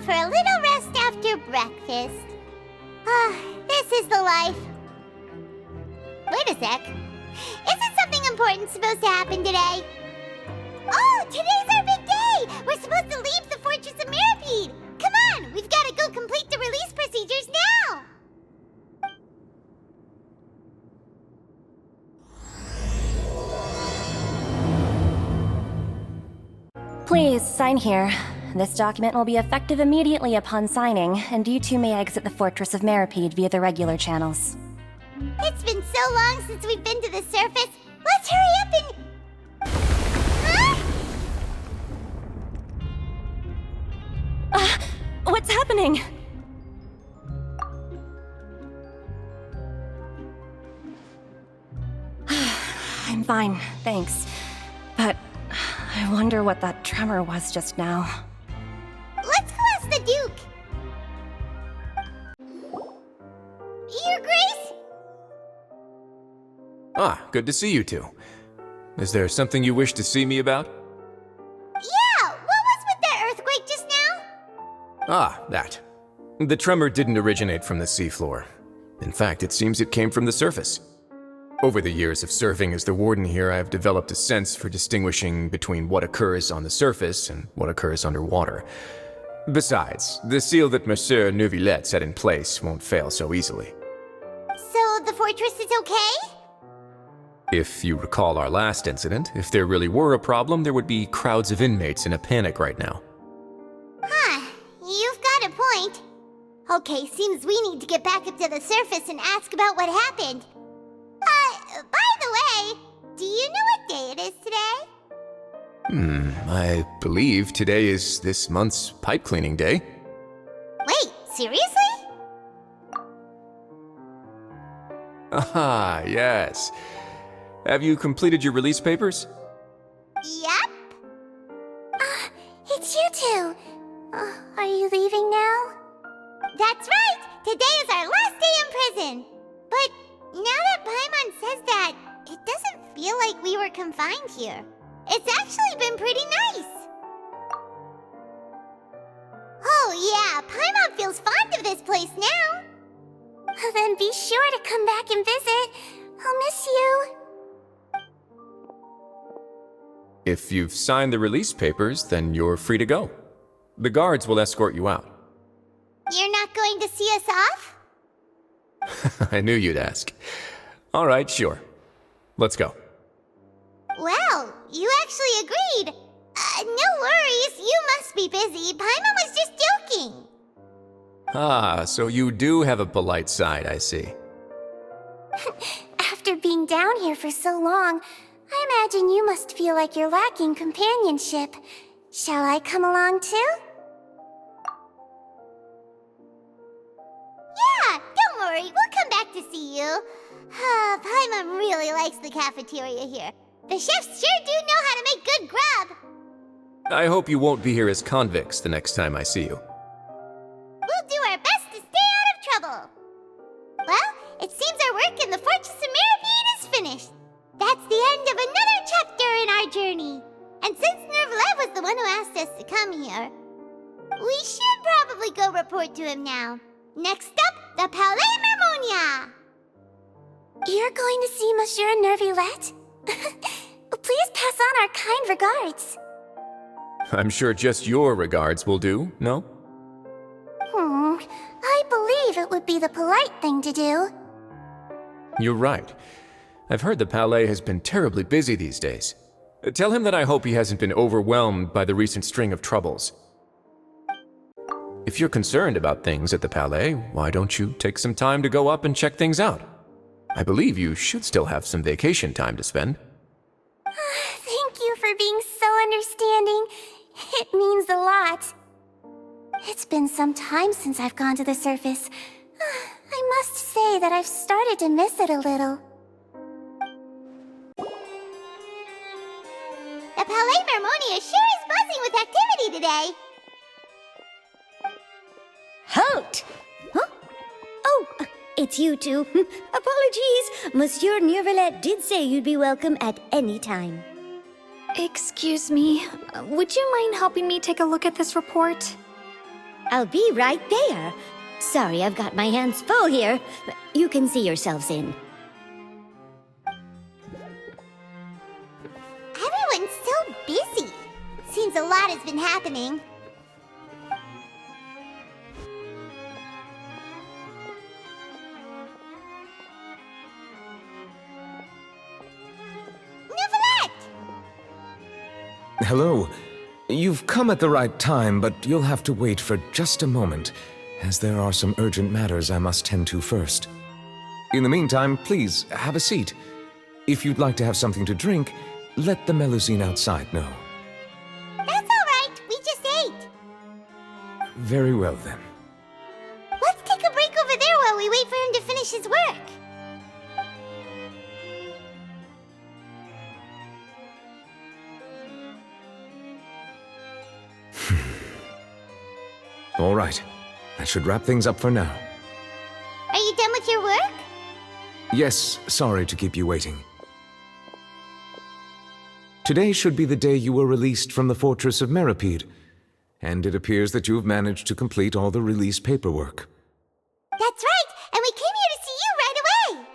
now for a little rest after breakfast. Ah, this is the life. Wait a sec. Isn't something important supposed to happen today? Oh, today's our big day! We're supposed to leave the Fortress of Maripede! Come on, we've got to go complete the release procedures now! Please, sign here. This document will be effective immediately upon signing, and you two may exit the Fortress of Maripede via the regular channels. It's been so long since we've been to the surface. Let's hurry up and... Huh? What's happening? I'm fine, thanks. But I wonder what that tremor was just now. Let's go ask the Duke. Your Grace? Ah, good to see you two. Is there something you wish to see me about? Yeah, what was with that earthquake just now? Ah, that. The tremor didn't originate from the seafloor. In fact, it seems it came from the surface. Over the years of serving as the warden here, I have developed a sense for distinguishing between what occurs on the surface and what occurs underwater. Besides, the seal that Monsieur Neuvillette set in place won't fail so easily. So the fortress is okay? If you recall our last incident, if there really were a problem, there would be crowds of inmates in a panic right now. Huh, you've got a point. Okay, seems we need to get back up to the surface and ask about what happened. By the way, do you know what day it is today? I believe today is this month's pipe cleaning day. Wait, seriously? Ah, yes. Have you completed your release papers? Yep. It's you two. Are you leaving now? That's right! Today is our last day in prison. But now that Paimon says that, it doesn't feel like we were confined here. It's actually been pretty nice. Oh yeah, Paimon feels fond of this place now. Then be sure to come back and visit. I'll miss you. If you've signed the release papers, then you're free to go. The guards will escort you out. You're not going to see us off? I knew you'd ask. All right, sure. Let's go. Well, you actually agreed. No worries, you must be busy. Paimon was just joking. Ah, so you do have a polite side, I see. After being down here for so long, I imagine you must feel like you're lacking companionship. Shall I come along too? Yeah, don't worry, we'll come back to see you. Paimon really likes the cafeteria here. The chefs sure do know how to make good grub. I hope you won't be here as convicts the next time I see you. We'll do our best to stay out of trouble. Well, it seems our work in the Fortress of Maripede is finished. That's the end of another chapter in our journey. And since Neuvillette was the one who asked us to come here, we should probably go report to him now. Next up, the Palais Mermonia. You're going to see Monsieur Neuvillette? Please pass on our kind regards. I'm sure just your regards will do, no? I believe it would be the polite thing to do. You're right. I've heard the Palais has been terribly busy these days. Tell him that I hope he hasn't been overwhelmed by the recent string of troubles. If you're concerned about things at the Palais, why don't you take some time to go up and check things out? I believe you should still have some vacation time to spend. Thank you for being so understanding. It means a lot. It's been some time since I've gone to the surface. I must say that I've started to miss it a little. The Palais Mermonia sure is buzzing with activity today. Halt! Huh? Oh, it's you two. Apologies. Monsieur Neuvillette did say you'd be welcome at any time. Excuse me, would you mind helping me take a look at this report? I'll be right there. Sorry, I've got my hands full here. You can see yourselves in. Everyone's so busy. Seems a lot has been happening. Hello. You've come at the right time, but you'll have to wait for just a moment, as there are some urgent matters I must tend to first. In the meantime, please, have a seat. If you'd like to have something to drink, let the Melusine outside know. That's all right. We just ate. Very well, then. Let's take a break over there while we wait for him to finish his work. All right. That should wrap things up for now. Are you done with your work? Yes, sorry to keep you waiting. Today should be the day you were released from the Fortress of Meripede, and it appears that you have managed to complete all the release paperwork. That's right, and we came here to see you right away.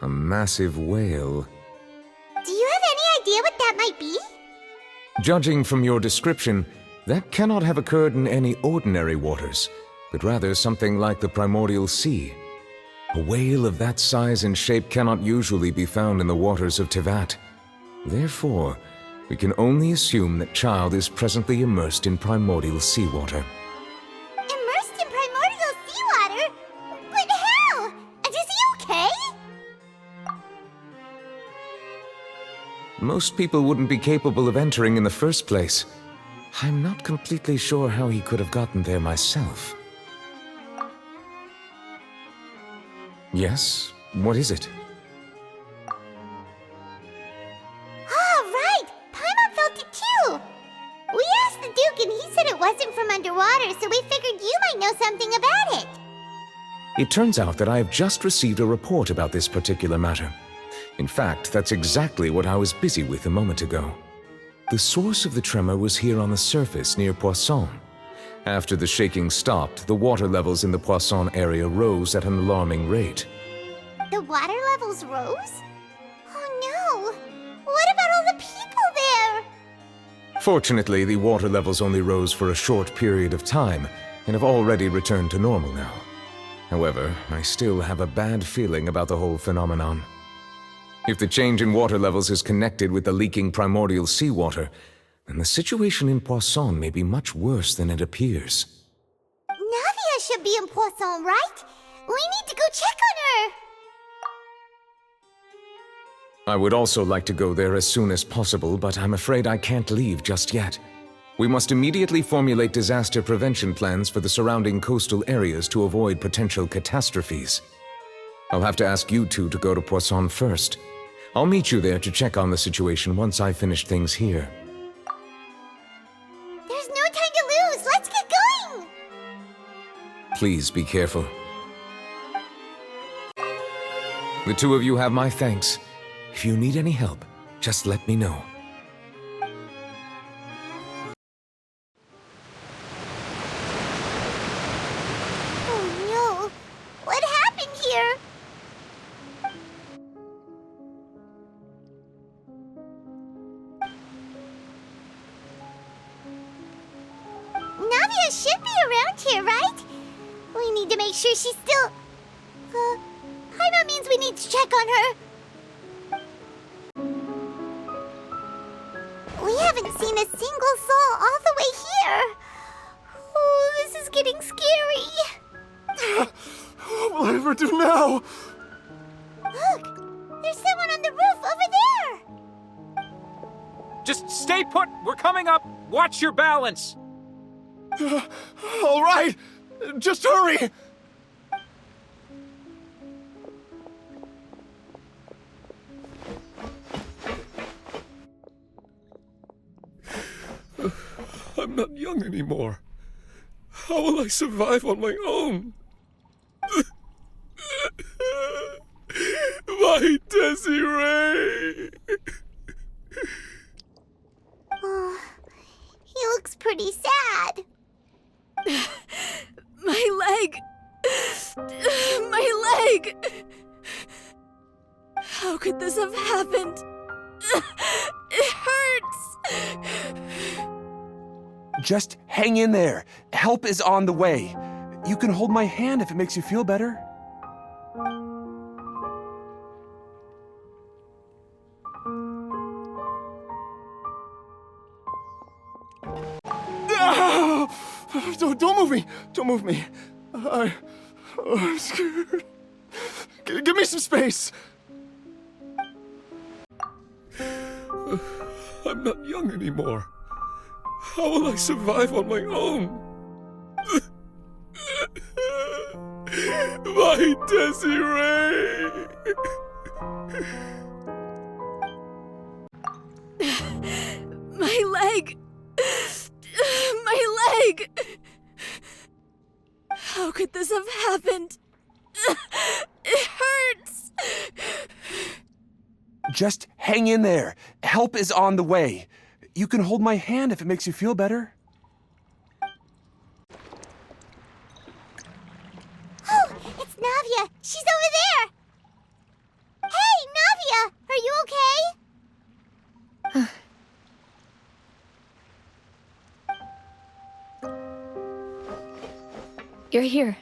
A massive whale. Do you have any idea what that might be? Judging from your description, that cannot have occurred in any ordinary waters, but rather something like the primordial sea. A whale of that size and shape cannot usually be found in the waters of Tevat. Therefore, we can only assume that Child is presently immersed in primordial seawater. Immersed in primordial seawater? But how? And is he okay? Most people wouldn't be capable of entering in the first place. I'm not completely sure how he could have gotten there myself. Yes? What is it? Ah, right! Paimon felt it too! We asked the Duke and he said it wasn't from underwater, so we figured you might know something about it. It turns out that I have just received a report about this particular matter. In fact, that's exactly what I was busy with a moment ago. The source of the tremor was here on the surface near Poisson. After the shaking stopped, the water levels in the Poisson area rose at an alarming rate. The water levels rose? Oh no! What about all the people there? Fortunately, the water levels only rose for a short period of time and have already returned to normal now. However, I still have a bad feeling about the whole phenomenon. If the change in water levels is connected with the leaking primordial seawater, then the situation in Poisson may be much worse than it appears. Navia should be in Poisson, right? We need to go check on her! I would also like to go there as soon as possible, but I'm afraid I can't leave just yet. We must immediately formulate disaster prevention plans for the surrounding coastal areas to avoid potential catastrophes. I'll have to ask you two to go to Poisson first. I'll meet you there to check on the situation once I finish things here. There's no time to lose! Let's get going! Please be careful. The two of you have my thanks. If you need any help, just let me know. Oh no! What happened here? Navia should be around here, right? We need to make sure she's still... Paimon means we need to check on her. We haven't seen a single soul all the way here. Oh, this is getting scary. What will I ever do now? Look, there's someone on the roof over there. Just stay put! We're coming up! Watch your balance! All right, just hurry! I'm not young anymore. How will I survive on my own? My Desiree! Oh, he looks pretty sad. My leg! My leg! How could this have happened? It hurts! Just hang in there. Help is on the way. You can hold my hand if it makes you feel better. Don't move me! Don't move me! I'm scared. Give me some space! I'm not young anymore. How will I survive on my own? My Desiree! My leg! My leg! How could this have happened? It hurts! Just hang in there. Help is on the way. You can hold my hand if it makes you feel better. Oh, it's Navia. She's over there. Hey, Navia, are you okay? You're here.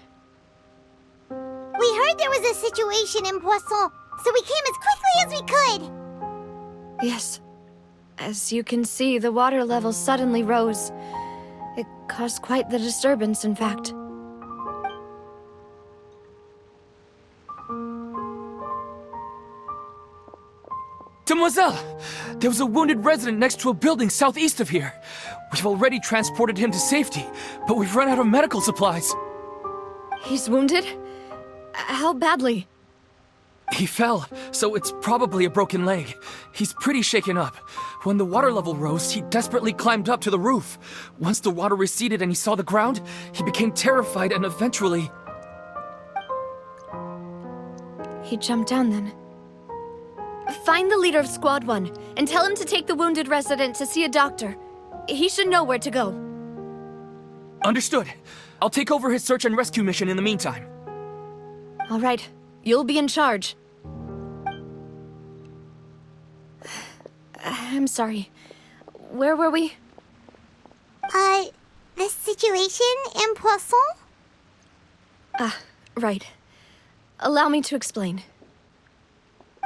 We heard there was a situation in Poisson, so we came as quickly as we could. Yes. As you can see, the water level suddenly rose. It caused quite the disturbance, in fact. Demoiselle! There was a wounded resident next to a building southeast of here. We've already transported him to safety, but we've run out of medical supplies. He's wounded? How badly? He fell, so it's probably a broken leg. He's pretty shaken up. When the water level rose, he desperately climbed up to the roof. Once the water receded and he saw the ground, he became terrified and eventually... He jumped down then. Find the leader of Squad 1 and tell him to take the wounded resident to see a doctor. He should know where to go. Understood. I'll take over his search and rescue mission in the meantime. All right, you'll be in charge. I'm sorry. Where were we? The situation in Poisson? Right. Allow me to explain.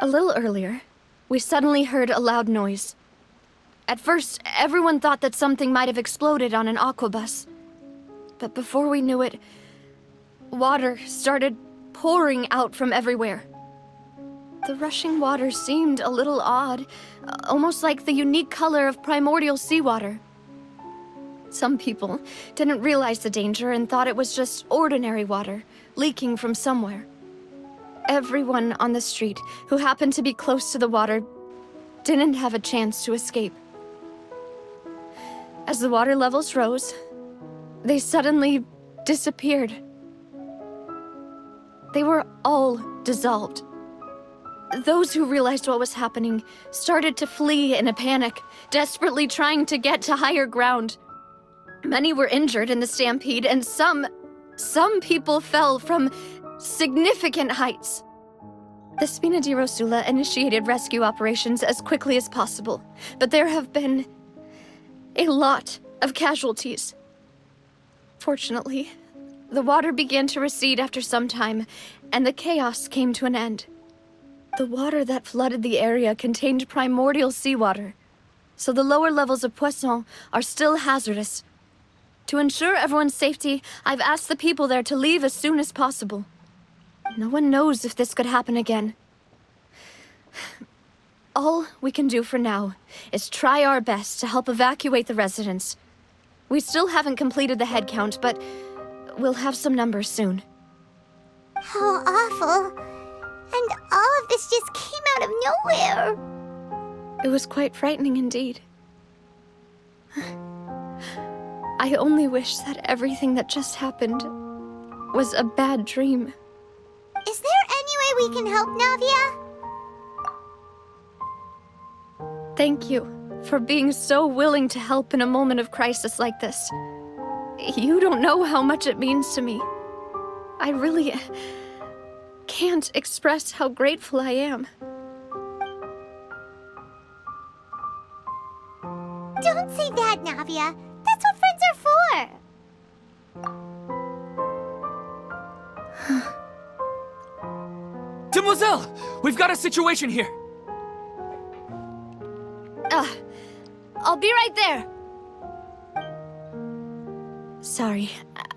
A little earlier, we suddenly heard a loud noise. At first, everyone thought that something might have exploded on an aquabus. But before we knew it, water started pouring out from everywhere. The rushing water seemed a little odd, almost like the unique color of primordial seawater. Some people didn't realize the danger and thought it was just ordinary water, leaking from somewhere. Everyone on the street who happened to be close to the water didn't have a chance to escape. As the water levels rose, they suddenly disappeared. They were all dissolved. Those who realized what was happening started to flee in a panic, desperately trying to get to higher ground. Many were injured in the stampede, and some people fell from significant heights. The Spina di Rosula initiated rescue operations as quickly as possible, but there have been a lot of casualties. Fortunately, the water began to recede after some time, and the chaos came to an end. The water that flooded the area contained primordial seawater, so the lower levels of Poisson are still hazardous. To ensure everyone's safety, I've asked the people there to leave as soon as possible. No one knows if this could happen again. All we can do for now is try our best to help evacuate the residents. We still haven't completed the head count, but we'll have some numbers soon. How awful. And all of this just came out of nowhere. It was quite frightening indeed. I only wish that everything that just happened was a bad dream. Is there any way we can help, Navia? Thank you for being so willing to help in a moment of crisis like this. You don't know how much it means to me. I really can't express how grateful I am. Don't say that, Navia. That's what friends are for. Demoiselle! We've got a situation here! I'll be right there. Sorry,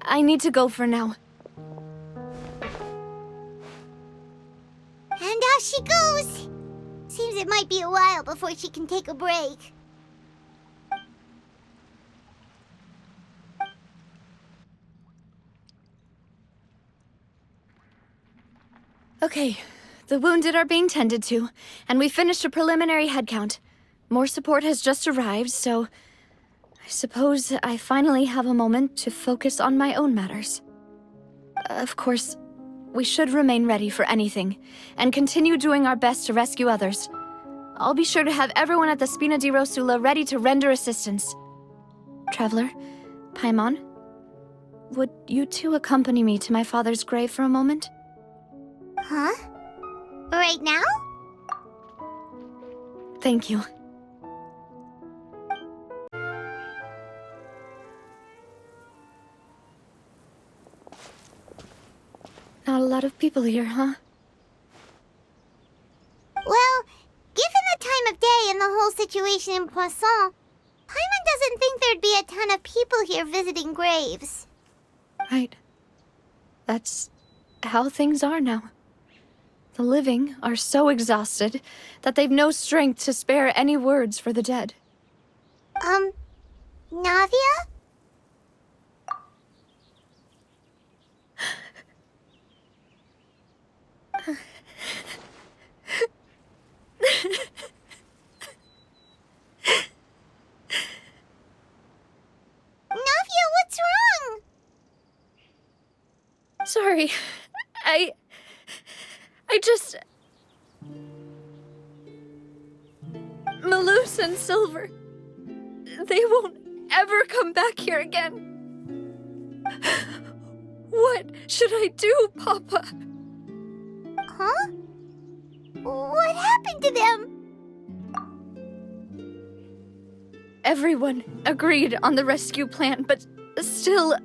I need to go for now. And off she goes. Seems it might be a while before she can take a break. Okay, the wounded are being tended to, and we finished a preliminary head count. More support has just arrived, so I suppose I finally have a moment to focus on my own matters. Of course, we should remain ready for anything, and continue doing our best to rescue others. I'll be sure to have everyone at the Spina di Rosula ready to render assistance. Traveler, Paimon, would you two accompany me to my father's grave for a moment? Huh? Right now? Thank you. Not a lot of people here, huh? Well, given the time of day and the whole situation in Poisson, Paimon doesn't think there'd be a ton of people here visiting graves. Right. That's how things are now. The living are so exhausted that they've no strength to spare any words for the dead. Navia? Navia, what's wrong? Sorry. I just... Malus and Silver... They won't ever come back here again. What should I do, Papa? Huh? What happened to them? Everyone agreed on the rescue plan, but still...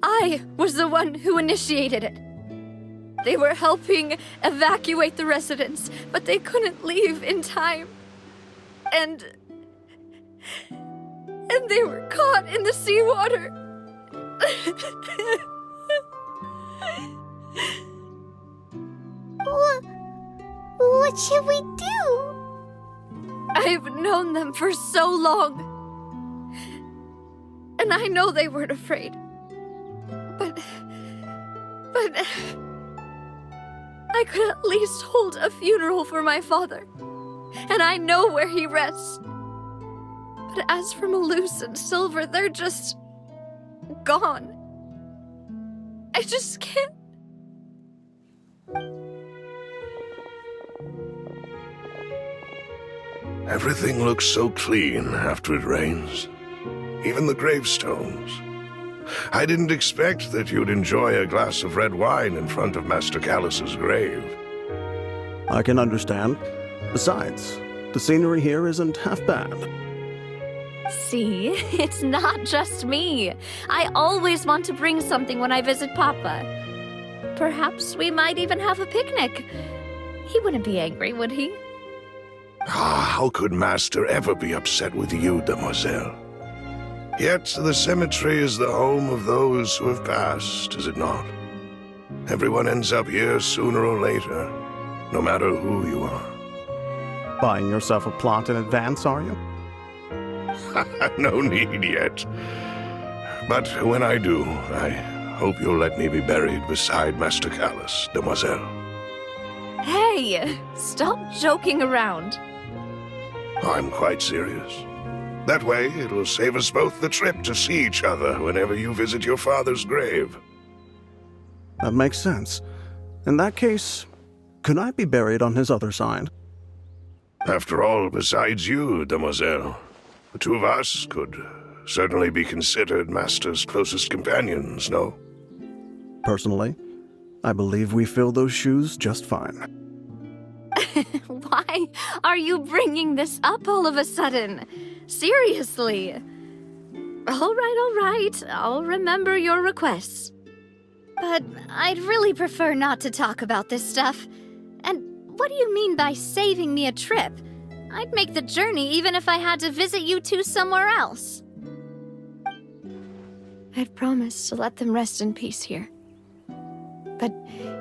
I was the one who initiated it. They were helping evacuate the residents, but they couldn't leave in time. And they were caught in the seawater. What should we do? I've known them for so long. And I know they weren't afraid. But I could at least hold a funeral for my father. And I know where he rests. But as for Malus and Silver, they're just... gone. I just can't... Everything looks so clean after it rains. Even the gravestones. I didn't expect that you'd enjoy a glass of red wine in front of Master Callus's grave. I can understand. Besides, the scenery here isn't half bad. See, it's not just me. I always want to bring something when I visit Papa. Perhaps we might even have a picnic. He wouldn't be angry, would he? How could Master ever be upset with you, Demoiselle? Yet the cemetery is the home of those who have passed, is it not? Everyone ends up here sooner or later, no matter who you are. Buying yourself a plot in advance, are you? No need yet. But when I do, I hope you'll let me be buried beside Master Callus, Demoiselle. Hey, stop joking around. I'm quite serious. That way, it'll save us both the trip to see each other whenever you visit your father's grave. That makes sense. In that case, could I be buried on his other side? After all, besides you, demoiselle, the two of us could certainly be considered Master's closest companions, no? Personally, I believe we fill those shoes just fine. Why are you bringing this up all of a sudden? Seriously. All right. I'll remember your requests. But I'd really prefer not to talk about this stuff. And what do you mean by saving me a trip? I'd make the journey even if I had to visit you two somewhere else. I'd promised to let them rest in peace here. But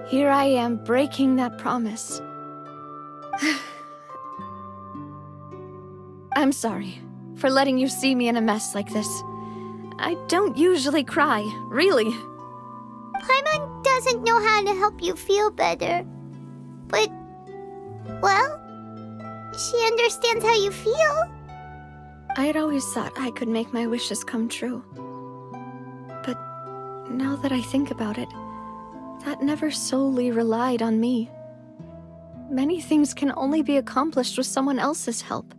here I am breaking that promise. I'm sorry for letting you see me in a mess like this. I don't usually cry, really. Paimon doesn't know how to help you feel better. But, well, she understands how you feel. I had always thought I could make my wishes come true. But now that I think about it, that never solely relied on me. Many things can only be accomplished with someone else's help.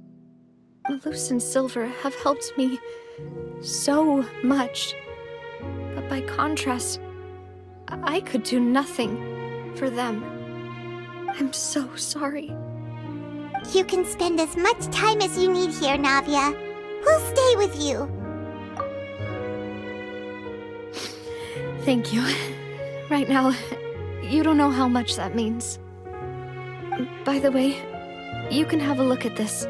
Malus and Silver have helped me so much. But by contrast, I could do nothing for them. I'm so sorry. You can spend as much time as you need here, Navia. We'll stay with you. Thank you. Right now, you don't know how much that means. By the way, you can have a look at this.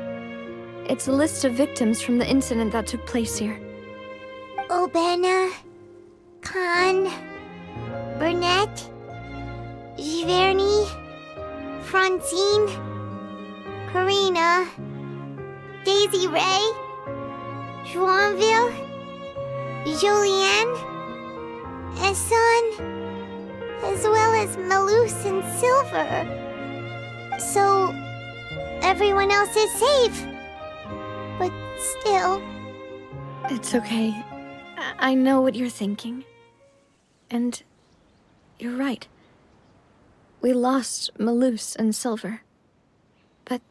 It's a list of victims from the incident that took place here. Obena, Khan, Burnett, Giverny, Francine, Karina, Daisy Ray, Joinville, Julianne, Esson, as well as Malus and Silver. So, everyone else is safe. But still... It's okay. I know what you're thinking. And you're right. We lost Malus and Silver. But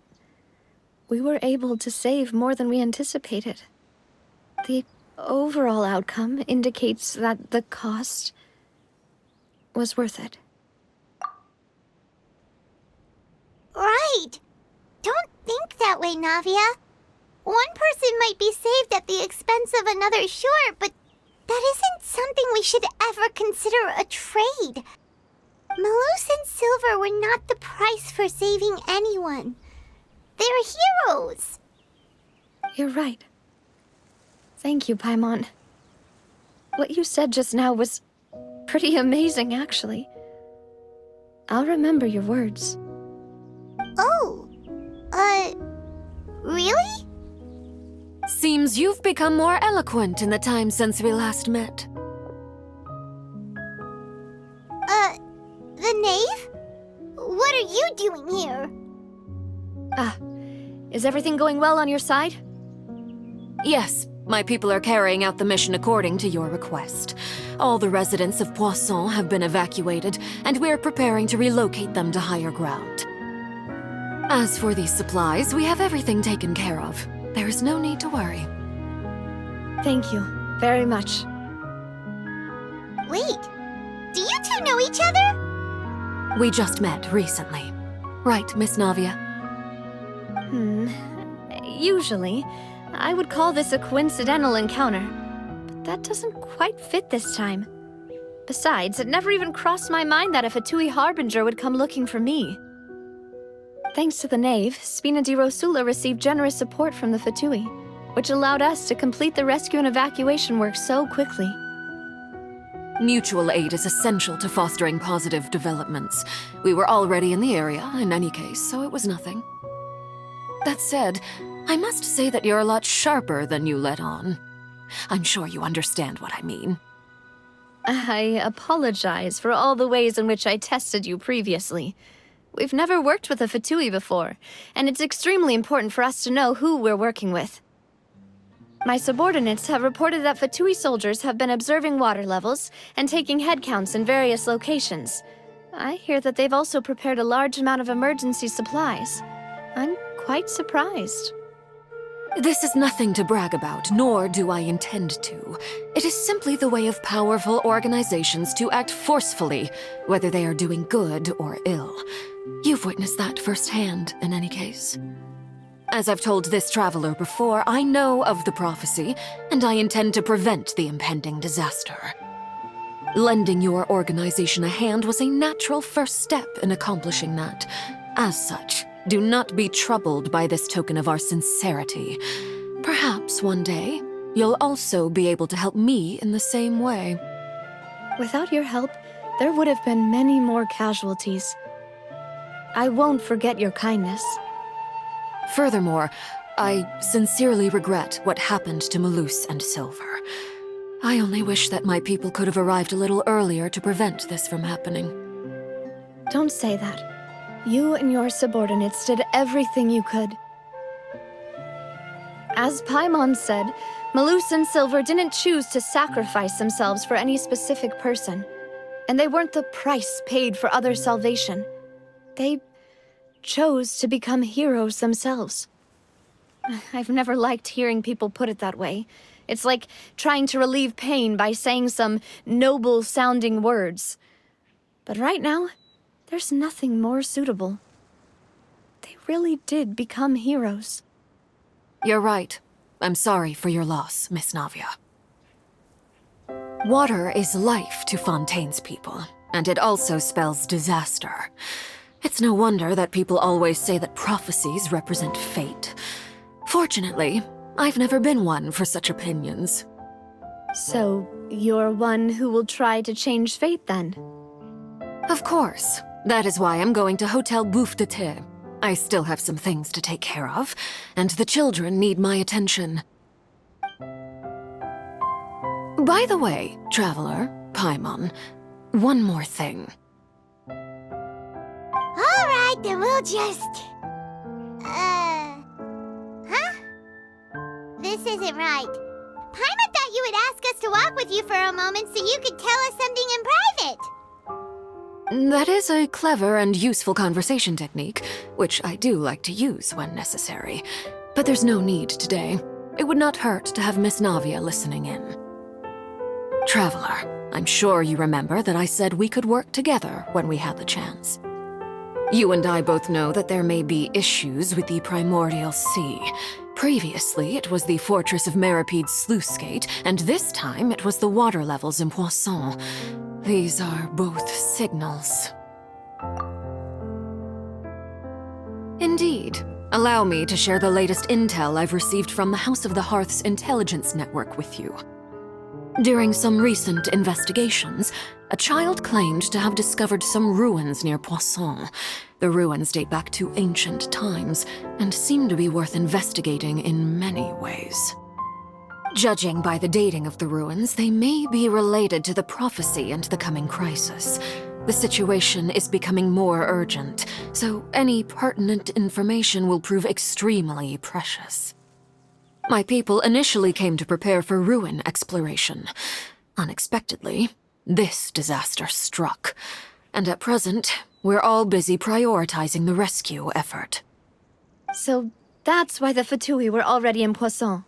we were able to save more than we anticipated. The overall outcome indicates that the cost was worth it. Right! Don't think that way, Navia. One person might be saved at the expense of another, sure, but that isn't something we should ever consider a trade. Malus and Silver were not the price for saving anyone. They're heroes. You're right. Thank you, Paimon. What you said just now was pretty amazing, actually. I'll remember your words. Oh, really? Seems you've become more eloquent in the time since we last met. The knave? What are you doing here? Is everything going well on your side? Yes, my people are carrying out the mission according to your request. All the residents of Poisson have been evacuated, and we're preparing to relocate them to higher ground. As for these supplies, we have everything taken care of. There is no need to worry. Thank you very much. Wait, do you two know each other? We just met recently. Right, Miss Navia? Usually, I would call this a coincidental encounter, but that doesn't quite fit this time. Besides, it never even crossed my mind that a Fatui Harbinger would come looking for me. Thanks to the Knave, Spina di Rosula received generous support from the Fatui, which allowed us to complete the rescue and evacuation work so quickly. Mutual aid is essential to fostering positive developments. We were already in the area, in any case, so it was nothing. That said, I must say that you're a lot sharper than you let on. I'm sure you understand what I mean. I apologize for all the ways in which I tested you previously. We've never worked with a Fatui before, and it's extremely important for us to know who we're working with. My subordinates have reported that Fatui soldiers have been observing water levels and taking head counts in various locations. I hear that they've also prepared a large amount of emergency supplies. I'm quite surprised. This is nothing to brag about, nor do I intend to. It is simply the way of powerful organizations to act forcefully, whether they are doing good or ill. You've witnessed that firsthand, in any case. As I've told this traveler before, I know of the prophecy, and I intend to prevent the impending disaster. Lending your organization a hand was a natural first step in accomplishing that. As such, do not be troubled by this token of our sincerity. Perhaps one day, you'll also be able to help me in the same way. Without your help, there would have been many more casualties. I won't forget your kindness. Furthermore, I sincerely regret what happened to Malus and Silver. I only wish that my people could have arrived a little earlier to prevent this from happening. Don't say that. You and your subordinates did everything you could. As Paimon said, Malus and Silver didn't choose to sacrifice themselves for any specific person, and they weren't the price paid for other salvation. They chose to become heroes themselves. I've never liked hearing people put it that way. It's like trying to relieve pain by saying some noble-sounding words. But right now, there's nothing more suitable. They really did become heroes. You're right. I'm sorry for your loss, Miss Navia. Water is life to Fontaine's people, and it also spells disaster. It's no wonder that people always say that prophecies represent fate. Fortunately, I've never been one for such opinions. So, you're one who will try to change fate, then? Of course. That is why I'm going to Hotel Bouffe de Thé. I still have some things to take care of, and the children need my attention. By the way, Traveler, Paimon, one more thing. Alright, then we'll just... This isn't right. Paimon thought you would ask us to walk with you for a moment so you could tell us something in private. That is a clever and useful conversation technique, which I do like to use when necessary. But there's no need today. It would not hurt to have Miss Navia listening in. Traveler, I'm sure you remember that I said we could work together when we had the chance. You and I both know that there may be issues with the Primordial Sea. Previously, it was the fortress of Meripede's sluice gate, and this time it was the water levels in Poisson. These are both signals. Indeed. Allow me to share the latest intel I've received from the House of the Hearth's intelligence network with you. During some recent investigations, a child claimed to have discovered some ruins near Poisson. The ruins date back to ancient times, and seem to be worth investigating in many ways. Judging by the dating of the ruins, they may be related to the prophecy and the coming crisis. The situation is becoming more urgent, so any pertinent information will prove extremely precious. My people initially came to prepare for ruin exploration. Unexpectedly, this disaster struck, and at present, we're all busy prioritizing the rescue effort. So that's why the Fatui were already in Poisson.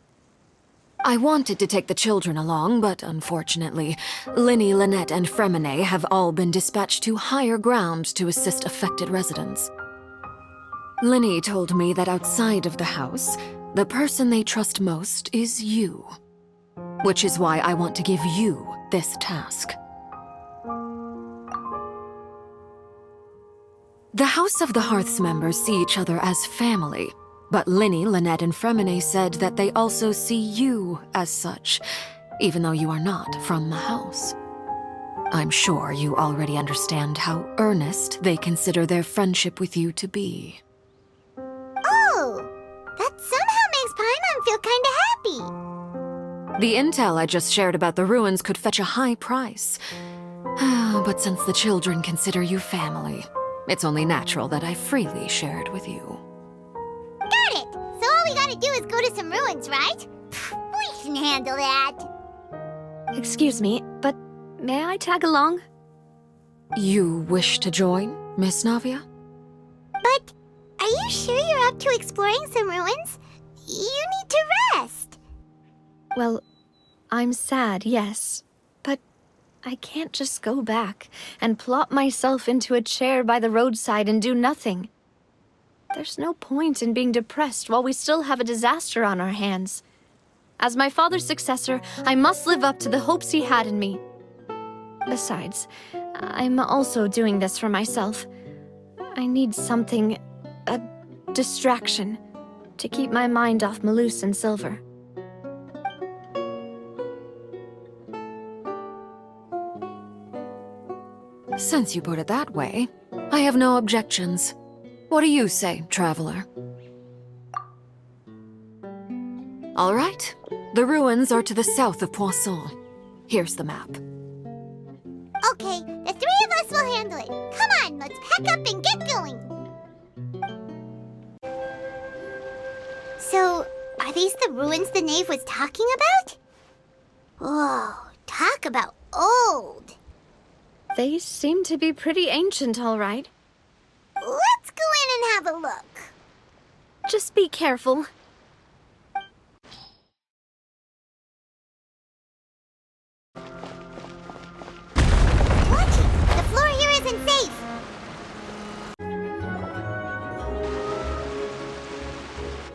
I wanted to take the children along, but unfortunately, Linny, Lynette, and Fremine have all been dispatched to higher ground to assist affected residents. Linny told me that outside of the house, the person they trust most is you. Which is why I want to give you this task. The House of the Hearth's members see each other as family, but Linny, Lynette, and Fremine said that they also see you as such, even though you are not from the house. I'm sure you already understand how earnest they consider their friendship with you to be. Oh, that somehow makes Paimon feel kinda happy. The intel I just shared about the ruins could fetch a high price. But since the children consider you family, it's only natural that I freely share it with you. Got it! So all we gotta do is go to some ruins, right? We can handle that. Excuse me, but may I tag along? You wish to join, Miss Navia? But Are you sure you're up to exploring some ruins? You need to rest. Well, I'm sad, yes. But I can't just go back and plop myself into a chair by the roadside and do nothing. There's no point in being depressed while we still have a disaster on our hands. As my father's successor, I must live up to the hopes he had in me. Besides, I'm also doing this for myself. I need something, a distraction, to keep my mind off Malus and Silver. Since you put it that way, I have no objections. What do you say, traveler? All right. The ruins are to the south of Poisson. Here's the map. Okay, the three of us will handle it. Come on, let's pack up and get going. So, are these the ruins the knave was talking about? Whoa, talk about old. They seem to be pretty ancient, all right. Let's go in and have a look. Just be careful. Watch it! The floor here isn't safe!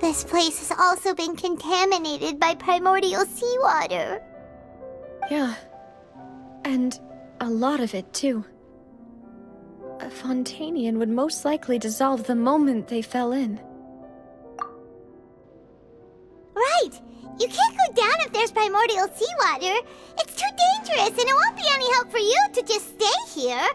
This place has also been contaminated by primordial seawater. Yeah. And a lot of it, too. A Fontanian would most likely dissolve the moment they fell in. Right! You can't go down if there's primordial seawater. It's too dangerous, and it won't be any help for you to just stay here.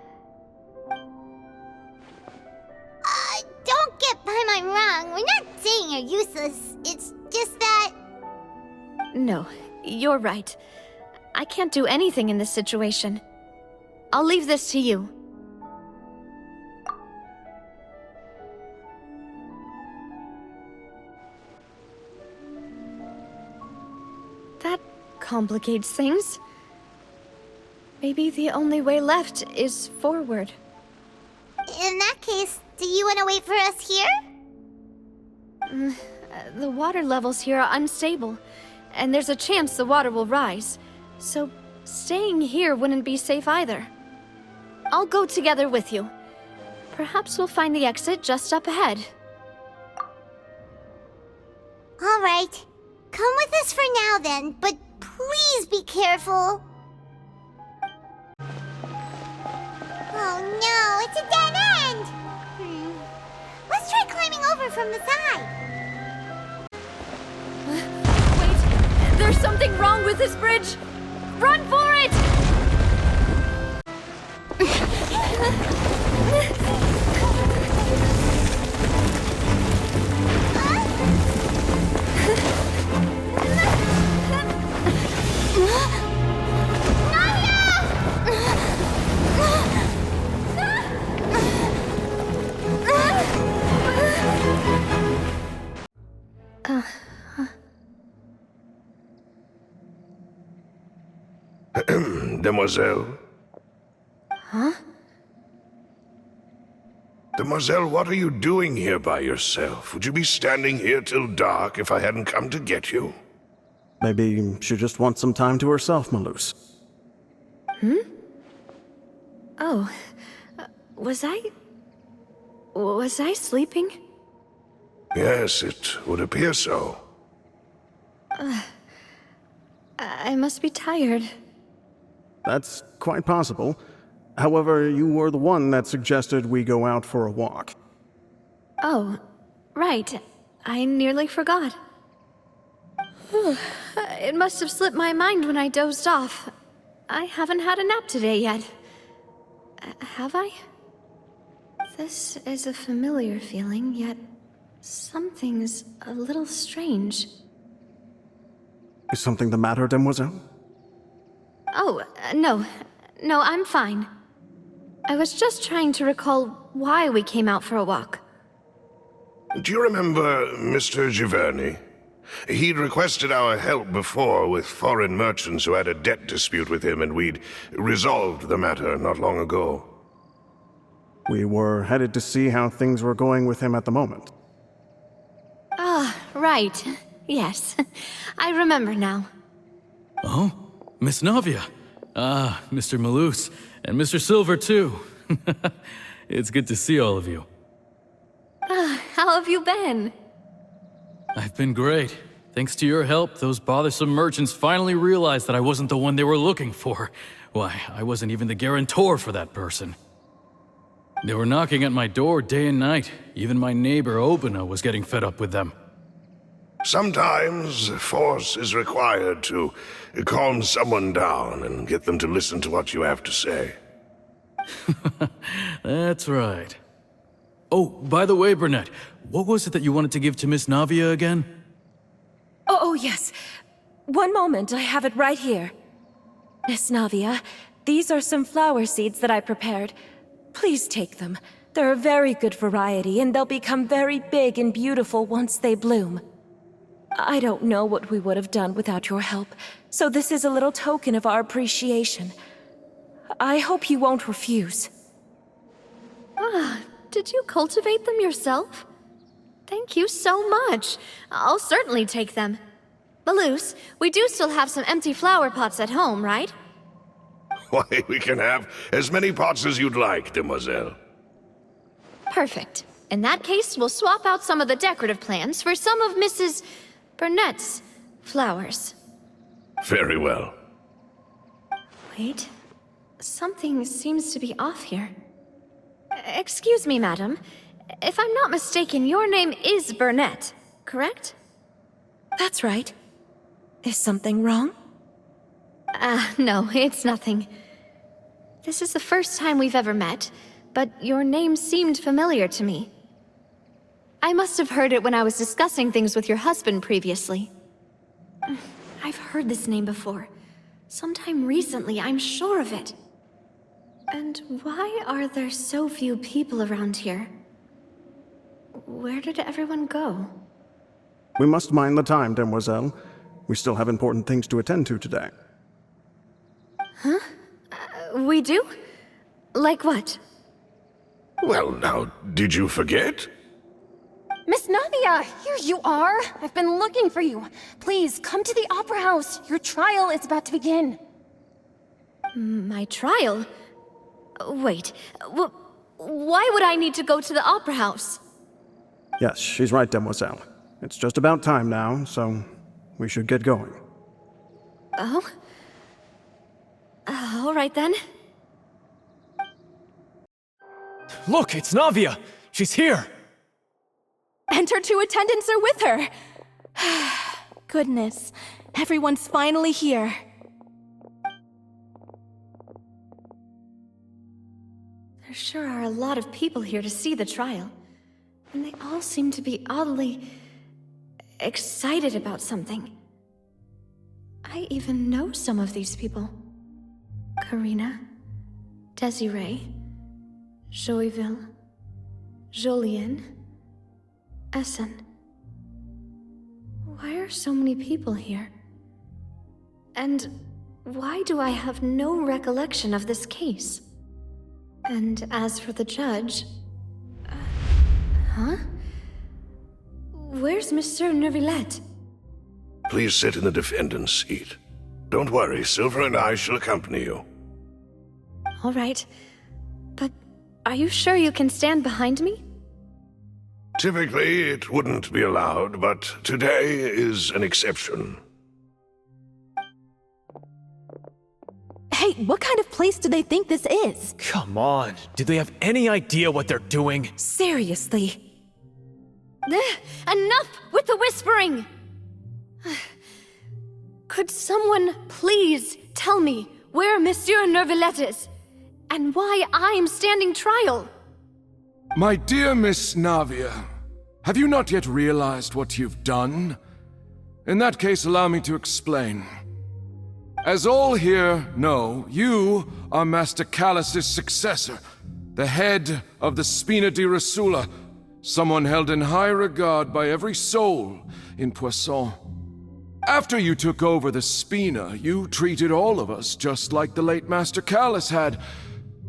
Don't get Paimon wrong. We're not saying you're useless. It's just that... No, you're right. I can't do anything in this situation. I'll leave this to you. That complicates things. Maybe the only way left is forward. In that case, do you want to wait for us here? The water levels here are unstable, and there's a chance the water will rise. So staying here wouldn't be safe either. I'll go together with you. Perhaps we'll find the exit just up ahead. All right. Come with us for now then, but please be careful. Oh no, it's a dead end! Let's try climbing over from the side. Wait, there's something wrong with this bridge! Run for it! Demoiselle? Huh? Demoiselle, what are you doing here by yourself? Would you be standing here till dark if I hadn't come to get you? Maybe she just wants some time to herself, Malus. Oh, was I sleeping? Yes, it would appear so. I must be tired. That's quite possible. However, you were the one that suggested we go out for a walk. Oh, right. I nearly forgot. It must have slipped my mind when I dozed off. I haven't had a nap today yet. Have I? This is a familiar feeling, yet something's a little strange. Is something the matter, Demoiselle? Oh, no. No, I'm fine. I was just trying to recall why we came out for a walk. Do you remember Mr. Giverny? He'd requested our help before with foreign merchants who had a debt dispute with him, and we'd resolved the matter not long ago. We were headed to see how things were going with him at the moment. Ah, right. Yes. I remember now. Oh, Miss Navia. Ah, Mr. Malus, and Mr. Silver, too. It's good to see all of you. How have you been? I've been great. Thanks to your help, those bothersome merchants finally realized that I wasn't the one they were looking for. Why, I wasn't even the guarantor for that person. They were knocking at my door day and night. Even my neighbor, Obina, was getting fed up with them. Sometimes force is required to calm someone down and get them to listen to what you have to say. That's right. Oh, by the way, Burnett, what was it that you wanted to give to Miss Navia again? Oh, yes. One moment, I have it right here. Miss Navia, these are some flower seeds that I prepared. Please take them. They're a very good variety, and they'll become very big and beautiful once they bloom. I don't know what we would have done without your help, so this is a little token of our appreciation. I hope you won't refuse. Did you cultivate them yourself? Thank you so much. I'll certainly take them. Malus, we do still have some empty flower pots at home, right? Why, we can have as many pots as you'd like, demoiselle. Perfect. In that case, we'll swap out some of the decorative plants for some of Mrs. Burnett's flowers. Very well. Wait. Something seems to be off here. Excuse me, madam. If I'm not mistaken, your name is Burnett, correct? That's right. Is something wrong? No, it's nothing. This is the first time we've ever met, but your name seemed familiar to me. I must have heard it when I was discussing things with your husband previously. I've heard this name before. Sometime recently, I'm sure of it. And why are there so few people around here? Where did everyone go? We must mind the time, demoiselle. We still have important things to attend to today. Huh? We do? Like what? Well, now, did you forget? Miss Navia, here you are. I've been looking for you. Please, come to the Opera House. Your trial is about to begin. My trial? Wait, why would I need to go to the Opera House? Yes, she's right, demoiselle. It's just about time now, so we should get going. Oh? All right then. Look, it's Navia! She's here! And her two attendants are with her. Goodness, everyone's finally here. There sure are a lot of people here to see the trial. And they all seem to be oddly excited about something. I even know some of these people. Karina, Desiree, Joyville, Jolien, Essen. Why are so many people here? And why do I have no recollection of this case? And as for the judge... huh? Where's Monsieur Neuvillette? Please sit in the defendant's seat. Don't worry, Silver and I shall accompany you. All right. But are you sure you can stand behind me? Typically, it wouldn't be allowed, but today is an exception. Hey, what kind of place do they think this is? Come on, do they have any idea what they're doing? Seriously. Enough with the whispering! Could someone please tell me where Monsieur Neuvillette is? And why I'm standing trial? My dear Miss Navia, have you not yet realized what you've done? In that case, allow me to explain. As all here know, you are Master Callus's successor, the head of the Spina di Rosula, someone held in high regard by every soul in Poisson. After you took over the Spina, you treated all of us just like the late Master Callus had.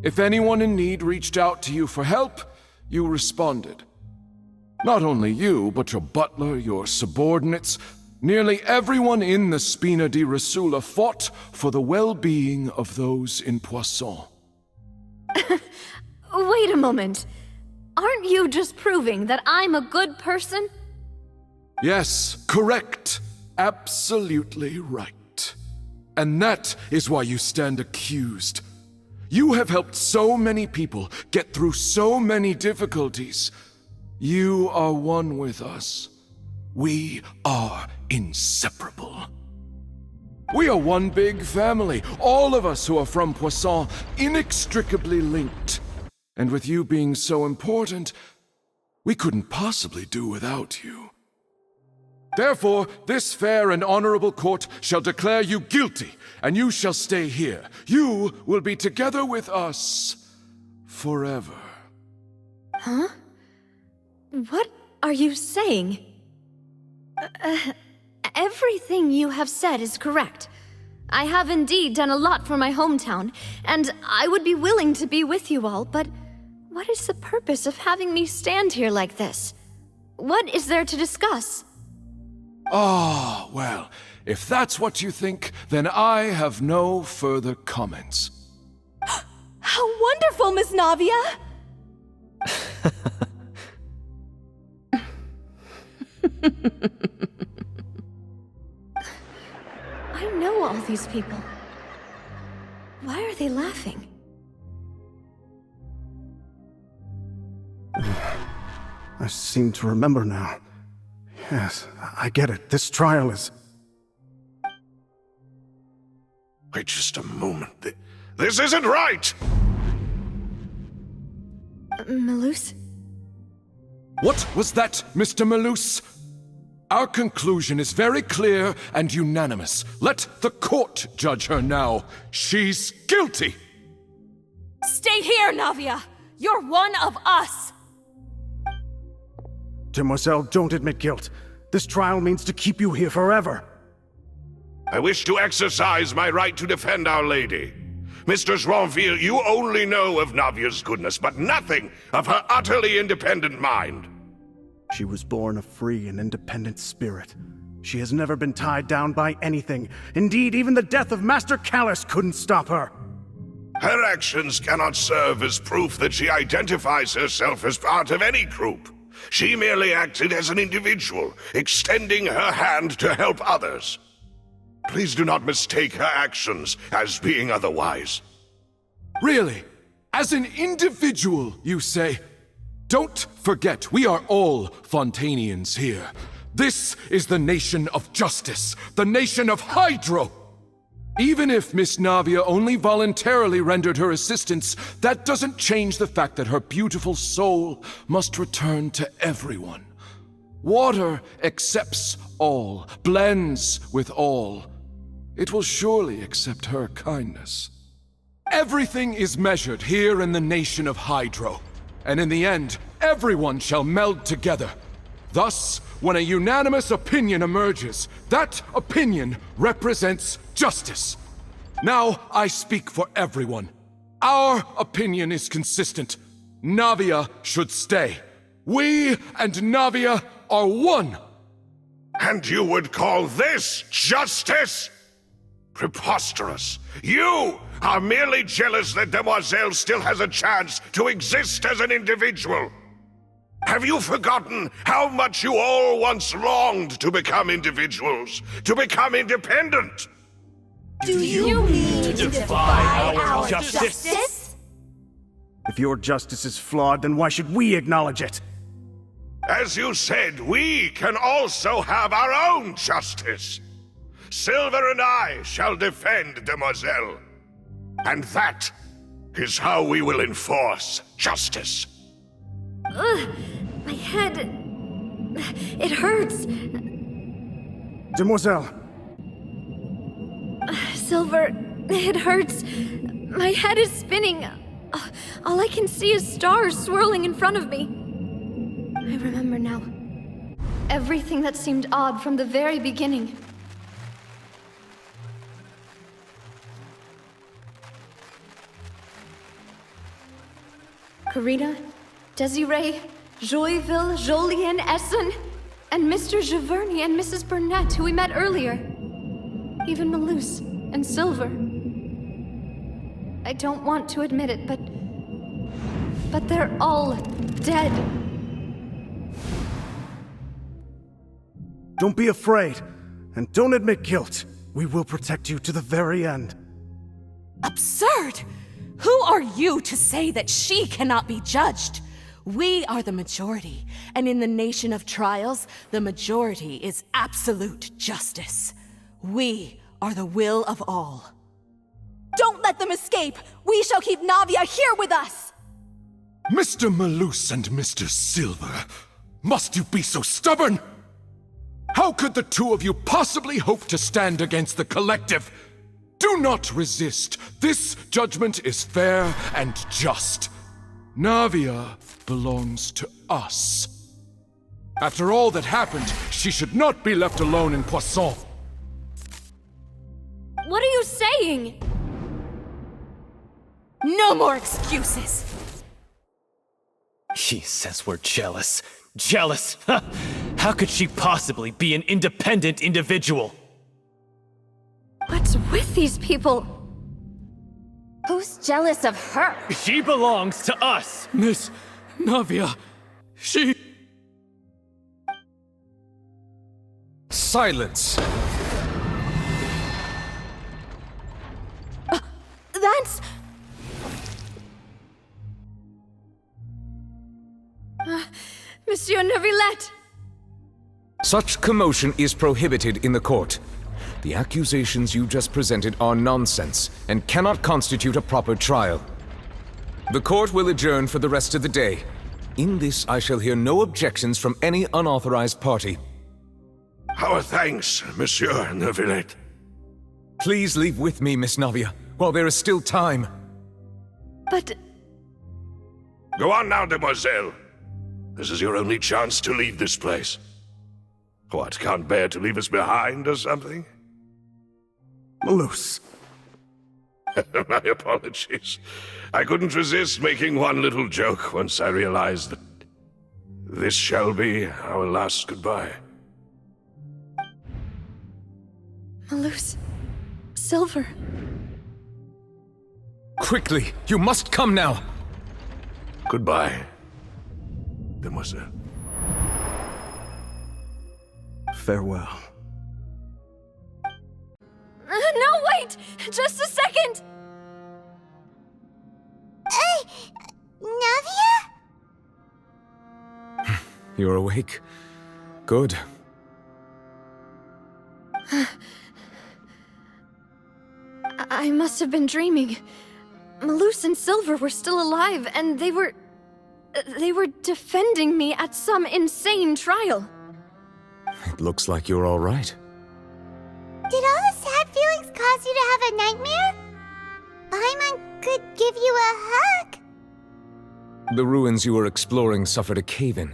If anyone in need reached out to you for help, you responded. Not only you, but your butler, your subordinates, nearly everyone in the Spina di Rasula fought for the well-being of those in Poisson. Wait a moment. Aren't you just proving that I'm a good person? Yes, correct. Absolutely right. And that is why you stand accused. You have helped so many people get through so many difficulties. You are one with us. We are inseparable. We are one big family, all of us who are from Poisson, inextricably linked. And with you being so important, we couldn't possibly do without you. Therefore, this fair and honorable court shall declare you guilty, and you shall stay here. You will be together with us forever. Huh? What are you saying? Everything you have said is correct. I have indeed done a lot for my hometown, and I would be willing to be with you all, but what is the purpose of having me stand here like this? What is there to discuss? Ah, well, if that's what you think, then I have no further comments. How wonderful, Miss Navia! I know all these people. Why are they laughing? I seem to remember now. Yes, I get it. This trial is... Wait just a moment. This isn't right! Malus? What was that, Mr. Malus? Our conclusion is very clear and unanimous. Let the court judge her now. She's guilty! Stay here, Navia! You're one of us! Demoiselle, don't admit guilt. This trial means to keep you here forever. I wish to exercise my right to defend Our Lady. Mistress Ronville, you only know of Navia's goodness, but nothing of her utterly independent mind. She was born a free and independent spirit. She has never been tied down by anything. Indeed, even the death of Master Callus couldn't stop her. Her actions cannot serve as proof that she identifies herself as part of any group. She merely acted as an individual, extending her hand to help others. Please do not mistake her actions as being otherwise. Really? As an individual, you say? Don't forget, we are all Fontanians here. This is the nation of justice, the nation of Hydro. Even if Miss Navia only voluntarily rendered her assistance, that doesn't change the fact that her beautiful soul must return to everyone. Water accepts all, blends with all. It will surely accept her kindness. Everything is measured here in the nation of Hydro, and in the end, everyone shall meld together. Thus, when a unanimous opinion emerges, that opinion represents justice. Now I speak for everyone. Our opinion is consistent. Navia should stay. We and Navia are one. And you would call this justice? Preposterous. You are merely jealous that Demoiselle still has a chance to exist as an individual. Have you forgotten how much you all once longed to become individuals, to become independent? Do you mean to defy our justice? If your justice is flawed, then why should we acknowledge it? As you said, we can also have our own justice. Silver and I shall defend Demoiselle. And that is how we will enforce justice. Ugh, my head... it hurts. Demoiselle. Silver, it hurts. My head is spinning. All I can see is stars swirling in front of me. I remember now. Everything that seemed odd from the very beginning. Karina, Desiree, Joyville, Jolien, Essen, and Mr. Giverny and Mrs. Burnett, who we met earlier. Even Malus and Silver. I don't want to admit it, but they're all dead. Don't be afraid, and don't admit guilt. We will protect you to the very end. Absurd! Who are you to say that she cannot be judged? We are the majority, and in the nation of trials, the majority is absolute justice. We are the will of all. Don't let them escape! We shall keep Navia here with us! Mr. Malus and Mr. Silver, must you be so stubborn? How could the two of you possibly hope to stand against the collective? Do not resist. This judgment is fair and just. Navia belongs to us. After all that happened, she should not be left alone in Poisson. What are you saying? No more excuses! He says we're jealous. Jealous? How could she possibly be an independent individual? What's with these people? Who's jealous of her? She belongs to us! Miss Navia, she... Silence! That's... Monsieur Neuvillette! Such commotion is prohibited in the court. The accusations you just presented are nonsense and cannot constitute a proper trial. The court will adjourn for the rest of the day. In this, I shall hear no objections from any unauthorized party. Our thanks, Monsieur Neuvillette. Please leave with me, Miss Navia, while there is still time. But... Go on now, demoiselle. This is your only chance to leave this place. What, can't bear to leave us behind or something? Malus. My apologies. I couldn't resist making one little joke once I realized that this shall be our last goodbye. Malus... Silver... Quickly, you must come now! Goodbye, demoiselle. Farewell. No, wait! Just a second! Hey! Navia? You're awake. Good. I must have been dreaming. Malus and Silver were still alive, and they were defending me at some insane trial. It looks like you're all right. Did all the sad feelings cause you to have a nightmare? Paimon could give you a hug. The ruins you were exploring suffered a cave-in.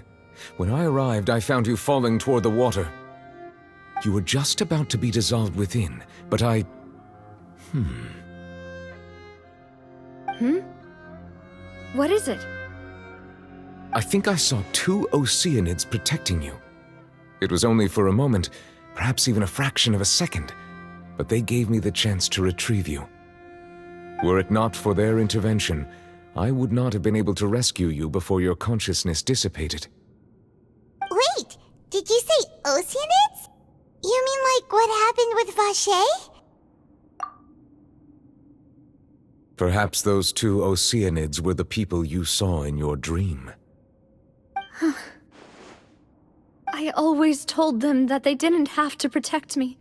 When I arrived, I found you falling toward the water. You were just about to be dissolved within, but I... What is it? I think I saw 2 Oceanids protecting you. It was only for a moment, perhaps even a fraction of a second, but they gave me the chance to retrieve you. Were it not for their intervention, I would not have been able to rescue you before your consciousness dissipated. Wait, did you say Oceanids? You mean like what happened with Vacher? Perhaps those 2 Oceanids were the people you saw in your dream. I always told them that they didn't have to protect me.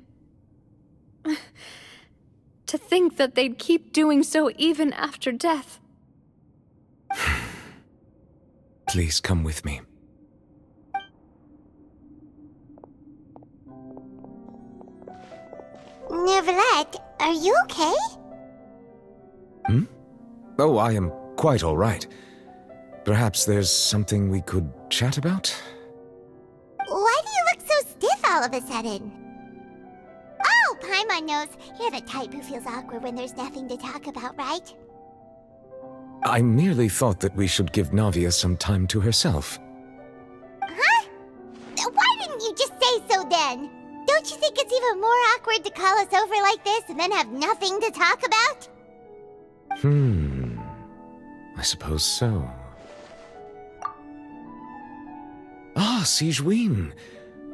To think that they'd keep doing so even after death. Please come with me. Neuvillette, are you okay? Oh, I am quite all right. Perhaps there's something we could chat about? Why do you look so stiff all of a sudden? Oh, Paimon knows. You're the type who feels awkward when there's nothing to talk about, right? I merely thought that we should give Navia some time to herself. Huh? Why didn't you just say so then? Don't you think it's even more awkward to call us over like this and then have nothing to talk about? I suppose so. Ah, Sigewinne.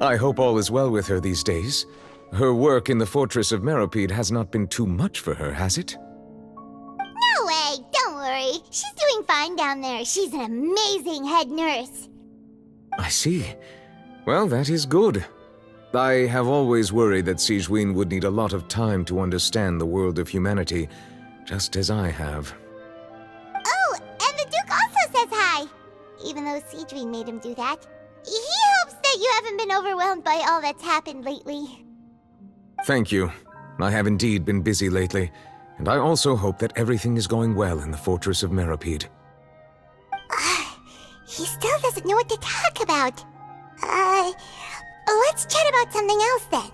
I hope all is well with her these days. Her work in the Fortress of Meropide has not been too much for her, has it? No way, don't worry. She's doing fine down there. She's an amazing head nurse. I see. Well, that is good. I have always worried that Sigewinne would need a lot of time to understand the world of humanity, just as I have. Oh, and the Duke also says hi. Even though Sigewinne made him do that. He hopes that you haven't been overwhelmed by all that's happened lately. Thank you. I have indeed been busy lately, and I also hope that everything is going well in the Fortress of Meropide. He still doesn't know what to talk about. Let's chat about something else then.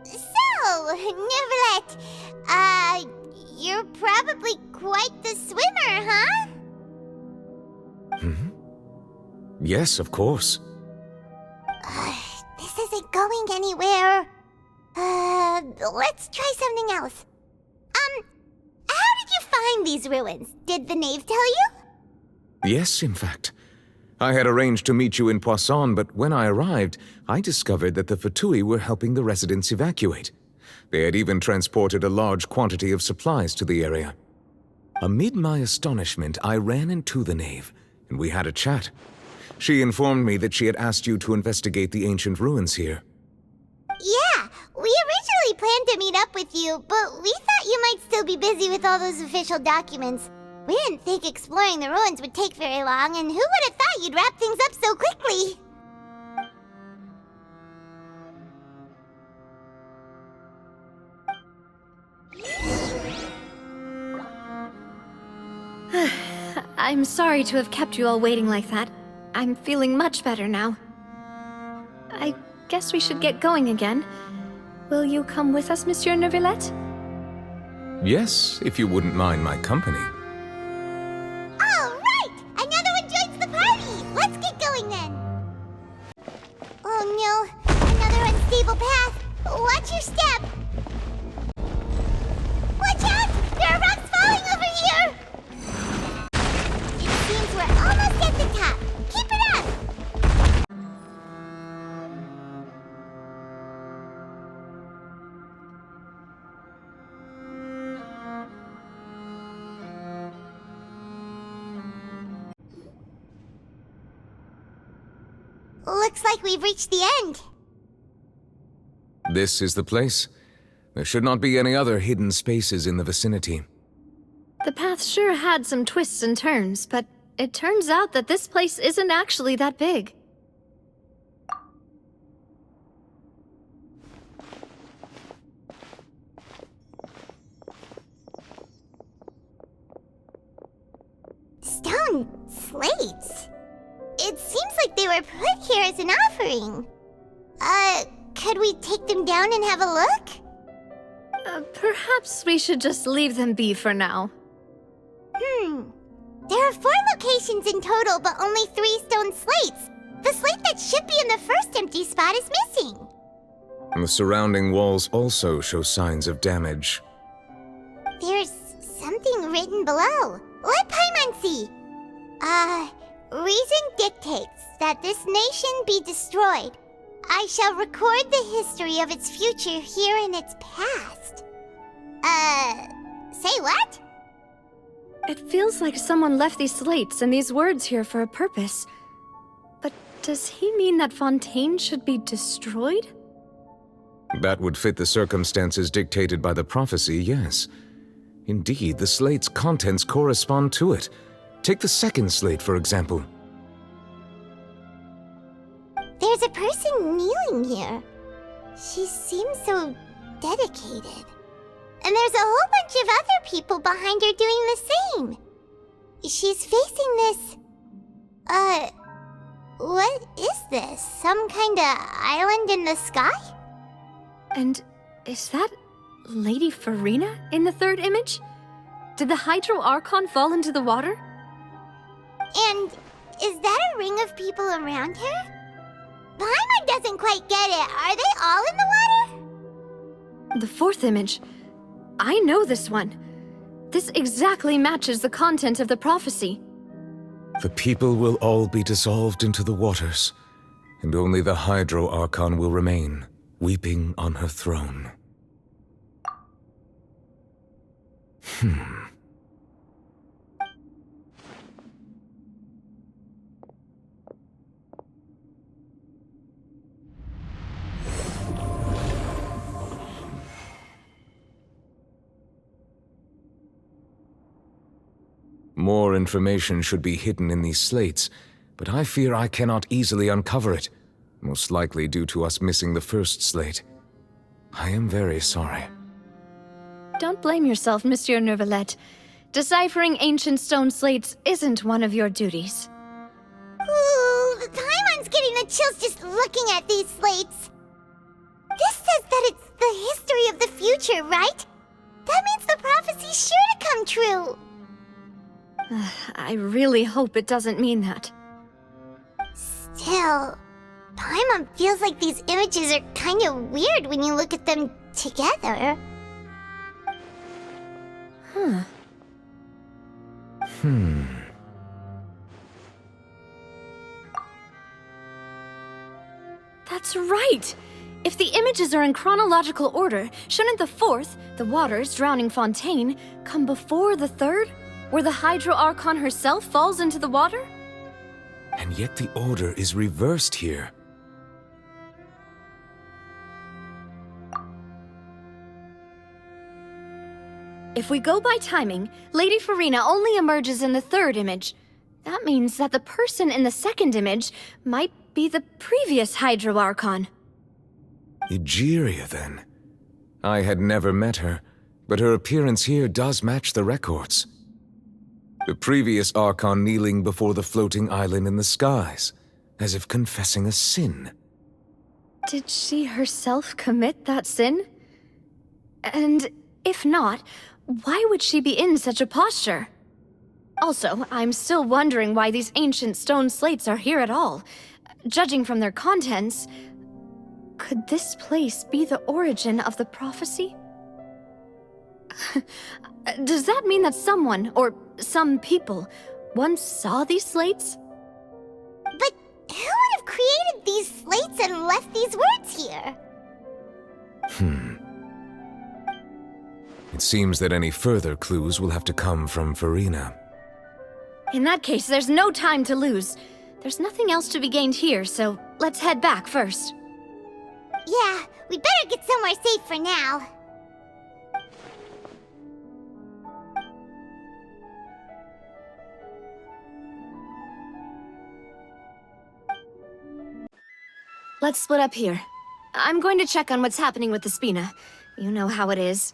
So, Neuvillette, you're probably quite the swimmer, huh? Yes, of course. This isn't going anywhere. Let's try something else. How did you find these ruins? Did the knave tell you? Yes, in fact. I had arranged to meet you in Poisson, but when I arrived, I discovered that the Fatui were helping the residents evacuate. They had even transported a large quantity of supplies to the area. Amid my astonishment, I ran into the knave, and we had a chat. She informed me that she had asked you to investigate the ancient ruins here. Yeah, we originally planned to meet up with you, but we thought you might still be busy with all those official documents. We didn't think exploring the ruins would take very long, and who would have thought you'd wrap things up so quickly? I'm sorry to have kept you all waiting like that. I'm feeling much better now. I guess we should get going again. Will you come with us, Monsieur Neuvillette? Yes, if you wouldn't mind my company. All right! Another one joins the party! Let's get going then! Oh no, another unstable path. Watch your step! Watch out! There are rocks falling over here! It seems we're almost at the top. Keep it up! Looks like we've reached the end. This is the place. There should not be any other hidden spaces in the vicinity. The path sure had some twists and turns, but it turns out that this place isn't actually that big. Stone slates? It seems like they were put here as an offering. Could we take them down and have a look? Perhaps we should just leave them be for now. There are 4 locations in total, but only 3 stone slates. The slate that should be in the first empty spot is missing. The surrounding walls also show signs of damage. There's something written below. Let Paimon see. Reason dictates that this nation be destroyed. I shall record the history of its future here in its past. Say what? It feels like someone left these slates and these words here for a purpose. But does he mean that Fontaine should be destroyed? That would fit the circumstances dictated by the prophecy, yes. Indeed, the slate's contents correspond to it. Take the second slate, for example. There's a person kneeling here. She seems so dedicated. And there's a whole bunch of other people behind her doing the same. She's facing this... what is this? Some kind of island in the sky? And is that Lady Farina in the third image? Did the Hydro Archon fall into the water? And is that a ring of people around her? Paimon doesn't quite get it. Are they all in the water? The fourth image. I know this one. This exactly matches the content of the prophecy. The people will all be dissolved into the waters, and only the Hydro Archon will remain, weeping on her throne. More information should be hidden in these slates, but I fear I cannot easily uncover it, most likely due to us missing the first slate. I am very sorry. Don't blame yourself, Monsieur Neuvillette. Deciphering ancient stone slates isn't one of your duties. Ooh, Paimon's getting the chills just looking at these slates. This says that it's the history of the future, right? That means the prophecy's sure to come true. I really hope it doesn't mean that. Still, Paimon feels like these images are kind of weird when you look at them together. That's right! If the images are in chronological order, shouldn't the fourth, the water's drowning fontaine, come before the third, where the Hydro Archon herself falls into the water? And yet the order is reversed here. If we go by timing, Lady Farina only emerges in the third image. That means that the person in the second image might be the previous Hydro Archon. Egeria, then. I had never met her, but her appearance here does match the records. The previous Archon kneeling before the floating island in the skies, as if confessing a sin. Did she herself commit that sin? And if not, why would she be in such a posture? Also, I'm still wondering why these ancient stone slates are here at all. Judging from their contents, could this place be the origin of the prophecy? Does that mean that someone, or some people, once saw these slates? But who would have created these slates and left these words here? It seems that any further clues will have to come from Farina. In that case, there's no time to lose. There's nothing else to be gained here, so let's head back first. Yeah, we better get somewhere safe for now. Let's split up here. I'm going to check on what's happening with the Spina. You know how it is.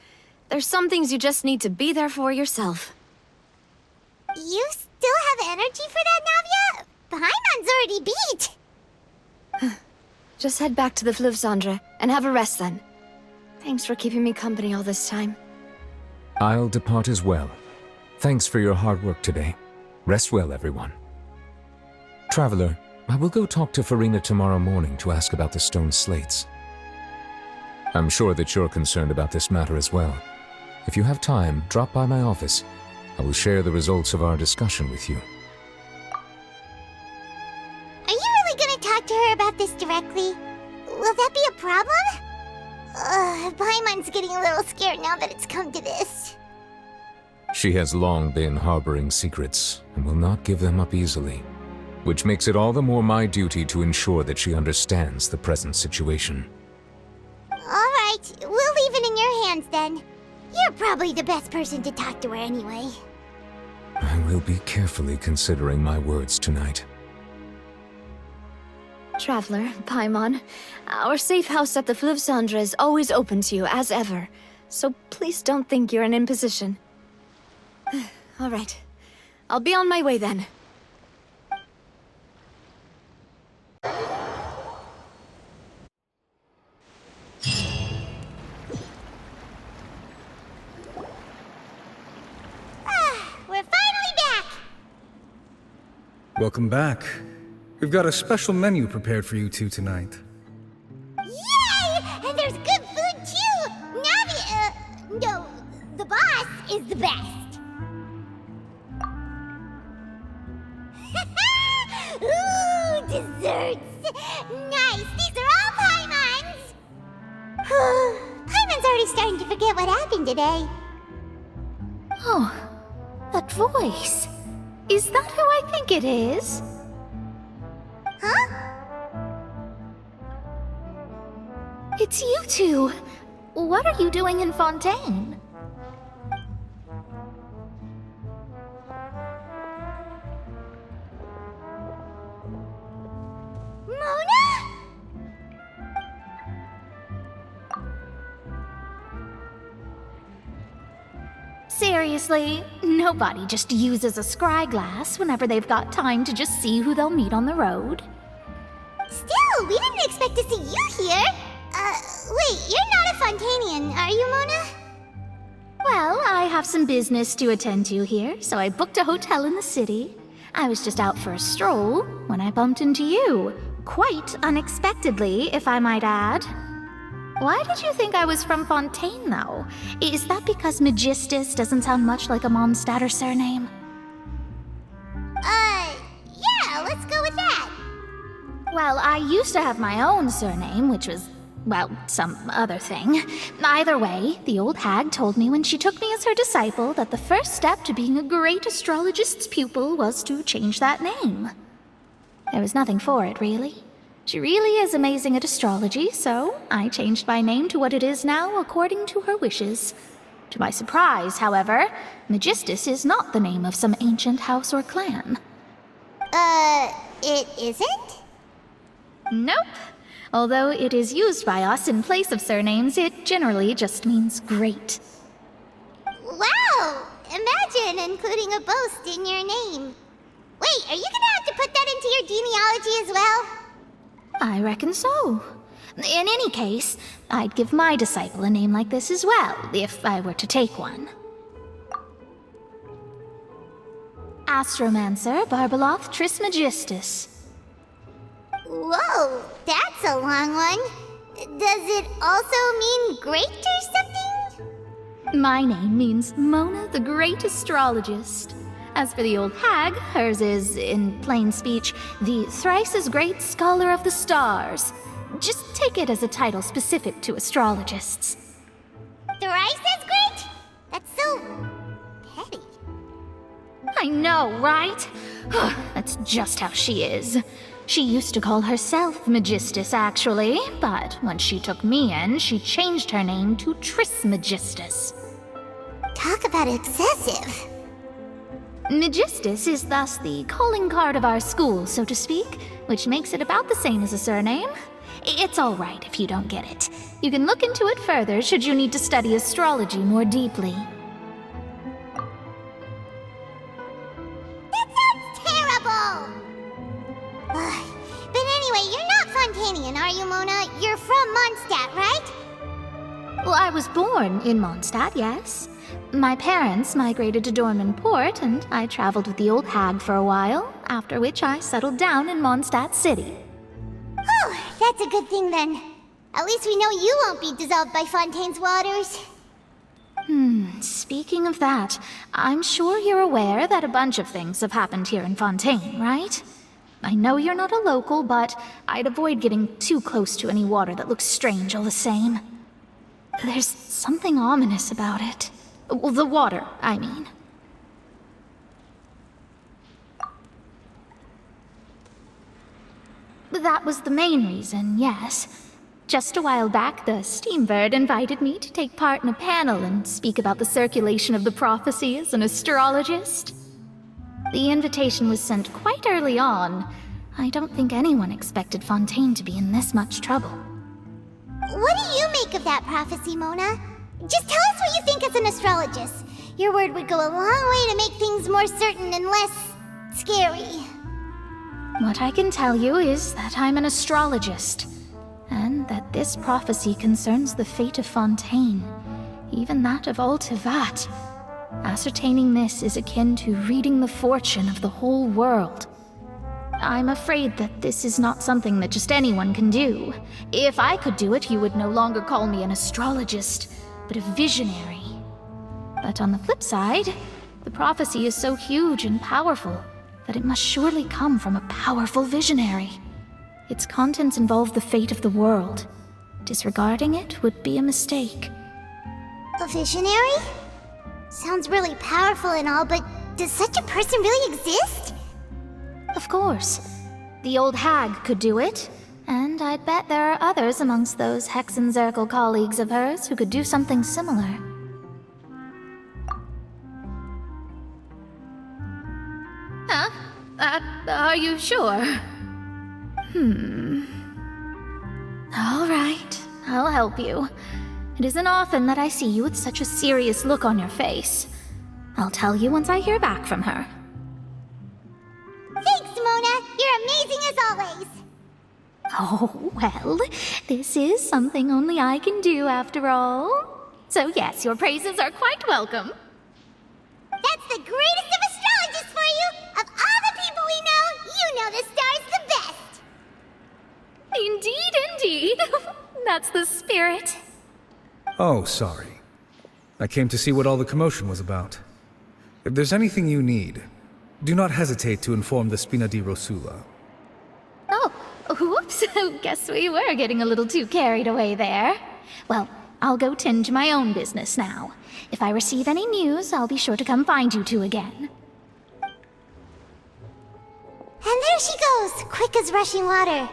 There's some things you just need to be there for yourself. You still have energy for that, Navia? Paimon's already beat. Just head back to the Fleuve Cendre and have a rest then. Thanks for keeping me company all this time. I'll depart as well. Thanks for your hard work today. Rest well, everyone. Traveler, I will go talk to Farina tomorrow morning to ask about the stone slates. I'm sure that you're concerned about this matter as well. If you have time, drop by my office. I will share the results of our discussion with you. Are you really gonna talk to her about this directly? Will that be a problem? Paimon's getting a little scared now that it's come to this. She has long been harboring secrets and will not give them up easily, which makes it all the more my duty to ensure that she understands the present situation. Alright, we'll leave it in your hands then. You're probably the best person to talk to her anyway. I will be carefully considering my words tonight. Traveler, Paimon, our safe house at the Fleuve Cendre is always open to you as ever, so please don't think you're an imposition. All right, I'll be on my way then. Welcome back. We've got a special menu prepared for you two tonight. Yay! And there's good food too! No, the boss is the best. Ooh, desserts! Nice! These are all Paimon's! Paimon's already starting to forget what happened today. Oh, that voice. Is that who I think it is? Huh? It's you two. What are you doing in Fontaine? Mona? Seriously, nobody just uses a scry glass whenever they've got time to just see who they'll meet on the road. Still, we didn't expect to see you here. Wait, you're not a Fontanian, are you, Mona? Well, I have some business to attend to here, so I booked a hotel in the city. I was just out for a stroll when I bumped into you. Quite unexpectedly, if I might add. Why did you think I was from Fontaine, though? Is that because Magistus doesn't sound much like a Mondstadter surname? Yeah, let's go with that. Well, I used to have my own surname, which was, well, some other thing. Either way, the old hag told me when she took me as her disciple that the first step to being a great astrologist's pupil was to change that name. There was nothing for it, really. She really is amazing at astrology, so I changed my name to what it is now according to her wishes. To my surprise, however, Magistus is not the name of some ancient house or clan. It isn't? Nope. Although it is used by us in place of surnames, it generally just means great. Wow! Imagine including a boast in your name. Wait, are you gonna have to put that into your genealogy as well? I reckon so. In any case, I'd give my disciple a name like this as well, if I were to take one. Astromancer Barbeloth Trismegistus. Whoa, that's a long one. Does it also mean great or something? My name means Mona the Great Astrologist. As for the old hag, hers is, in plain speech, the thrice-as-great Scholar of the Stars. Just take it as a title specific to astrologists. Thrice as great? That's so petty. I know, right? That's just how she is. She used to call herself Magistus, actually, but when she took me in, she changed her name to Trismegistus. Talk about excessive. Magistus is thus the calling card of our school, so to speak, which makes it about the same as a surname. It's all right if you don't get it. You can look into it further should you need to study astrology more deeply. That sounds terrible! But anyway, you're not Fontanian, are you, Mona? You're from Mondstadt, right? Well, I was born in Mondstadt, yes. My parents migrated to Dorman Port, and I traveled with the old hag for a while, after which I settled down in Mondstadt City. Oh, that's a good thing then. At least we know you won't be dissolved by Fontaine's waters. Speaking of that, I'm sure you're aware that a bunch of things have happened here in Fontaine, right? I know you're not a local, but I'd avoid getting too close to any water that looks strange all the same. There's something ominous about it. Well, the water, I mean. That was the main reason, yes. Just a while back, the Steambird invited me to take part in a panel and speak about the circulation of the prophecy as an astrologist. The invitation was sent quite early on. I don't think anyone expected Fontaine to be in this much trouble. What do you make of that prophecy, Mona? Just tell us what you think as an astrologist. Your word would go a long way to make things more certain and less scary. What I can tell you is that I'm an astrologist, and that this prophecy concerns the fate of Fontaine, even that of Altivat. Ascertaining this is akin to reading the fortune of the whole world. I'm afraid that this is not something that just anyone can do. If I could do it, you would no longer call me an astrologist, but a visionary. But on the flip side, the prophecy is so huge and powerful that it must surely come from a powerful visionary. Its contents involve the fate of the world. Disregarding it would be a mistake. A visionary? Sounds really powerful and all, but does such a person really exist? Of course. The old hag could do it, and I'd bet there are others amongst those Hexenzirkel colleagues of hers who could do something similar. Huh? Are you sure? All right, I'll help you. It isn't often that I see you with such a serious look on your face. I'll tell you once I hear back from her. Thanks, Mona! You're amazing as always! Oh, well, this is something only I can do after all. So yes, your praises are quite welcome. That's the greatest of astrologists for you! Of all the people we know, you know the star's the best! Indeed, indeed. That's the spirit. Oh, sorry. I came to see what all the commotion was about. If there's anything you need, do not hesitate to inform the Spina di Rosula. Oh, whoops. Guess we were getting a little too carried away there. Well, I'll go tend to my own business now. If I receive any news, I'll be sure to come find you two again. And there she goes, quick as rushing water.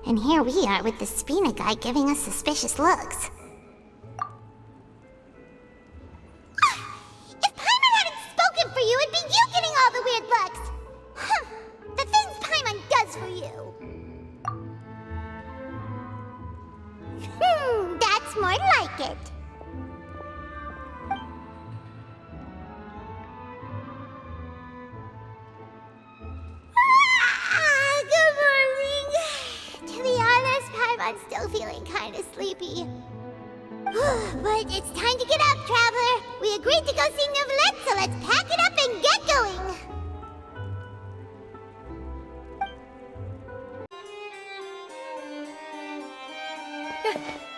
And here we are with the Spina guy giving us suspicious looks. If Paimon hadn't spoken for you, it'd be you getting all the weird looks! Huh, the things Paimon does for you! That's more like it. Good morning. To be honest, Paimon's still feeling kind of sleepy. But it's time to get up, Traveler. We agreed to go see Neuvillette, so let's pack it up and get going.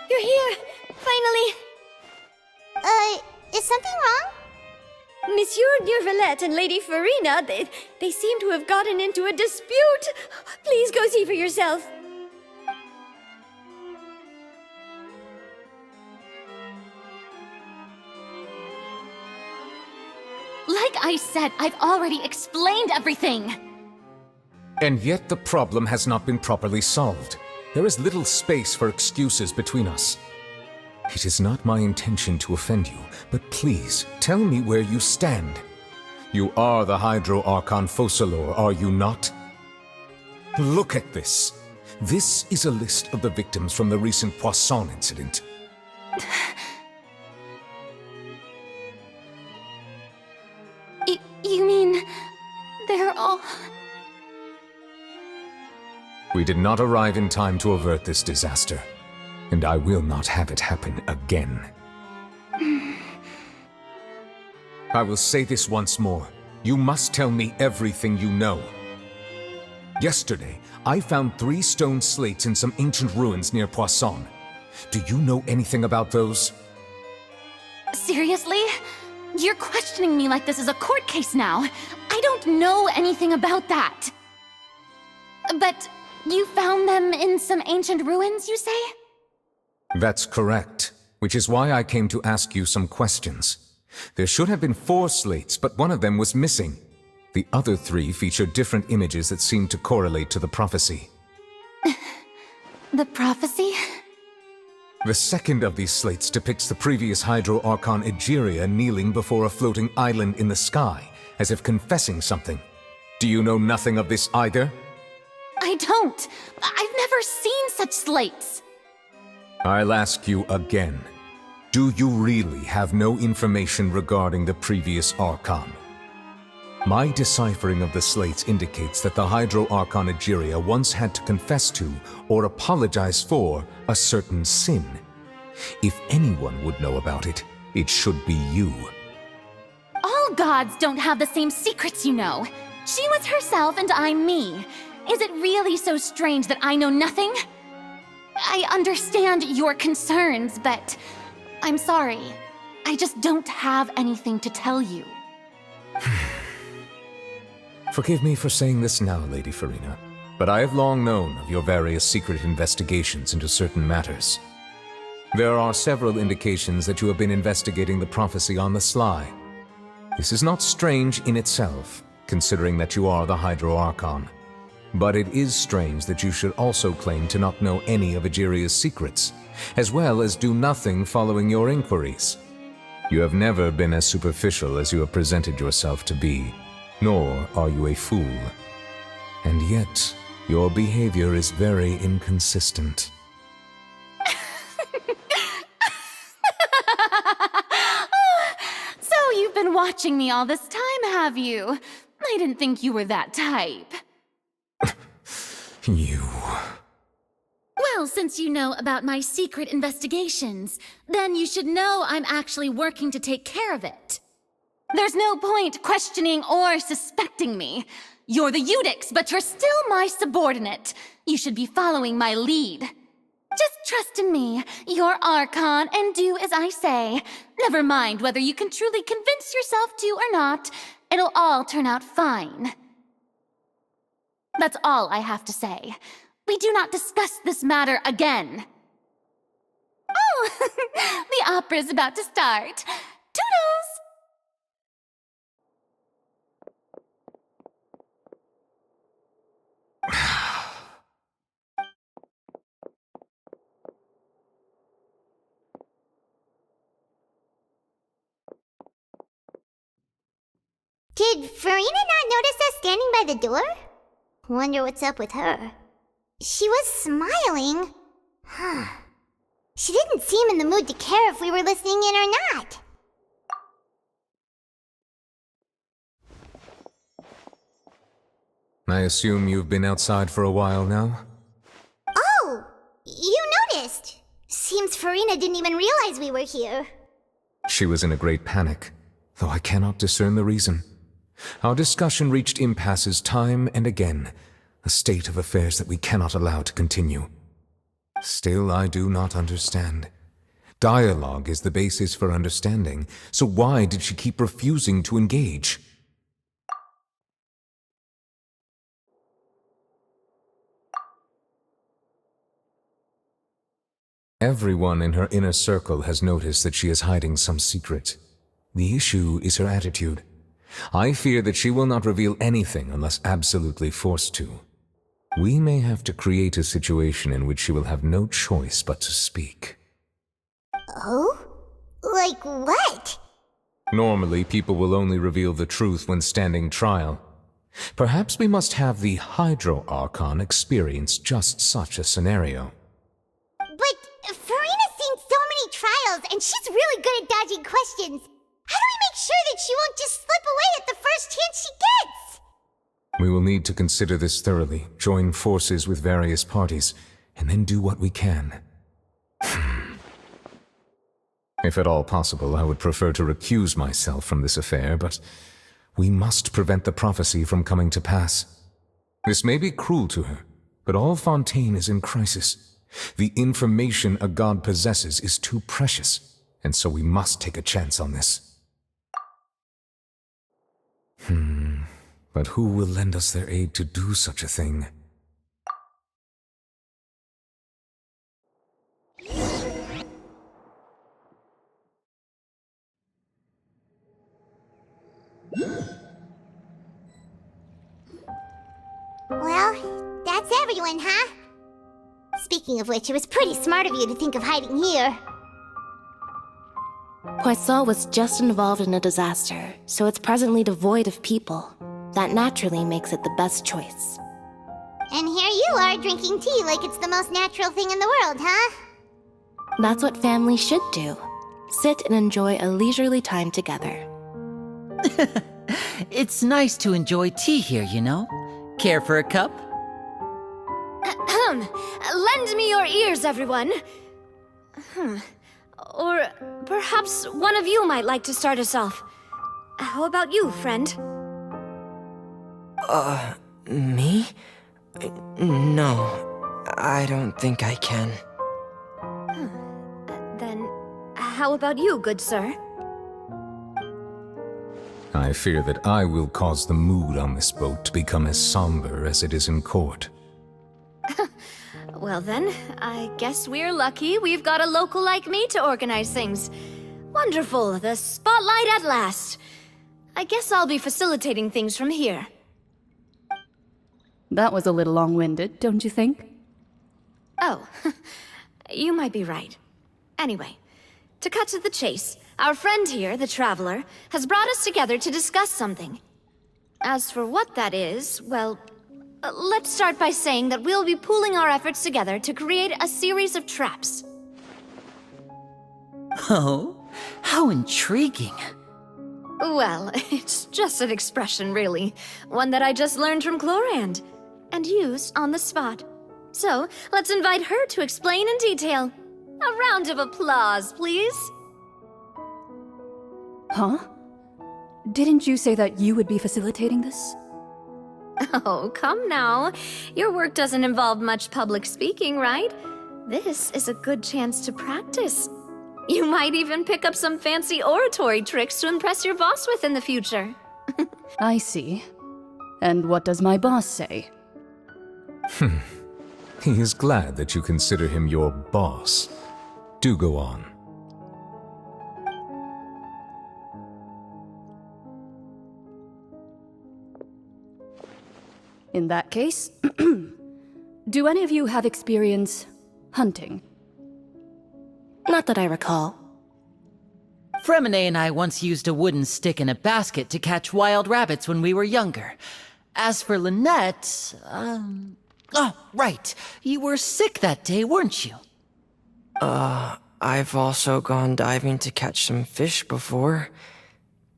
You're here! Finally! Is something wrong? Monsieur Neuvillette and Lady Farina, they seem to have gotten into a dispute. Please go see for yourself. Like I said, I've already explained everything! And yet the problem has not been properly solved. There is little space for excuses between us. It is not my intention to offend you, but please, tell me where you stand. You are the Hydro Archon Focalor, are you not? Look at this. This is a list of the victims from the recent Poisson incident. You mean... they're all... We did not arrive in time to avert this disaster, and I will not have it happen again. I will say this once more. You must tell me everything you know. Yesterday, I found 3 stone slates in some ancient ruins near Poisson. Do you know anything about those? Seriously? You're questioning me like this is a court case now. I don't know anything about that. But you found them in some ancient ruins, you say? That's correct, which is why I came to ask you some questions. There should have been 4 slates, but one of them was missing. The other 3 feature different images that seem to correlate to the prophecy. The prophecy? The second of these slates depicts the previous Hydro Archon Egeria kneeling before a floating island in the sky, as if confessing something. Do you know nothing of this either? I don't. I've never seen such slates. I'll ask you again. Do you really have no information regarding the previous Archon? My deciphering of the slates indicates that the Hydro Archon Egeria once had to confess to, or apologize for, a certain sin. If anyone would know about it, it should be you. All gods don't have the same secrets, you know. She was herself and I'm me. Is it really so strange that I know nothing? I understand your concerns, but I'm sorry. I just don't have anything to tell you. Forgive me for saying this now, Lady Farina, but I have long known of your various secret investigations into certain matters. There are several indications that you have been investigating the prophecy on the sly. This is not strange in itself, considering that you are the Hydro Archon. But it is strange that you should also claim to not know any of Egeria's secrets, as well as do nothing following your inquiries. You have never been as superficial as you have presented yourself to be, nor are you a fool. And yet, your behavior is very inconsistent. So you've been watching me all this time, have you? I didn't think you were that type. You... Well, since you know about my secret investigations, then you should know I'm actually working to take care of it. There's no point questioning or suspecting me. You're the Eudix, but you're still my subordinate. You should be following my lead. Just trust in me, you're Archon, and do as I say. Never mind whether you can truly convince yourself to or not. It'll all turn out fine. That's all I have to say. We do not discuss this matter again. Oh, the opera's about to start. Toodles! Did Farina not notice us standing by the door? Wonder what's up with her. She was smiling. Huh. She didn't seem in the mood to care if we were listening in or not. I assume you've been outside for a while now? Oh! You noticed! Seems Farina didn't even realize we were here. She was in a great panic, though I cannot discern the reason. Our discussion reached impasses time and again, a state of affairs that we cannot allow to continue. Still, I do not understand. Dialogue is the basis for understanding, so why did she keep refusing to engage? Everyone in her inner circle has noticed that she is hiding some secret. The issue is her attitude. I fear that she will not reveal anything unless absolutely forced to. We may have to create a situation in which she will have no choice but to speak. Oh? Like what? Normally, people will only reveal the truth when standing trial. Perhaps we must have the Hydro Archon experience just such a scenario. But Farina's seen so many trials, and she's really good at dodging questions. How do we make sure that she won't just slip away at the first chance she gets? We will need to consider this thoroughly, join forces with various parties, and then do what we can. If at all possible, I would prefer to recuse myself from this affair, but we must prevent the prophecy from coming to pass. This may be cruel to her, but all Fontaine is in crisis. The information a god possesses is too precious, and so we must take a chance on this. But who will lend us their aid to do such a thing? Well, that's everyone, huh? Speaking of which, it was pretty smart of you to think of hiding here. Poisson was just involved in a disaster, so it's presently devoid of people. That naturally makes it the best choice. And here you are drinking tea like it's the most natural thing in the world, huh? That's what families should do. Sit and enjoy a leisurely time together. It's nice to enjoy tea here, you know? Care for a cup? Lend me your ears, everyone. Or perhaps one of you might like to start us off. How about you, friend? Me? No, I don't think I can. Then, how about you, good sir? I fear that I will cause the mood on this boat to become as somber as it is in court. Well then, I guess we're lucky we've got a local like me to organize things. Wonderful, the spotlight at last. I guess I'll be facilitating things from here. That was a little long-winded, don't you think? Oh, you might be right. Anyway, to cut to the chase, our friend here, the Traveler, has brought us together to discuss something. As for what that is, well, let's start by saying that we'll be pooling our efforts together to create a series of traps. Oh, how intriguing. Well, it's just an expression, really. One that I just learned from Chlorand, and used on the spot. So, let's invite her to explain in detail. A round of applause, please. Huh? Didn't you say that you would be facilitating this? Oh, come now. Your work doesn't involve much public speaking, right? This is a good chance to practice. You might even pick up some fancy oratory tricks to impress your boss with in the future. I see. And what does my boss say? He is glad that you consider him your boss. Do go on. In that case, do any of you have experience hunting? Not that I recall. Fremine and I once used a wooden stick in a basket to catch wild rabbits when we were younger. As for Lynette, oh, right. You were sick that day, weren't you? I've also gone diving to catch some fish before.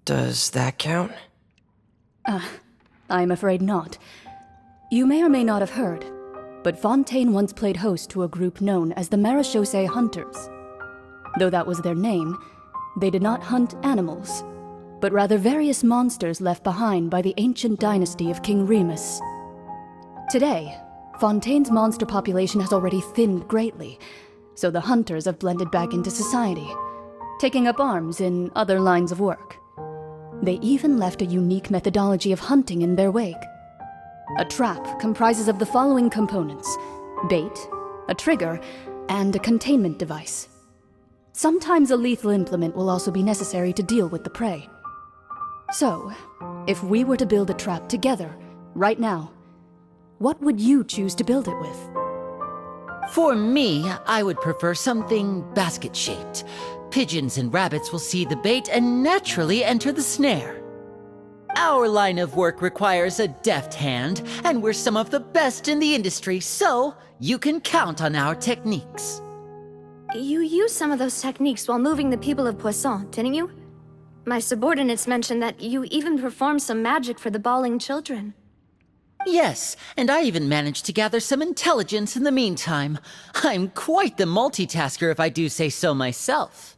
Does that count? I'm afraid not. You may or may not have heard, but Fontaine once played host to a group known as the Marechaussee Hunters. Though that was their name, they did not hunt animals, but rather various monsters left behind by the ancient dynasty of King Remus. Today, Fontaine's monster population has already thinned greatly, so the hunters have blended back into society, taking up arms in other lines of work. They even left a unique methodology of hunting in their wake. A trap comprises of the following components: bait, a trigger, and a containment device. Sometimes a lethal implement will also be necessary to deal with the prey. So, if we were to build a trap together, right now, what would you choose to build it with? For me, I would prefer something basket-shaped. Pigeons and rabbits will see the bait and naturally enter the snare. Our line of work requires a deft hand, and we're some of the best in the industry, so you can count on our techniques. You used some of those techniques while moving the people of Poisson, didn't you? My subordinates mentioned that you even performed some magic for the bawling children. Yes, and I even managed to gather some intelligence in the meantime. I'm quite the multitasker if I do say so myself.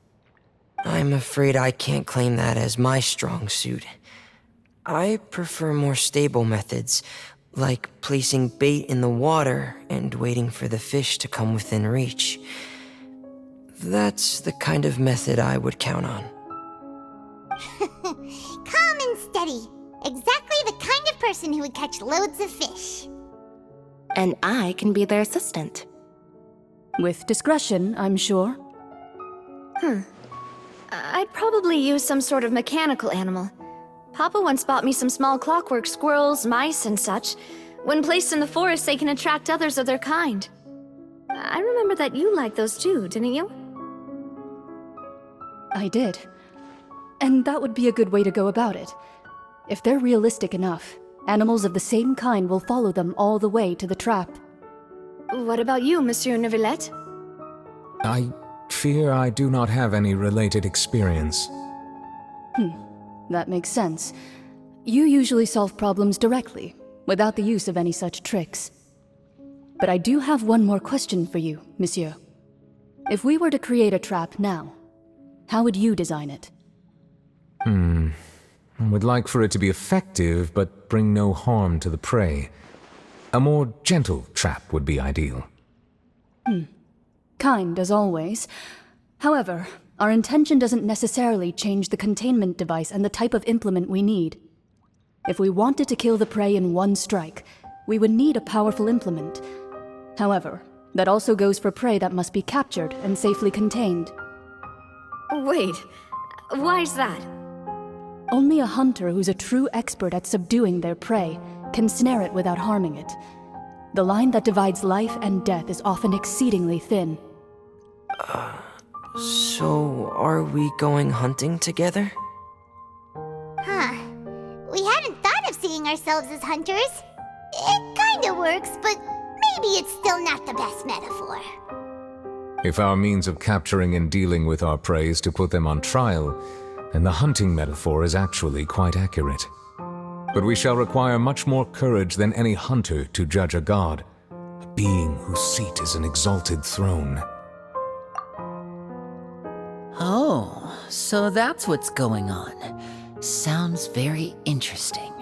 I'm afraid I can't claim that as my strong suit. I prefer more stable methods, like placing bait in the water and waiting for the fish to come within reach. That's the kind of method I would count on. Calm and steady. Exactly the kind of person who would catch loads of fish. And I can be their assistant. With discretion, I'm sure. I'd probably use some sort of mechanical animal. Papa once bought me some small clockwork squirrels, mice, and such. When placed in the forest, they can attract others of their kind. I remember that you liked those too, didn't you? I did. And that would be a good way to go about it. If they're realistic enough, animals of the same kind will follow them all the way to the trap. What about you, Monsieur Neuvillette? I fear I do not have any related experience. That makes sense. You usually solve problems directly, without the use of any such tricks. But I do have one more question for you, Monsieur. If we were to create a trap now, how would you design it? I would like for it to be effective, but bring no harm to the prey. A more gentle trap would be ideal. Kind, as always. However, our intention doesn't necessarily change the containment device and the type of implement we need. If we wanted to kill the prey in one strike, we would need a powerful implement. However, that also goes for prey that must be captured and safely contained. Wait, why's that? Only a hunter who's a true expert at subduing their prey can snare it without harming it. The line that divides life and death is often exceedingly thin. So are we going hunting together? Huh. We hadn't thought of seeing ourselves as hunters. It kinda works, but maybe it's still not the best metaphor. If our means of capturing and dealing with our prey is to put them on trial, then the hunting metaphor is actually quite accurate. But we shall require much more courage than any hunter to judge a god, a being whose seat is an exalted throne. Oh, so that's what's going on. Sounds very interesting.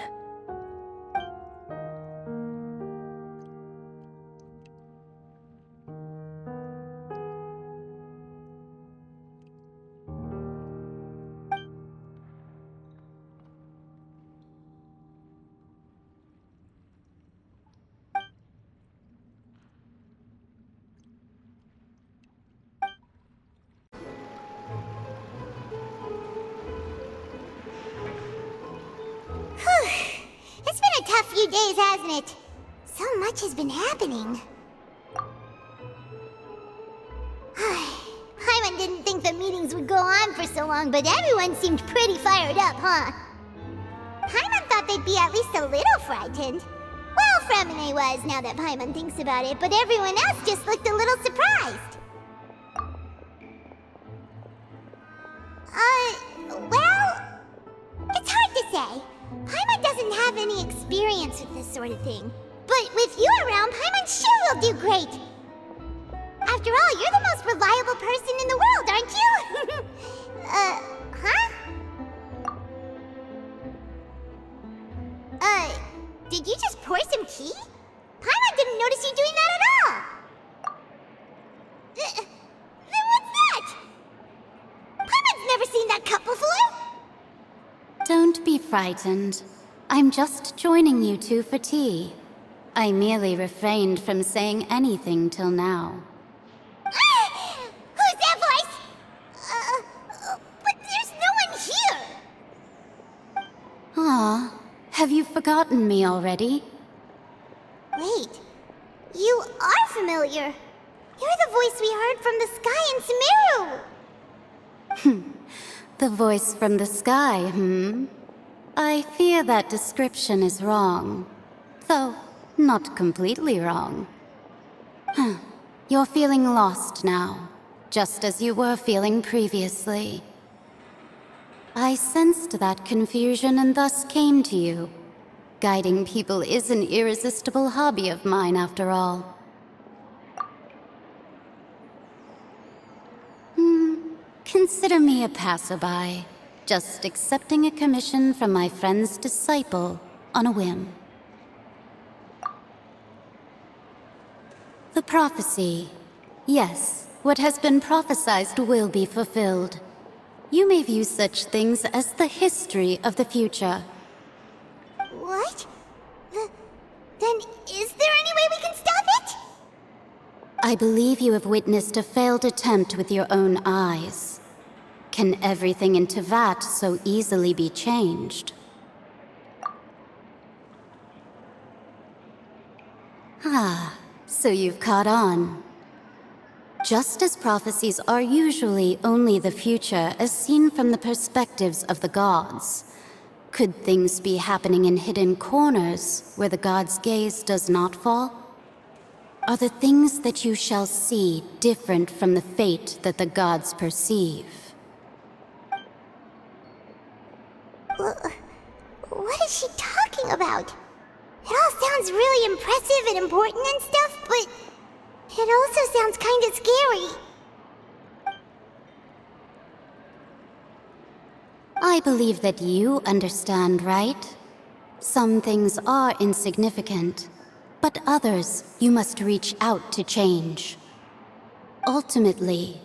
It's been a tough few days, hasn't it? So much has been happening. Paimon didn't think the meetings would go on for so long, but everyone seemed pretty fired up, huh? Paimon thought they'd be at least a little frightened. Well, Fremine was, now that Paimon thinks about it, but everyone else just looked a little surprised. Well, it's hard to say. Paimon doesn't have any experience with this sort of thing. But with you around, Paimon sure will do great. After all, you're the most reliable person in the world, aren't you? Huh? Did you just pour some tea? Paimon didn't notice you doing that at all. Then what's that? Paimon's never seen that cup before. Don't be frightened. I'm just joining you two for tea. I merely refrained from saying anything till now. Who's that voice? But there's no one here. Ah, have you forgotten me already? Wait, you are familiar. You're the voice we heard from the sky in Sumeru. The voice from the sky, I fear that description is wrong. Though, not completely wrong. You're feeling lost now, just as you were feeling previously. I sensed that confusion and thus came to you. Guiding people is an irresistible hobby of mine, after all. Consider me a passerby, just accepting a commission from my friend's disciple on a whim. The prophecy. Yes, what has been prophesied will be fulfilled. You may view such things as the history of the future. What? Then is there any way we can stop it? I believe you have witnessed a failed attempt with your own eyes. Can everything in Tevat so easily be changed? Ah, so you've caught on. Just as prophecies are usually only the future as seen from the perspectives of the gods, could things be happening in hidden corners where the gods' gaze does not fall? Are the things that you shall see different from the fate that the gods perceive? What is she talking about? It all sounds really impressive and important and stuff, but it also sounds kinda scary. I believe that you understand, right? Some things are insignificant, but others you must reach out to change. Ultimately,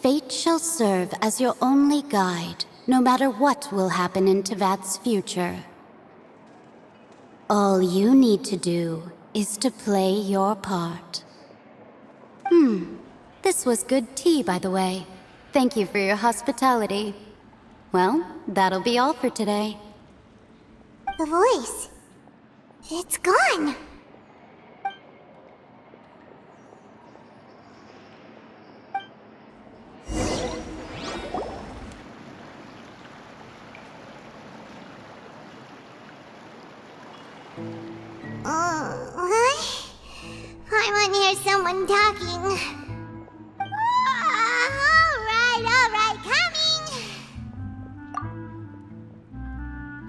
fate shall serve as your only guide, no matter what will happen in Tevat's future. All you need to do is to play your part. This was good tea, by the way. Thank you for your hospitality. Well, that'll be all for today. The voice. It's gone. I want to hear someone talking. Alright, coming!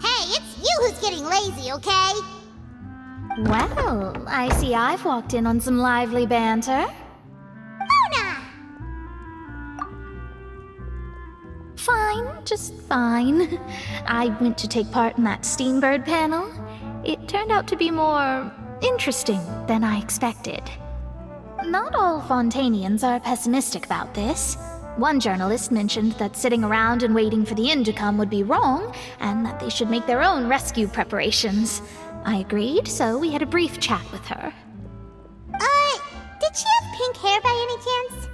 Hey, it's you who's getting lazy, okay? Well, I see I've walked in on some lively banter. Luna! Fine, just fine. I went to take part in that Steambird panel. It turned out to be more interesting than I expected. Not all Fontanians are pessimistic about this. One journalist mentioned that sitting around and waiting for the end to come would be wrong, and that they should make their own rescue preparations. I agreed, so we had a brief chat with her. Did she have pink hair by any chance?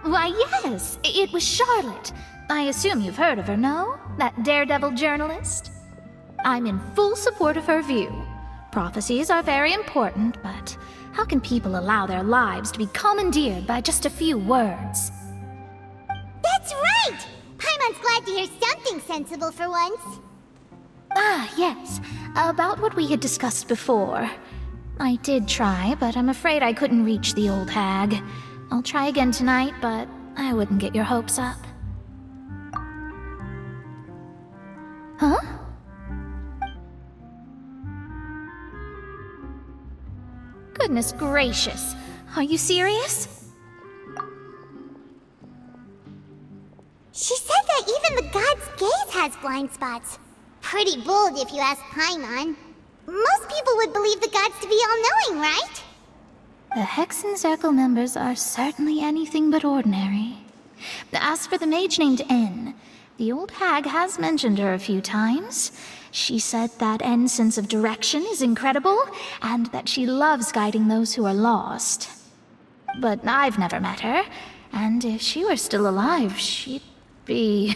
Why, yes, it was Charlotte. I assume you've heard of her, no? That daredevil journalist? I'm in full support of her view. Prophecies are very important, but how can people allow their lives to be commandeered by just a few words? That's right! Paimon's glad to hear something sensible for once. Ah, yes. About what we had discussed before. I did try, but I'm afraid I couldn't reach the old hag. I'll try again tonight, but I wouldn't get your hopes up. Huh? Goodness gracious. Are you serious? She said that even the god's gaze has blind spots. Pretty bold if you ask Paimon. Most people would believe the gods to be all-knowing, right? The Hexen Circle members are certainly anything but ordinary. As for the mage named N, the old hag has mentioned her a few times. She said that N's sense of direction is incredible, and that she loves guiding those who are lost. But I've never met her, and if she were still alive, she'd be...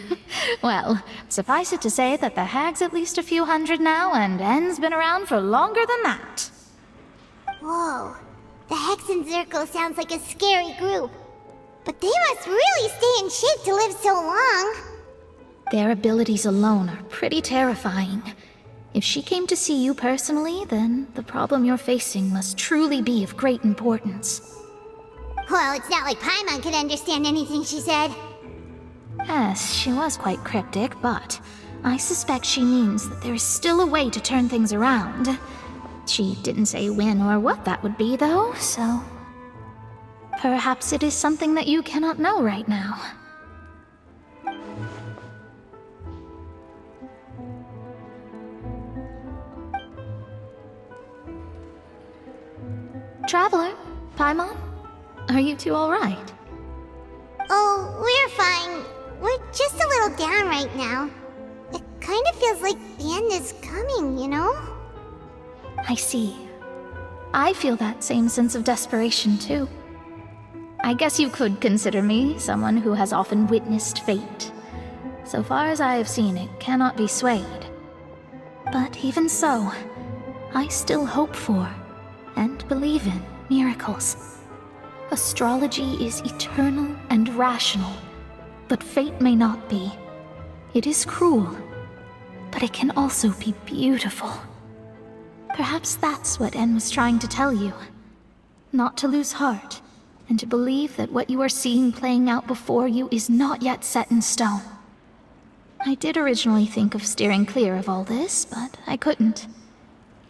Well, suffice it to say that the hag's at least a few hundred now, and N's been around for longer than that. Whoa. The Hexen Circle sounds like a scary group. But they must really stay in shape to live so long. Their abilities alone are pretty terrifying. If she came to see you personally, then the problem you're facing must truly be of great importance. Well, it's not like Paimon could understand anything she said. Yes, she was quite cryptic, but I suspect she means that there is still a way to turn things around. She didn't say when or what that would be, though, so... Perhaps it is something that you cannot know right now. Traveler, Paimon, are you two all right? Oh, we're fine. We're just a little down right now. It kind of feels like the end is coming, you know? I see. I feel that same sense of desperation, too. I guess you could consider me someone who has often witnessed fate. So far as I have seen, it cannot be swayed. But even so, I still hope for and believe in miracles. Astrology is eternal and rational, but fate may not be. It is cruel, but it can also be beautiful. Perhaps that's what En was trying to tell you. Not to lose heart, and to believe that what you are seeing playing out before you is not yet set in stone. I did originally think of steering clear of all this, but I couldn't.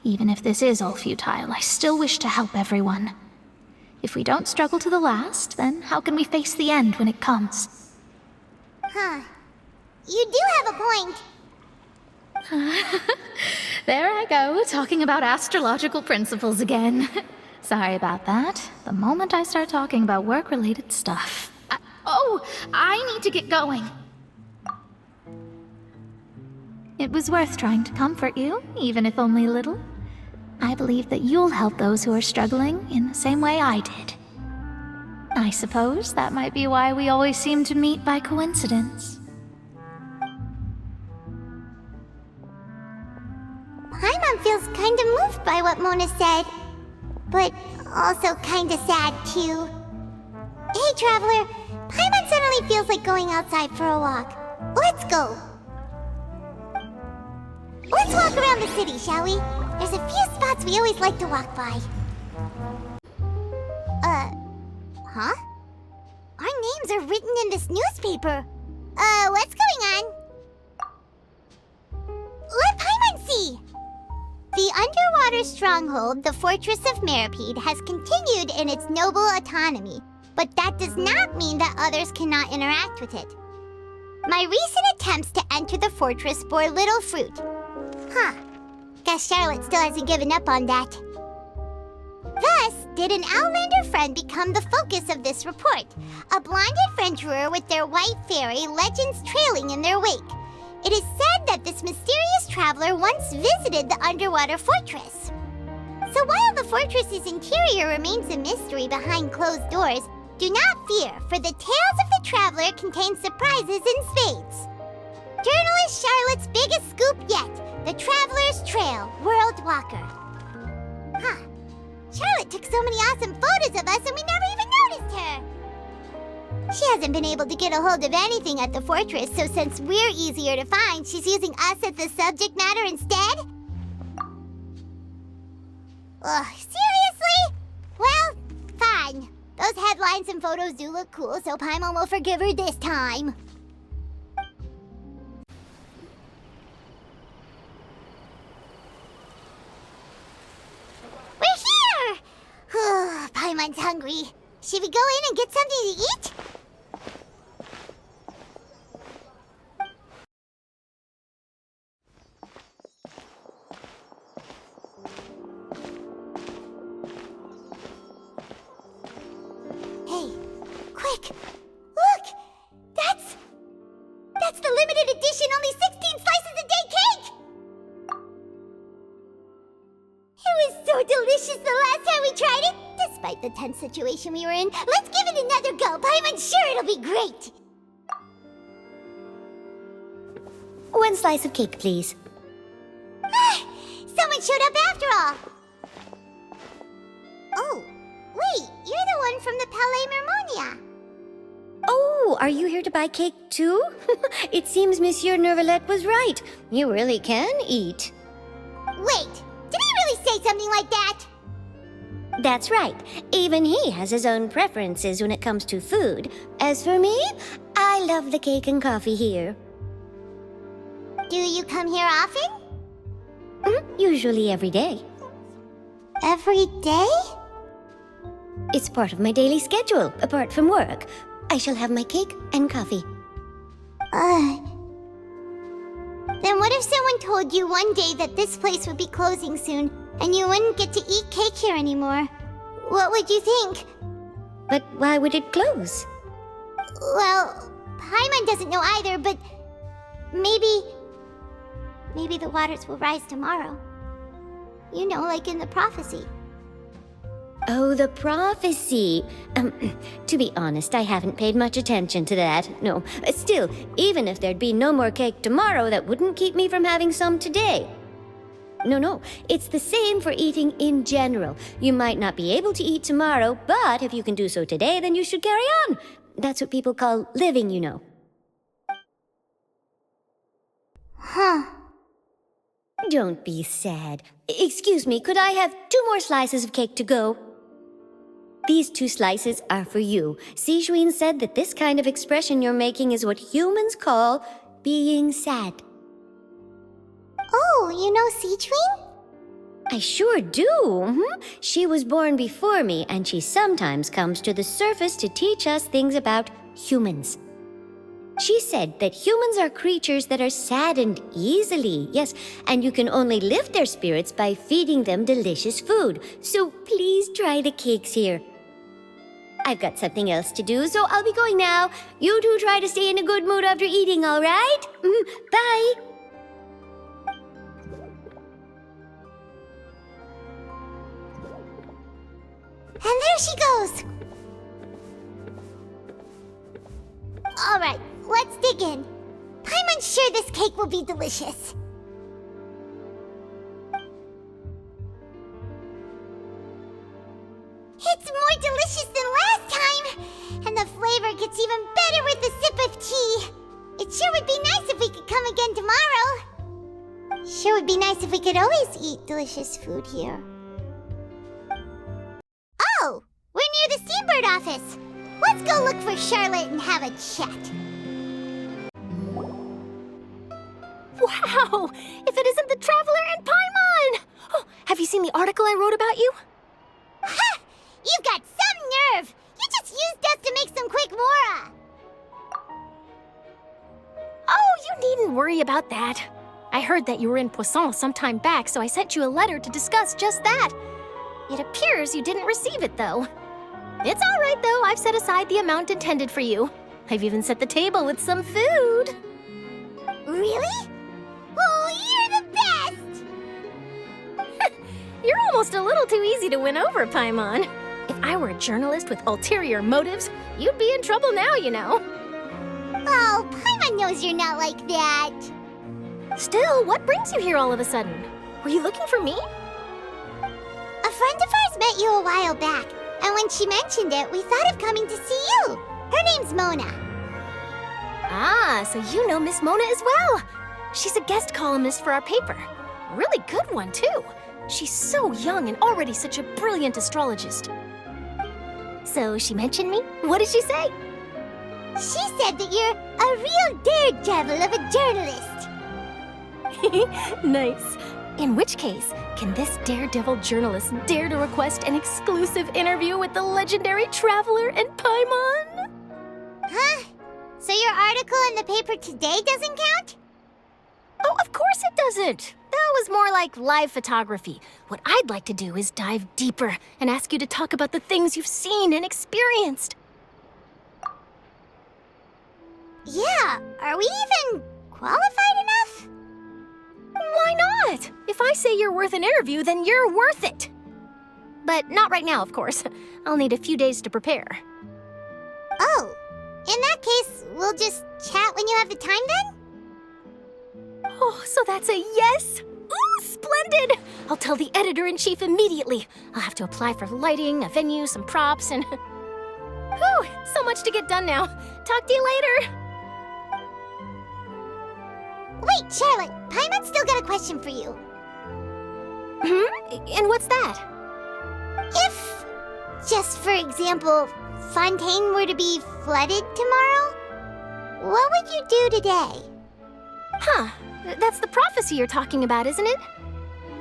Even if this is all futile, I still wish to help everyone. If we don't struggle to the last, then how can we face the end when it comes? Huh. You do have a point. There I go, talking about astrological principles again. Sorry about that. The moment I start talking about work-related stuff. I need to get going. It was worth trying to comfort you, even if only a little. I believe that you'll help those who are struggling in the same way I did. I suppose that might be why we always seem to meet by coincidence. Paimon feels kinda moved by what Mona said, but also kinda sad too. Hey, Traveler, Paimon suddenly feels like going outside for a walk. Let's go! Let's walk around the city, shall we? There's a few spots we always like to walk by. Huh? Our names are written in this newspaper. What's going on? Let Paimon see! The underwater stronghold, the Fortress of Meripede, has continued in its noble autonomy, but that does not mean that others cannot interact with it. My recent attempts to enter the fortress bore little fruit. Huh. Guess Charlotte still hasn't given up on that. Thus, did an Outlander friend become the focus of this report, a blonde adventurer with their white fairy legends trailing in their wake. It is said that this mysterious traveler once visited the underwater fortress. So while the fortress's interior remains a mystery behind closed doors, do not fear, for the tales of the traveler contain surprises in spades. Journalist Charlotte's biggest scoop yet, the Traveler's Trail, World Walker. Huh. Charlotte took so many awesome photos of us and we never even noticed her. She hasn't been able to get a hold of anything at the fortress, so since we're easier to find, she's using us as the subject matter instead? Ugh, seriously? Well, fine. Those headlines and photos do look cool, so Paimon will forgive her this time. We're here! Paimon's hungry. Should we go in and get something to eat? Hey, quick! Look! That's the limited edition, only 16 slices a day cake! It was so delicious the last time we tried it! Despite the tense situation we were in, let's give it another go. Paimon's sure it'll be great. One slice of cake, please. Someone showed up after all. Oh, wait, you're the one from the Palais Mermonia. Oh, are you here to buy cake too? It seems Monsieur Neuvillette was right. You really can eat. Wait, did he really say something like that? That's right. Even he has his own preferences when it comes to food. As for me, I love the cake and coffee here. Do you come here often? Usually every day. Every day? It's part of my daily schedule, apart from work. I shall have my cake and coffee. Then what if someone told you one day that this place would be closing soon, and you wouldn't get to eat cake here anymore? What would you think? But why would it close? Well, Paimon doesn't know either, but maybe the waters will rise tomorrow. You know, like in the prophecy. Oh, the prophecy. To be honest, I haven't paid much attention to that. No, still, even if there'd be no more cake tomorrow, that wouldn't keep me from having some today. No, it's the same for eating in general. You might not be able to eat tomorrow, but if you can do so today, then you should carry on. That's what people call living, you know. Huh. Don't be sad. Excuse me, could I have 2 more slices of cake to go? These 2 slices are for you. Sijuin said that this kind of expression you're making is what humans call being sad. Oh, you know Sijuin? I sure do. She was born before me, and she sometimes comes to the surface to teach us things about humans. She said that humans are creatures that are saddened easily, yes, and you can only lift their spirits by feeding them delicious food. So please try the cakes here. I've got something else to do, so I'll be going now. You two try to stay in a good mood after eating, all right? Bye! And there she goes! Alright, let's dig in. Paimon's sure this cake will be delicious. It's more delicious than last time! And the flavor gets even better with a sip of tea. It sure would be nice if we could come again tomorrow. Sure would be nice if we could always eat delicious food here. Oh! We're near the Steambird office! Let's go look for Charlotte and have a chat. Wow! If it isn't the Traveler and Paimon! Oh, have you seen the article I wrote about you? Ha! You've got some nerve! You just used us to make some quick mora! Oh, you needn't worry about that. I heard that you were in Poisson some time back, so I sent you a letter to discuss just that. It appears you didn't receive it, though. It's all right, though. I've set aside the amount intended for you. I've even set the table with some food. Really? Oh, you're the best! You're almost a little too easy to win over, Paimon. If I were a journalist with ulterior motives, you'd be in trouble now, you know. Oh, Paimon knows you're not like that. Still, what brings you here all of a sudden? Were you looking for me? A friend of ours met you a while back, and when she mentioned it, we thought of coming to see you. Her name's Mona. Ah, so you know Miss Mona as well. She's a guest columnist for our paper. Really good one, too. She's so young and already such a brilliant astrologist. So she mentioned me? What did she say? She said that you're a real daredevil of a journalist. Nice. In which case, can this daredevil journalist dare to request an exclusive interview with the legendary Traveler and Paimon? Huh? So your article in the paper today doesn't count? Oh, of course it doesn't. That was more like live photography. What I'd like to do is dive deeper and ask you to talk about the things you've seen and experienced. Yeah, are we even qualified enough? Why not? If I say you're worth an interview, then you're worth it. But not right now, of course. I'll need a few days to prepare. Oh, in that case, we'll just chat when you have the time then? Oh, so that's a yes? Ooh, splendid! I'll tell the editor-in-chief immediately. I'll have to apply for lighting, a venue, some props, and... Whew, so much to get done now. Talk to you later. Wait, Charlotte, Paimon's still got a question for you. And what's that? If, just for example, Fontaine were to be flooded tomorrow, what would you do today? Huh, that's the prophecy you're talking about, isn't it?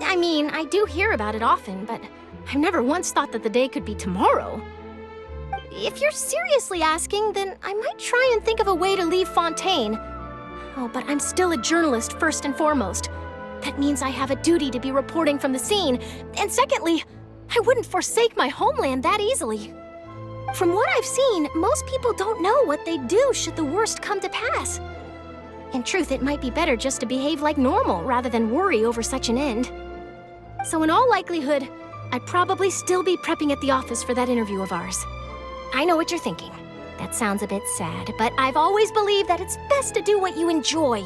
I mean, I do hear about it often, but I've never once thought that the day could be tomorrow. If you're seriously asking, then I might try and think of a way to leave Fontaine. Oh, but I'm still a journalist first and foremost. That means I have a duty to be reporting from the scene. And secondly, I wouldn't forsake my homeland that easily. From what I've seen, most people don't know what they'd do should the worst come to pass. In truth, it might be better just to behave like normal rather than worry over such an end. So in all likelihood, I'd probably still be prepping at the office for that interview of ours. I know what you're thinking. That sounds a bit sad, but I've always believed that it's best to do what you enjoy.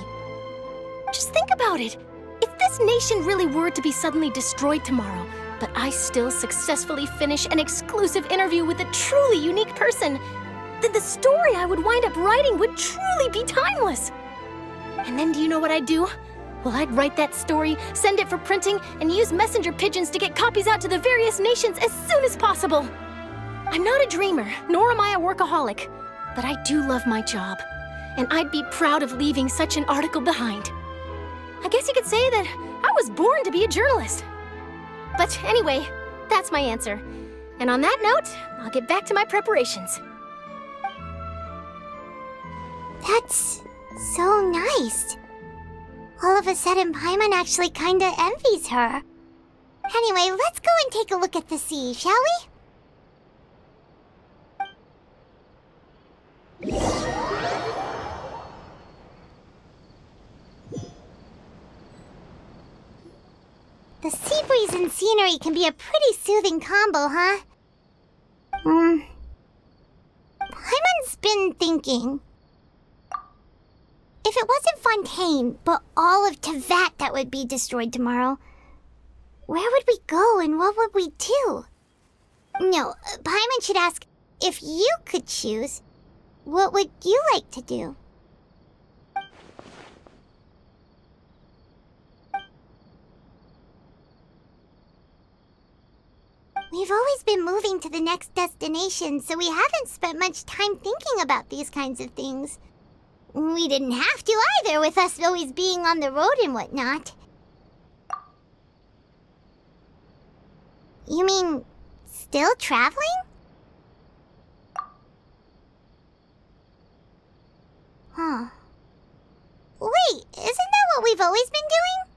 Just think about it. If this nation really were to be suddenly destroyed tomorrow, but I still successfully finish an exclusive interview with a truly unique person, then the story I would wind up writing would truly be timeless. And then do you know what I'd do? Well, I'd write that story, send it for printing, and use messenger pigeons to get copies out to the various nations as soon as possible. I'm not a dreamer, nor am I a workaholic, but I do love my job, and I'd be proud of leaving such an article behind. I guess you could say that I was born to be a journalist. But anyway, that's my answer. And on that note, I'll get back to my preparations. That's so nice. All of a sudden, Paimon actually kinda envies her. Anyway, let's go and take a look at the sea, shall we? The sea breeze and scenery can be a pretty soothing combo, huh? Paimon's been thinking. If it wasn't Fontaine, but all of Tevat that would be destroyed tomorrow, where would we go and what would we do? No, Paimon should ask, if you could choose, what would you like to do? We've always been moving to the next destination, so we haven't spent much time thinking about these kinds of things. We didn't have to either, with us always being on the road and whatnot. You mean, still traveling? Huh. Wait, isn't that what we've always been doing?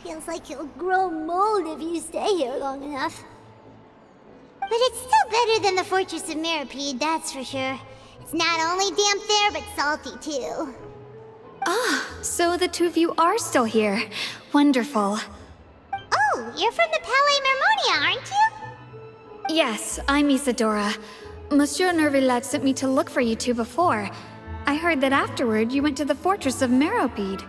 Feels like you'll grow mold if you stay here long enough. But it's still better than the Fortress of Mirapede, that's for sure. It's not only damp there, but salty too. Ah, so the two of you are still here. Wonderful. Oh, you're from the Palais Mermonia, aren't you? Yes, I'm Isadora. Monsieur Nervillat sent me to look for you two before. I heard that afterward you went to the Fortress of Meropide.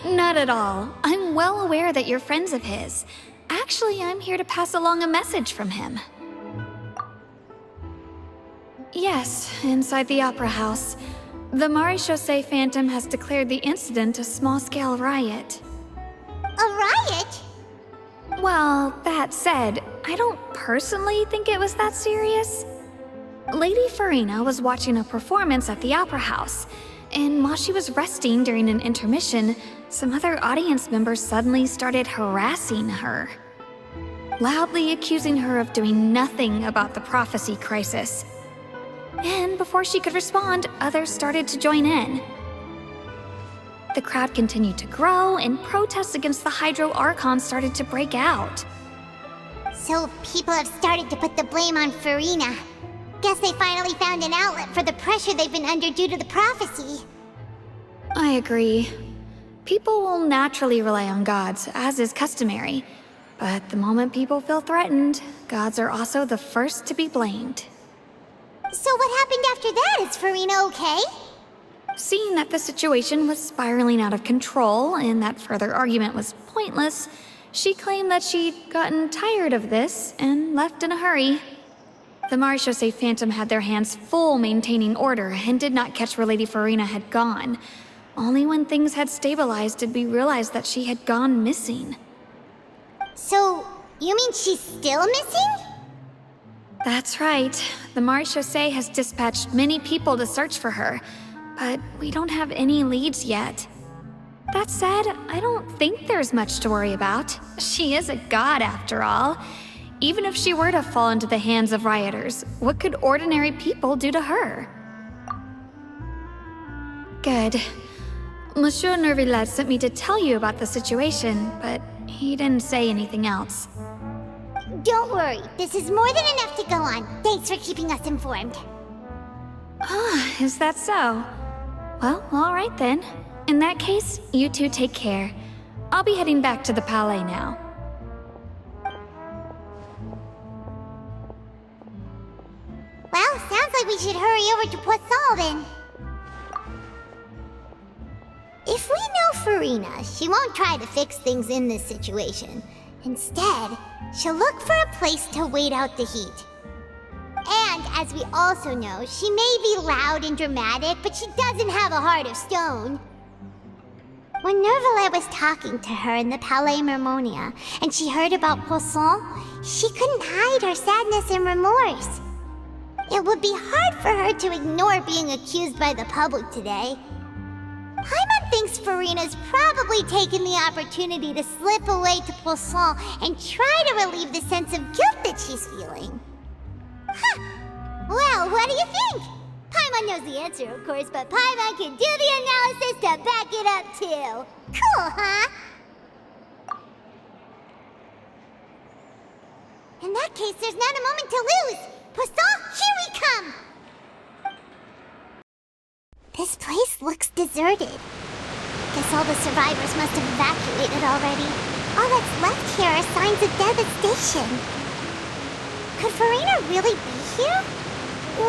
Not at all. I'm well aware that you're friends of his. Actually, I'm here to pass along a message from him. Yes, inside the Opera House. The Maréchaussée Phantom has declared the incident a small-scale riot. A riot? Well, that said, I don't personally think it was that serious. Lady Farina was watching a performance at the Opera House, and while she was resting during an intermission, some other audience members suddenly started harassing her, loudly accusing her of doing nothing about the prophecy crisis. And before she could respond, others started to join in. The crowd continued to grow, and protests against the Hydro Archon started to break out. So people have started to put the blame on Farina. Guess they finally found an outlet for the pressure they've been under due to the prophecy. I agree. People will naturally rely on gods, as is customary. But the moment people feel threatened, gods are also the first to be blamed. So what happened after that? Is Farina okay? Seeing that the situation was spiraling out of control and that further argument was pointless, she claimed that she'd gotten tired of this and left in a hurry. The Maréchaussée Phantom had their hands full maintaining order and did not catch where Lady Farina had gone. Only when things had stabilized did we realize that she had gone missing. So, you mean she's still missing? That's right. The Maréchaussée has dispatched many people to search for her, but we don't have any leads yet. That said, I don't think there's much to worry about. She is a god after all. Even if she were to fall into the hands of rioters, what could ordinary people do to her? Good. Monsieur Nervillat sent me to tell you about the situation, but he didn't say anything else. Don't worry, this is more than enough to go on. Thanks for keeping us informed. Ah, is that so? Well, all right then. In that case, you two take care. I'll be heading back to the Palais now. Well, sounds like we should hurry over to Poisson then. If we know Farina, she won't try to fix things in this situation. Instead, she'll look for a place to wait out the heat. And, as we also know, she may be loud and dramatic, but she doesn't have a heart of stone. When Nervalet was talking to her in the Palais Mermonia, and she heard about Poisson, she couldn't hide her sadness and remorse. It would be hard for her to ignore being accused by the public today. Paimon thinks Furina's probably taken the opportunity to slip away to Poisson and try to relieve the sense of guilt that she's feeling. Huh. Well, what do you think? Paimon knows the answer, of course, but Paimon can do the analysis to back it up, too. Cool, huh? In that case, there's not a moment to lose. Poisson, here we come! This place looks deserted. Guess all the survivors must have evacuated already. All that's left here are signs of devastation. Could Furina really be here?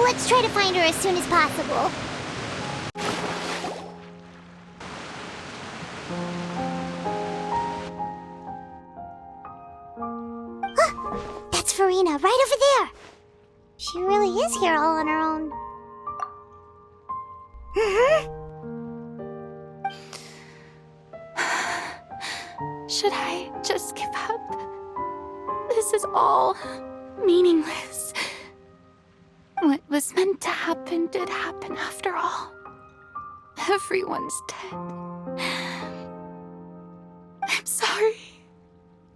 Let's try to find her as soon as possible. That's Furina, right over there. She really is here all on her own. Should I just give up? This is all meaningless. What was meant to happen did happen after all. Everyone's dead. I'm sorry.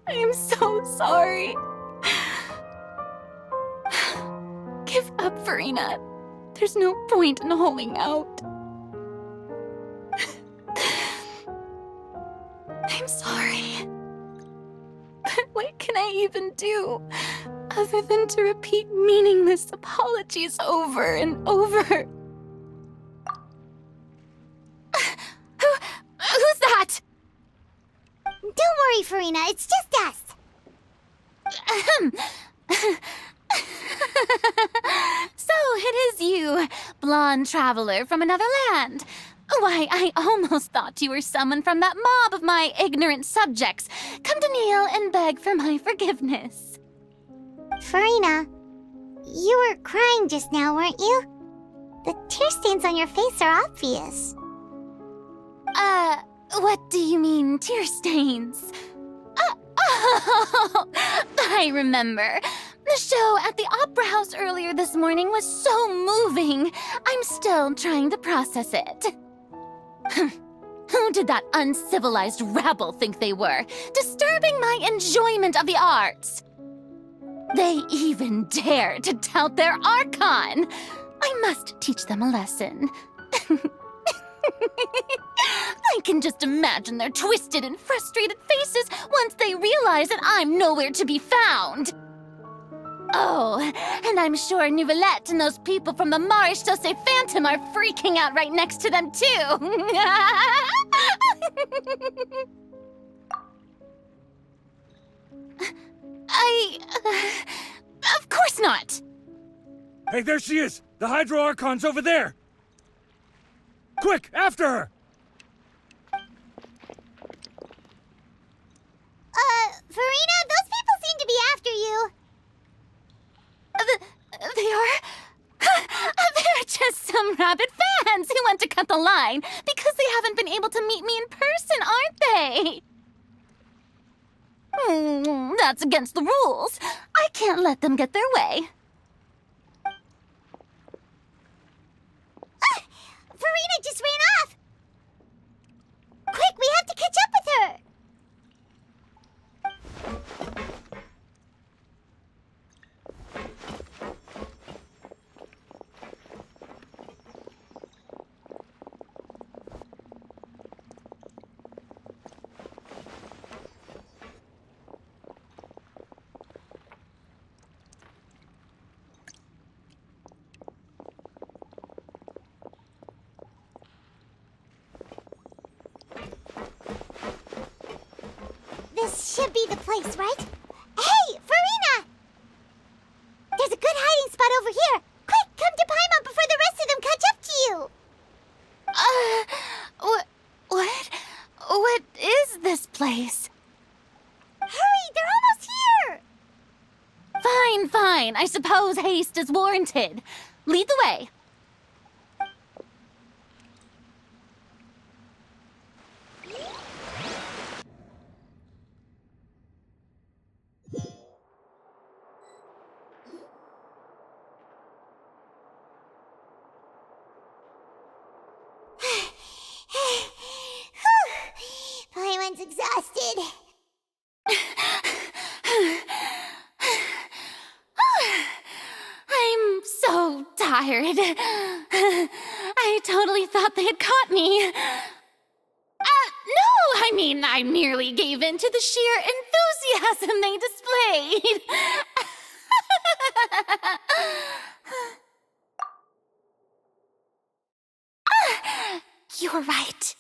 I am so sorry. Give up, Furina. There's no point in holding out. I'm sorry. But what can I even do other than to repeat meaningless apologies over and over? Who's that? Don't worry, Furina. It's just us. So it is you, blonde traveler from another land. Why, I almost thought you were someone from that mob of my ignorant subjects, come to kneel and beg for my forgiveness. Furina, you were crying just now, weren't you? The tear stains on your face are obvious. What do you mean, tear stains? Oh, I remember. The show at the Opera House earlier this morning was so moving. I'm still trying to process it. Who did that uncivilized rabble think they were, disturbing my enjoyment of the arts? They even dare to tout their Archon. I must teach them a lesson. I can just imagine their twisted and frustrated faces once they realize that I'm nowhere to be found. Oh, and I'm sure Nouvellette and those people from the Marish Dose Phantom are freaking out right next to them, too. Of course not. Hey, there she is! The Hydro Archon's over there! Quick, after her! Furina, those people seem to be after you. They are? They're just some rabid fans who want to cut the line because they haven't been able to meet me in person, aren't they? That's against the rules. I can't let them get their way. Furina just ran off! Quick, we have to catch up with her! This should be the place, right? Hey, Furina! There's a good hiding spot over here. Quick, come to Paimon before the rest of them catch up to you. What is this place? Hurry, they're almost here. Fine. fine. I suppose haste is warranted. Lead the way. Paimon's exhausted. I'm so tired. I totally thought they had caught me. No, I mean, I merely gave in to the sheer enthusiasm they displayed. You're right.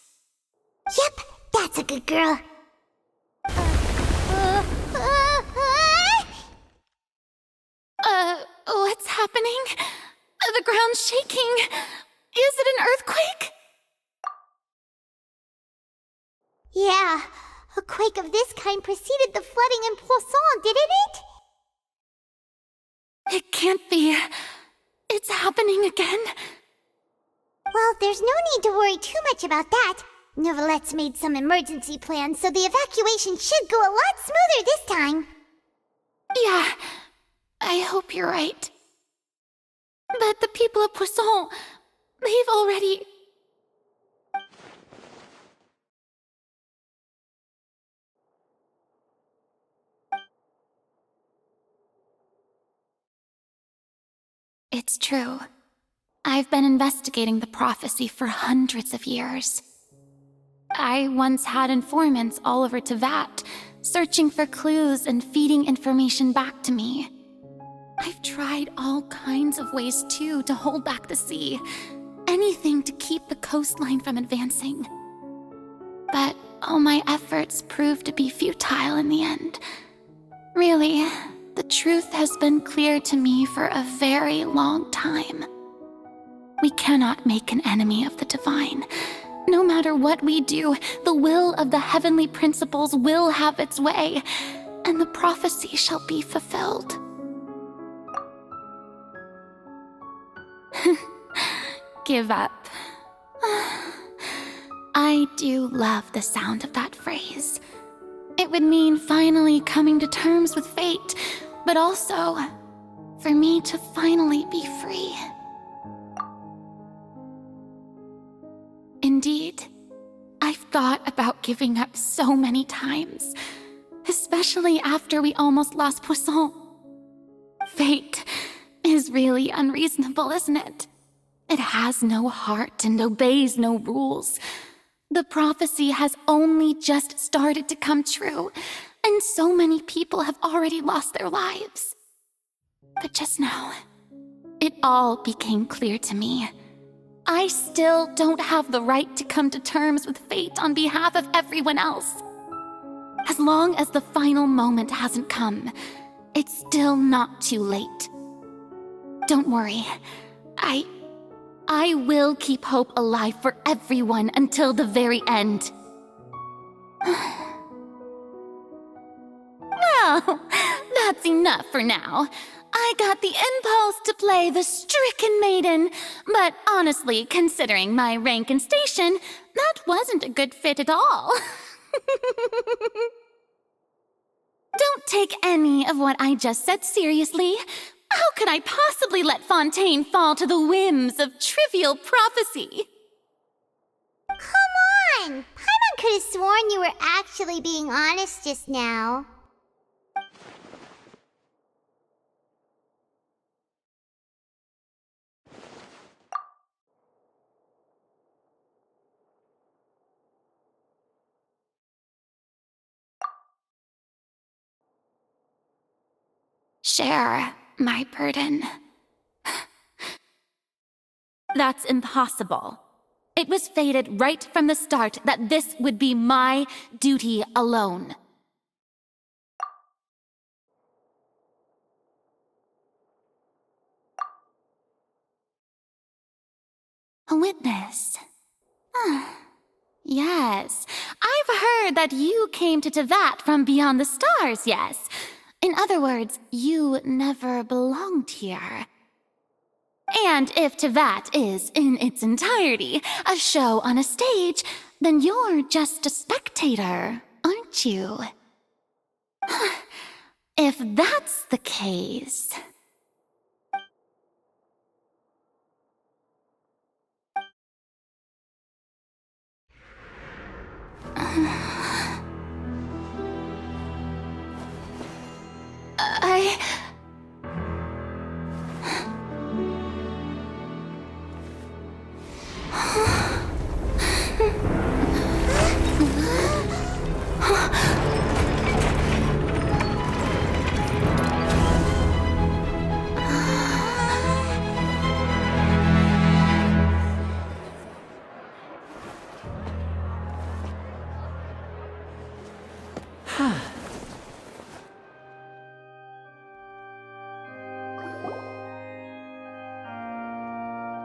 Yep, that's a good girl. What's happening? The ground's shaking. Is it an earthquake? Yeah, a quake of this kind preceded the flooding in Poisson, didn't it? It can't be. It's happening again. Well, there's no need to worry too much about that. Neuvillette made some emergency plans, so the evacuation should go a lot smoother this time. Yeah, I hope you're right. But the people of Poisson, they've already... It's true. I've been investigating the prophecy for hundreds of years. I once had informants all over Tevat, searching for clues and feeding information back to me. I've tried all kinds of ways, too, to hold back the sea. Anything to keep the coastline from advancing. But all my efforts proved to be futile in the end. Really, the truth has been clear to me for a very long time. We cannot make an enemy of the divine. No matter what we do, the will of the heavenly principles will have its way, and the prophecy shall be fulfilled. Give up. I do love the sound of that phrase. It would mean finally coming to terms with fate, but also for me to finally be free. Indeed, I've thought about giving up so many times, especially after we almost lost Poisson. Fate is really unreasonable, isn't it? It has no heart and obeys no rules. The prophecy has only just started to come true, and so many people have already lost their lives. But just now, it all became clear to me. I still don't have the right to come to terms with fate on behalf of everyone else. As long as the final moment hasn't come, it's still not too late. Don't worry. I will keep hope alive for everyone until the very end. Well, that's enough for now. I got the impulse to play the stricken maiden, but honestly, considering my rank and station, that wasn't a good fit at all. Don't take any of what I just said seriously. How could I possibly let Fontaine fall to the whims of trivial prophecy? Come on! Paimon could have sworn you were actually being honest just now. Share my burden. That's impossible. It was fated right from the start that this would be my duty alone. A witness. Yes, I've heard that you came to Tevat from beyond the stars, yes. In other words, you never belonged here. And if Tevat is, in its entirety, a show on a stage, then you're just a spectator, aren't you? If that's the case...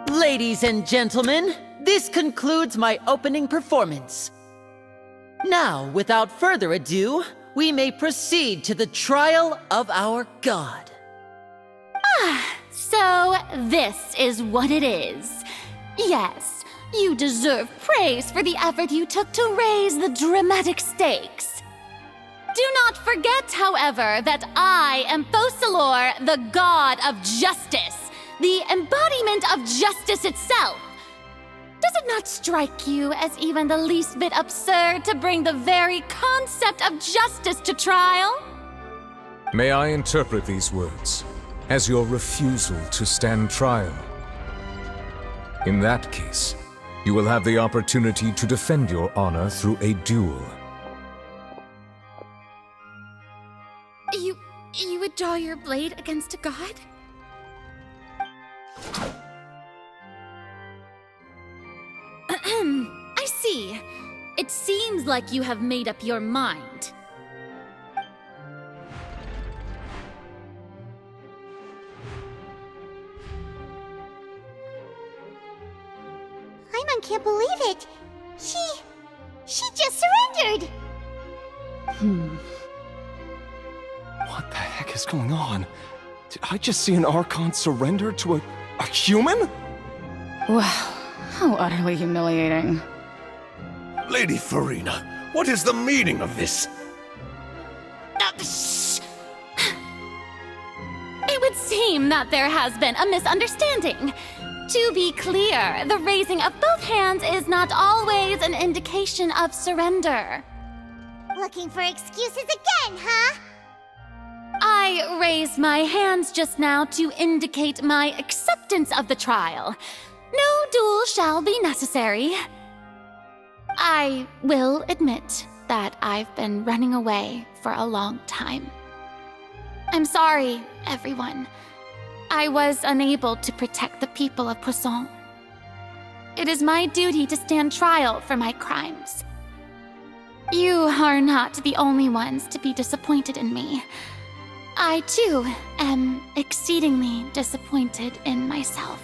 Ladies and gentlemen, this concludes my opening performance. Now, without further ado, we may proceed to the trial of our god. So this is what it is. Yes, you deserve praise for the effort you took to raise the dramatic stakes. Do not forget, however, that I am Focalor, the god of justice, the embodiment of justice itself. Does it not strike you as even the least bit absurd to bring the very concept of justice to trial? May I interpret these words as your refusal to stand trial? In that case, you will have the opportunity to defend your honor through a duel. You would draw your blade against a god? I see. It seems like you have made up your mind. Paimon can't believe it. She just surrendered. What the heck is going on? Did I just see an Archon surrender to a human? Wow, how utterly humiliating. Lady Farina, what is the meaning of this? Shh! It would seem that there has been a misunderstanding. To be clear, the raising of both hands is not always an indication of surrender. Looking for excuses again, huh? I raised my hands just now to indicate my acceptance of the trial. No duel shall be necessary. I will admit that I've been running away for a long time. I'm sorry, everyone. I was unable to protect the people of Poisson. It is my duty to stand trial for my crimes. You are not the only ones to be disappointed in me. I, too, am exceedingly disappointed in myself.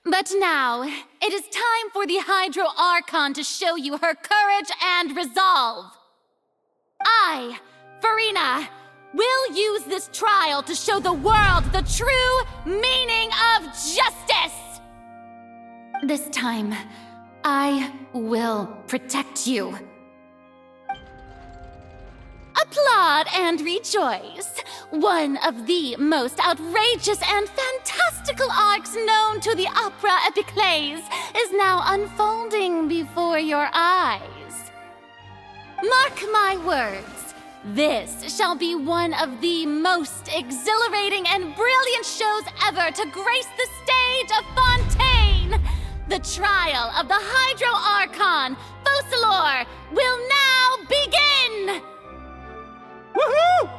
But now, it is time for the Hydro Archon to show you her courage and resolve. I, Farina, will use this trial to show the world the true meaning of justice! This time, I will protect you. Applaud and rejoice! One of the most outrageous and fantastical arcs known to the opera epiclese is now unfolding before your eyes. Mark my words, this shall be one of the most exhilarating and brilliant shows ever to grace the stage of Fontaine! The trial of the Hydro Archon, Focalor, will now begin! Woohoo!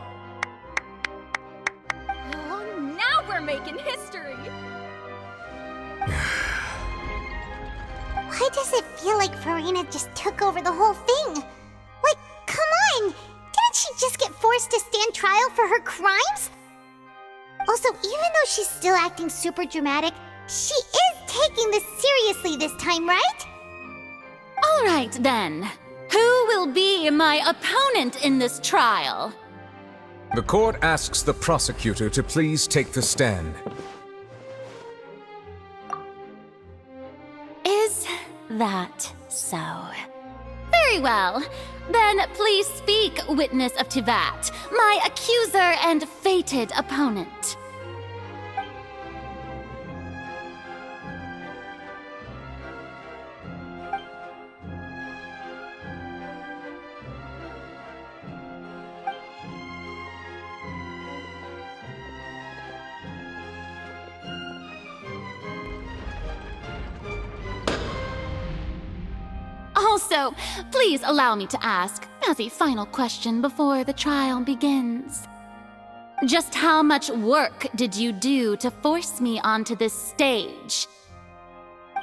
Oh, now we're making history! Why does it feel like Farina just took over the whole thing? Like, come on! Didn't she just get forced to stand trial for her crimes? Also, even though she's still acting super dramatic, she is taking this seriously this time, right? All right, then. Who will be my opponent in this trial? The court asks the prosecutor to please take the stand. Is that so? Very well. Then please speak, witness of Tivat, my accuser and fated opponent. Also, please allow me to ask, as a final question before the trial begins. Just how much work did you do to force me onto this stage?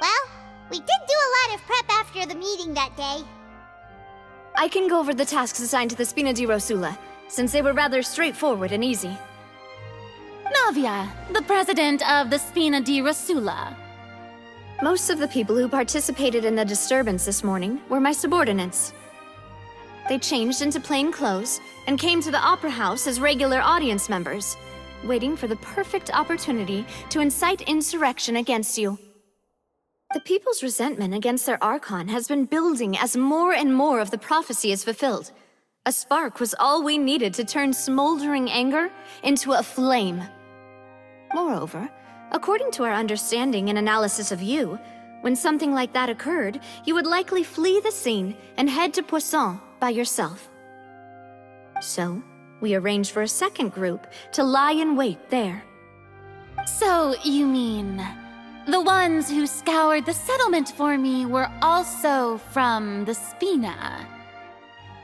Well, we did do a lot of prep after the meeting that day. I can go over the tasks assigned to the Spina di Rosula, since they were rather straightforward and easy. Navia, the president of the Spina di Rosula. Most of the people who participated in the disturbance this morning were my subordinates. They changed into plain clothes and came to the Opera House as regular audience members, waiting for the perfect opportunity to incite insurrection against you. The people's resentment against their Archon has been building as more and more of the prophecy is fulfilled. A spark was all we needed to turn smoldering anger into a flame. Moreover, according to our understanding and analysis of you, when something like that occurred, you would likely flee the scene and head to Poisson by yourself. So, we arranged for a second group to lie in wait there. So, you mean, the ones who scoured the settlement for me were also from the Spina?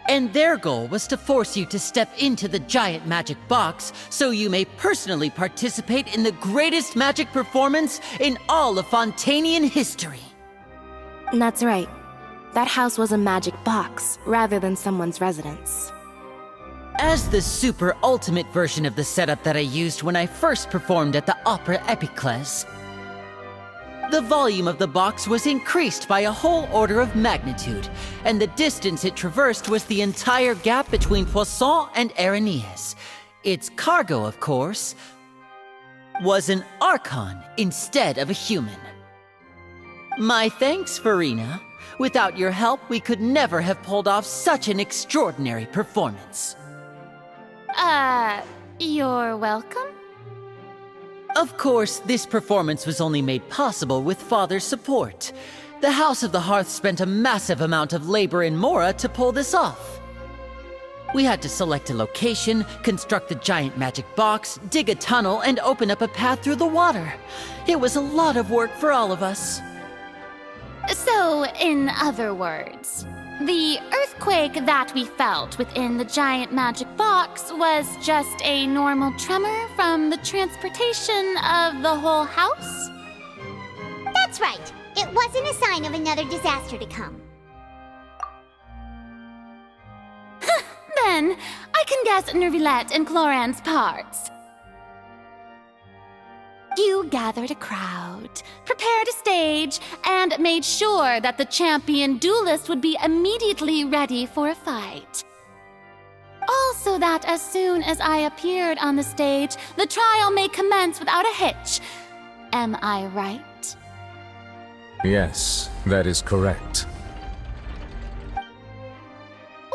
And their goal was to force you to step into the giant magic box so you may personally participate in the greatest magic performance in all of Fontanian history. That's right. That house was a magic box, rather than someone's residence. As the super ultimate version of the setup that I used when I first performed at the Opera Epiclese, the volume of the box was increased by a whole order of magnitude, and the distance it traversed was the entire gap between Poisson and Aranias. Its cargo, of course, was an Archon instead of a human. My thanks, Farina. Without your help, we could never have pulled off such an extraordinary performance. You're welcome? Of course, this performance was only made possible with Father's support. The House of the Hearth spent a massive amount of labor in Mora to pull this off. We had to select a location, construct the giant magic box, dig a tunnel, and open up a path through the water. It was a lot of work for all of us. So, in other words, the earthquake that we felt within the giant magic box was just a normal tremor from the transportation of the whole house? That's right. It wasn't a sign of another disaster to come. Then, I can guess Nervilette and Cloran's parts. You gathered a crowd, prepared a stage, and made sure that the champion duelist would be immediately ready for a fight. Also that as soon as I appeared on the stage, the trial may commence without a hitch. Am I right? Yes, that is correct.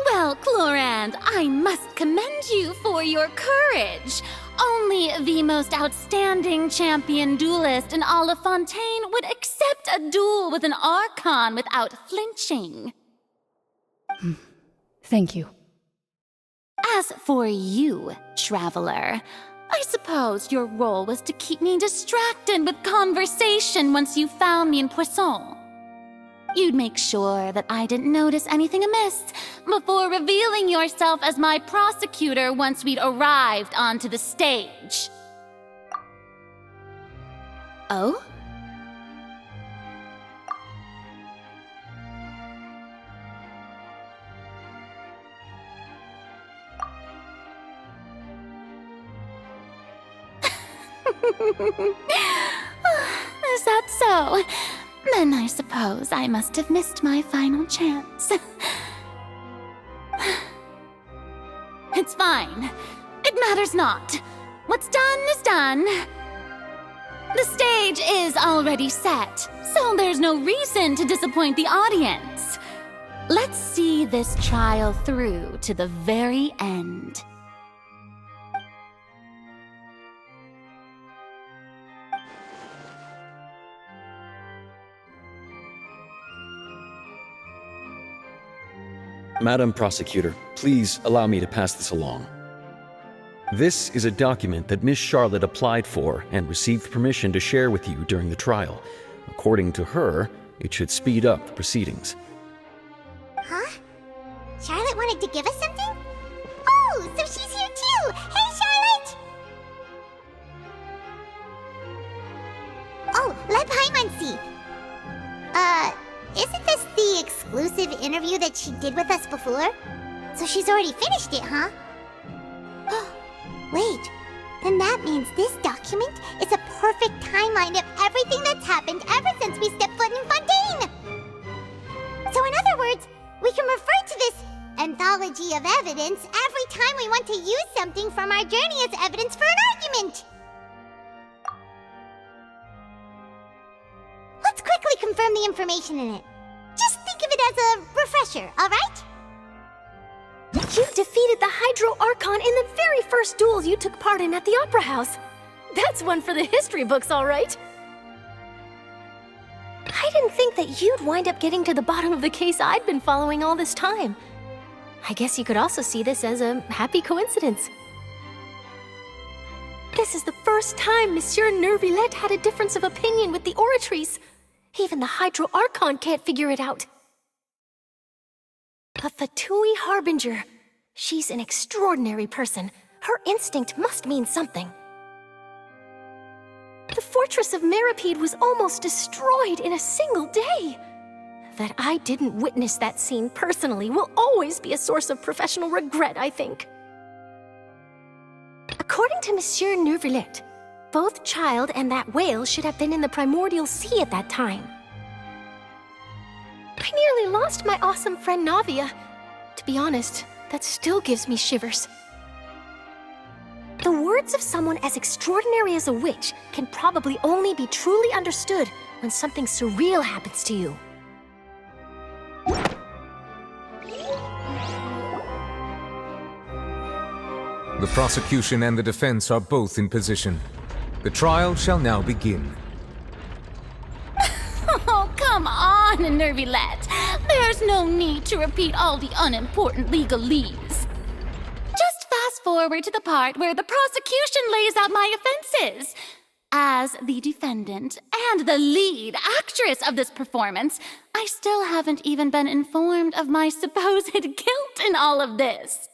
Well, Clorand, I must commend you for your courage. Only the most outstanding champion duelist in all of Fontaine would accept a duel with an Archon without flinching. Thank you. As for you, Traveler, I suppose your role was to keep me distracted with conversation once you found me in Poisson. You'd make sure that I didn't notice anything amiss before revealing yourself as my prosecutor once we'd arrived onto the stage. Oh? Is that so? Then I suppose I must have missed my final chance. It's fine. It matters not. What's done is done. The stage is already set, so there's no reason to disappoint the audience. Let's see this trial through to the very end. Madam Prosecutor, please allow me to pass this along. This is a document that Miss Charlotte applied for and received permission to share with you during the trial. According to her, it should speed up the proceedings. Huh? Charlotte wanted to give us something? Oh, so she's here too! Hey, Charlotte! Oh, let Paimon see. Isn't this the exclusive interview that she did with us before? So she's already finished it, huh? Wait, then that means this document is a perfect timeline of everything that's happened ever since we stepped foot in Fontaine! So in other words, we can refer to this anthology of evidence every time we want to use something from our journey as evidence for an argument! Let's quickly confirm the information in it. Just think of it as a refresher, alright? You defeated the Hydro Archon in the very first duels you took part in at the Opera House. That's one for the history books, all right. I didn't think that you'd wind up getting to the bottom of the case I'd been following all this time. I guess you could also see this as a happy coincidence. This is the first time Monsieur Nervillette had a difference of opinion with the Oratrice. Even the Hydro Archon can't figure it out. A Fatui Harbinger. She's an extraordinary person. Her instinct must mean something. The fortress of Meripede was almost destroyed in a single day. That I didn't witness that scene personally will always be a source of professional regret, I think. According to Monsieur Nervillette, both Child and that whale should have been in the primordial sea at that time. I nearly lost my awesome friend Navia. To be honest, that still gives me shivers. The words of someone as extraordinary as a witch can probably only be truly understood when something surreal happens to you. The prosecution and the defense are both in position. The trial shall now begin. Oh, come on, Nervillette. There's no need to repeat all the unimportant legalese. Just fast forward to the part where the prosecution lays out my offenses. As the defendant and the lead actress of this performance, I still haven't even been informed of my supposed guilt in all of this.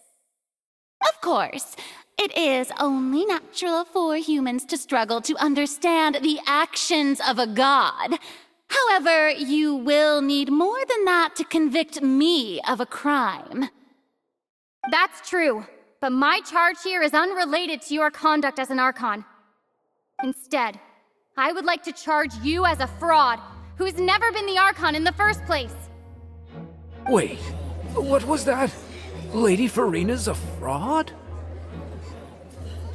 Of course, it is only natural for humans to struggle to understand the actions of a god. However, you will need more than that to convict me of a crime. That's true, but my charge here is unrelated to your conduct as an Archon. Instead, I would like to charge you as a fraud who's never been the Archon in the first place. Wait, what was that? Lady Farina's a fraud?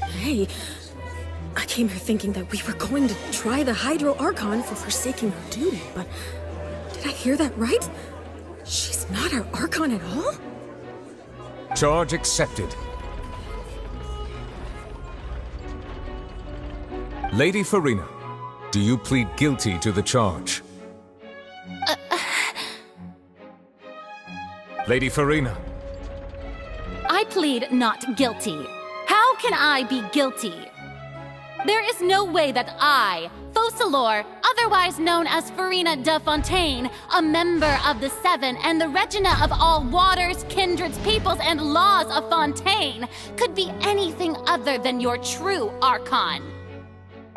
Hey, I came here thinking that we were going to try the Hydro Archon for forsaking her duty, but did I hear that right? She's not our Archon at all? Charge accepted. Lady Farina, do you plead guilty to the charge? Lady Farina. I plead not guilty. How can I be guilty? There is no way that I, Focalor, otherwise known as Farina de Fontaine, a member of the Seven and the Regina of all waters, kindreds, peoples, and laws of Fontaine, could be anything other than your true Archon.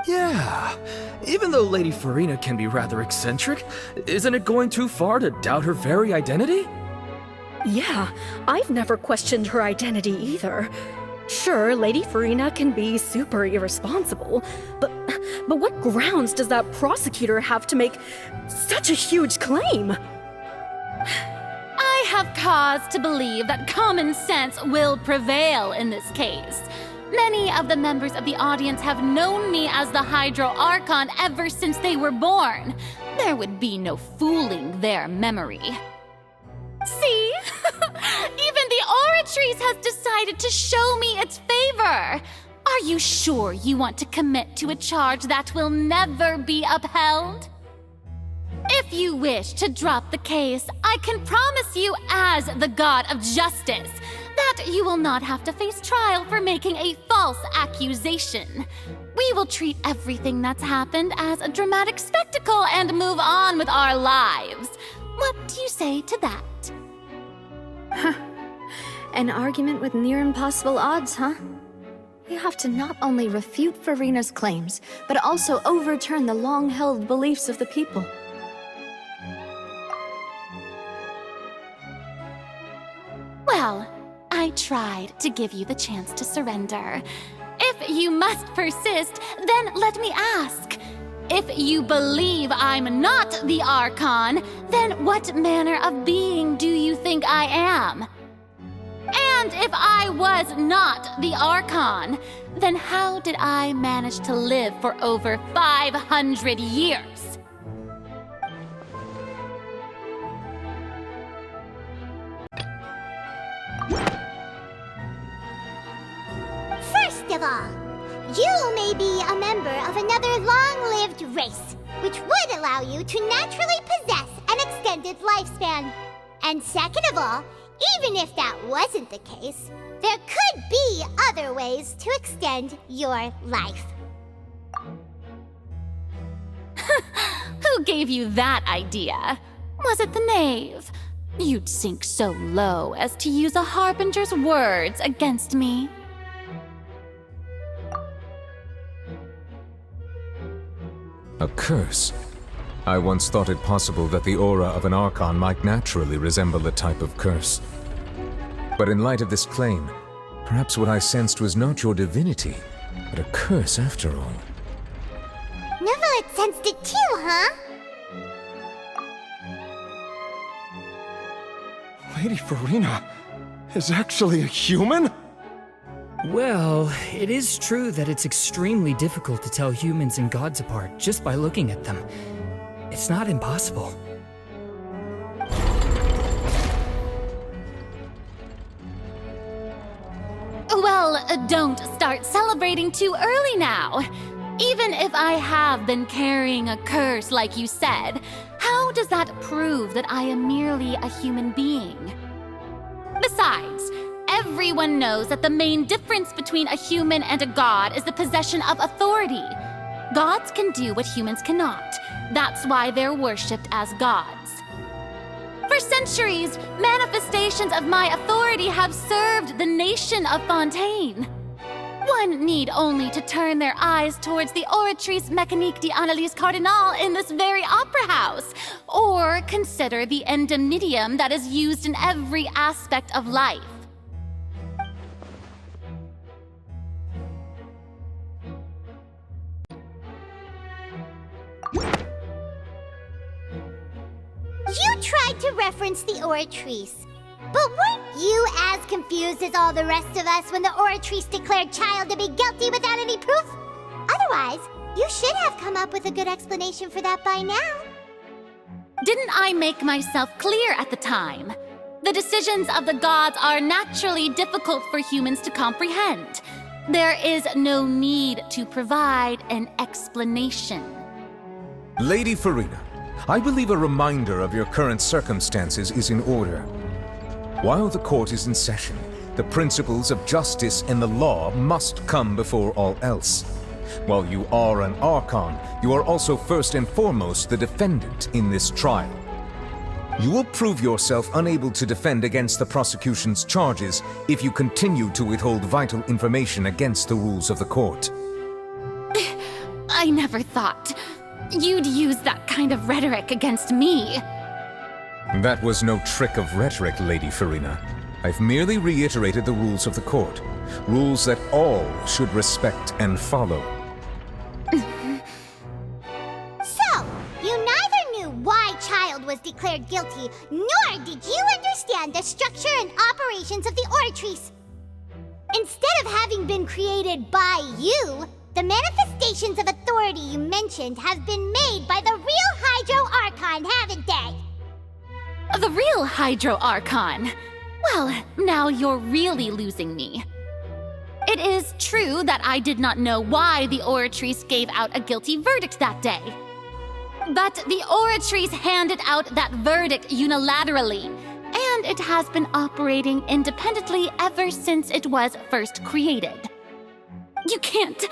Yeah, even though Lady Farina can be rather eccentric, isn't it going too far to doubt her very identity? Yeah, I've never questioned her identity either. Sure, Lady Farina can be super irresponsible, but what grounds does that prosecutor have to make such a huge claim? I have cause to believe that common sense will prevail in this case. Many of the members of the audience have known me as the Hydro Archon ever since they were born. There would be no fooling their memory. See? Even the Oratrice has decided to show me its favor. Are you sure you want to commit to a charge that will never be upheld? If you wish to drop the case, I can promise you as the God of Justice that you will not have to face trial for making a false accusation. We will treat everything that's happened as a dramatic spectacle and move on with our lives. What do you say to that? An argument with near impossible odds, huh? You have to not only refute Farina's claims, but also overturn the long-held beliefs of the people. Well, I tried to give you the chance to surrender. If you must persist, then let me ask. If you believe I'm not the Archon, then what manner of being do you think I am? And if I was not the Archon, then how did I manage to live for over 500 years? First of all, you may be a member of another long-lived race, which would allow you to naturally possess an extended lifespan. And second of all, even if that wasn't the case, there could be other ways to extend your life. Who gave you that idea? Was it the knave? You'd sink so low as to use a harbinger's words against me. A curse? I once thought it possible that the aura of an Archon might naturally resemble a type of curse. But in light of this claim, perhaps what I sensed was not your divinity, but a curse after all. Neverlet sensed it too, huh? Lady Farina is actually a human? Well, it is true that it's extremely difficult to tell humans and gods apart just by looking at them. It's not impossible. Well, don't start celebrating too early now. Even if I have been carrying a curse like you said, how does that prove that I am merely a human being? Besides, everyone knows that the main difference between a human and a god is the possession of authority. Gods can do what humans cannot. That's why they're worshipped as gods. For centuries, manifestations of my authority have served the nation of Fontaine. One need only to turn their eyes towards the Oratrice Mécanique d'Analyse Cardinal in this very opera house, or consider the endemnitium that is used in every aspect of life. You tried to reference the Oratrice, but weren't you as confused as all the rest of us when the Oratrice declared Child to be guilty without any proof? Otherwise, you should have come up with a good explanation for that by now. Didn't I make myself clear at the time? The decisions of the gods are naturally difficult for humans to comprehend. There is no need to provide an explanation. Lady Farina, I believe a reminder of your current circumstances is in order. While the court is in session, the principles of justice and the law must come before all else. While you are an Archon, you are also first and foremost the defendant in this trial. You will prove yourself unable to defend against the prosecution's charges if you continue to withhold vital information against the rules of the court. I never thought you'd use that kind of rhetoric against me. That was no trick of rhetoric, Lady Farina. I've merely reiterated the rules of the court. Rules that all should respect and follow. So, you neither knew why Child was declared declared guilty, nor did you understand the structure and operations of the Oratrice. Instead of having been created by you, the manifestations of authority you mentioned have been made by the real Hydro Archon, haven't they? The real Hydro Archon? Well, now you're really losing me. It is true that I did not know why the Oratrice gave out a guilty verdict that day. But the Oratrice handed out that verdict unilaterally, and it has been operating independently ever since it was first created. You can't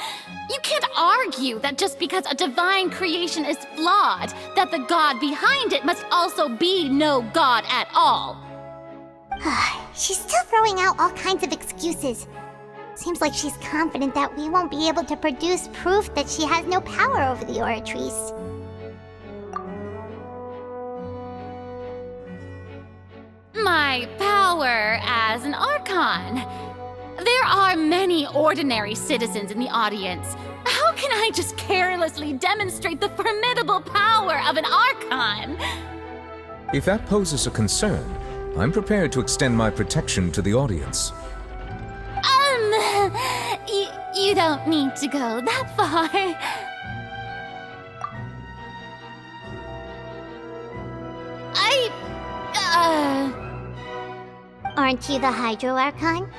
argue that just because a divine creation is flawed, that the god behind it must also be no god at all. She's still throwing out all kinds of excuses. Seems like she's confident that we won't be able to produce proof that she has no power over the Oratrice. My power as an Archon. There are many ordinary citizens in the audience. How can I just carelessly demonstrate the formidable power of an Archon? If that poses a concern, I'm prepared to extend my protection to the audience. You don't need to go that far. Aren't you the Hydro Archon?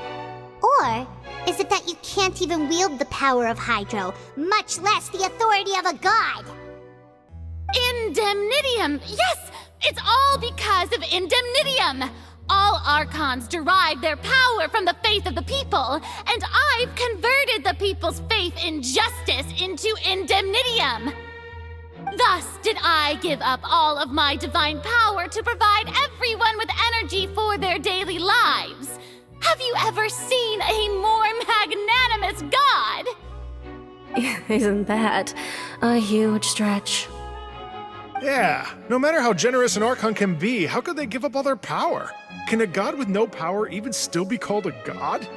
Or is it that you can't even wield the power of Hydro, much less the authority of a god? Indemnitium! Yes! It's all because of Indemnitium! All Archons derive their power from the faith of the people, and I've converted the people's faith in justice into Indemnitium! Thus did I give up all of my divine power to provide everyone with energy for their daily lives. Have you ever seen a more magnanimous god? Isn't that a huge stretch? Yeah, no matter how generous an Archon can be, how could they give up all their power? Can a god with no power even still be called a god?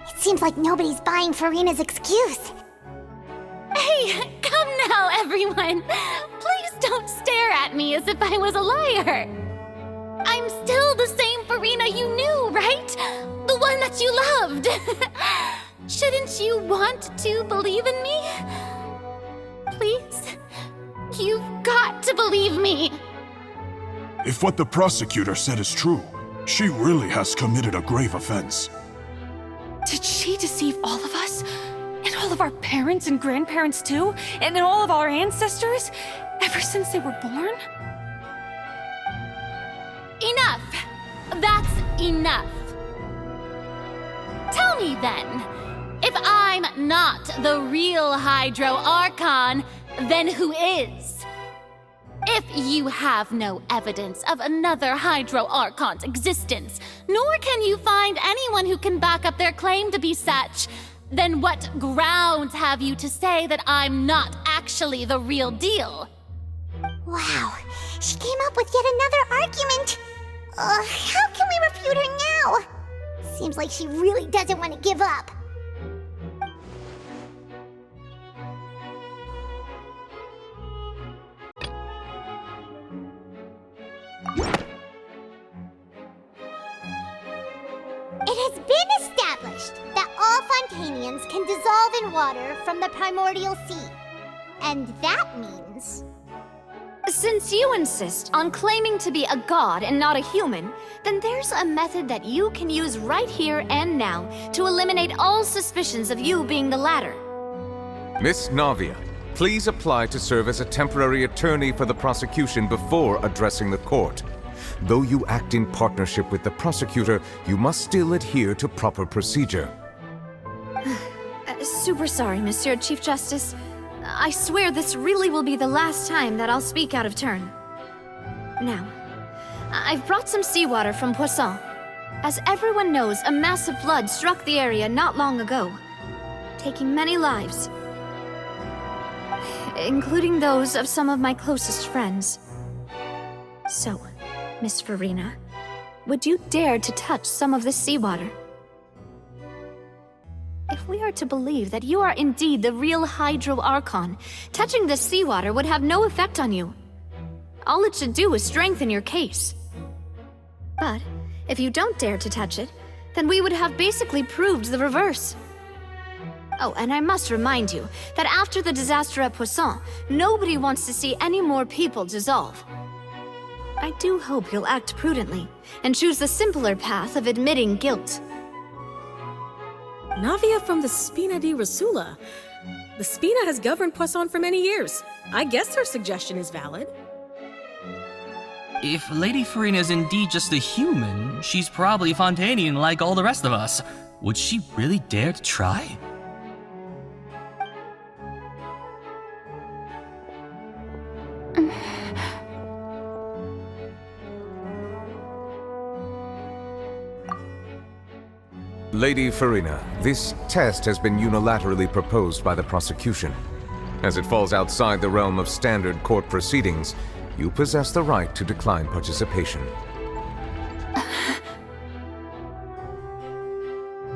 It seems like nobody's buying Furina's excuse. Hey, come now, everyone! Please don't stare at me as if I was a liar! I'm still the same Furina you knew, right? The one that you loved! Shouldn't you want to believe in me? Please? You've got to believe me! If what the prosecutor said is true, she really has committed a grave offense. Did she deceive all of us? And all of our parents and grandparents too? And all of our ancestors? Ever since they were born? Enough! That's enough! Tell me then, if I'm not the real Hydro Archon, then who is? If you have no evidence of another Hydro Archon's existence, nor can you find anyone who can back up their claim to be such, then what grounds have you to say that I'm not actually the real deal? Wow, she came up with yet another argument. How can we refute her now? Seems like she really doesn't want to give up. It has been established that all Fontanians can dissolve in water from the primordial sea. And that means... Since you insist on claiming to be a god and not a human, then there's a method that you can use right here and now to eliminate all suspicions of you being the latter. Miss Navia, please apply to serve as a temporary attorney for the prosecution before addressing the court. Though you act in partnership with the prosecutor, you must still adhere to proper procedure. Super sorry, Monsieur Chief Justice. I swear this really will be the last time that I'll speak out of turn. Now, I've brought some seawater from Poisson. As everyone knows, a massive flood struck the area not long ago, taking many lives, including those of some of my closest friends. So, Miss Furina, would you dare to touch some of this seawater? If we are to believe that you are indeed the real Hydro Archon, touching the seawater would have no effect on you. All it should do is strengthen your case. But if you don't dare to touch it, then we would have basically proved the reverse. Oh, and I must remind you that after the disaster at Poisson, nobody wants to see any more people dissolve. I do hope you'll act prudently and choose the simpler path of admitting guilt. Navia from the Spina di Rosula. The Spina has governed Poisson for many years. I guess her suggestion is valid. If Lady Farina is indeed just a human, she's probably Fontanian like all the rest of us. Would she really dare to try? Lady Farina, this test has been unilaterally proposed by the prosecution. As it falls outside the realm of standard court proceedings, you possess the right to decline participation.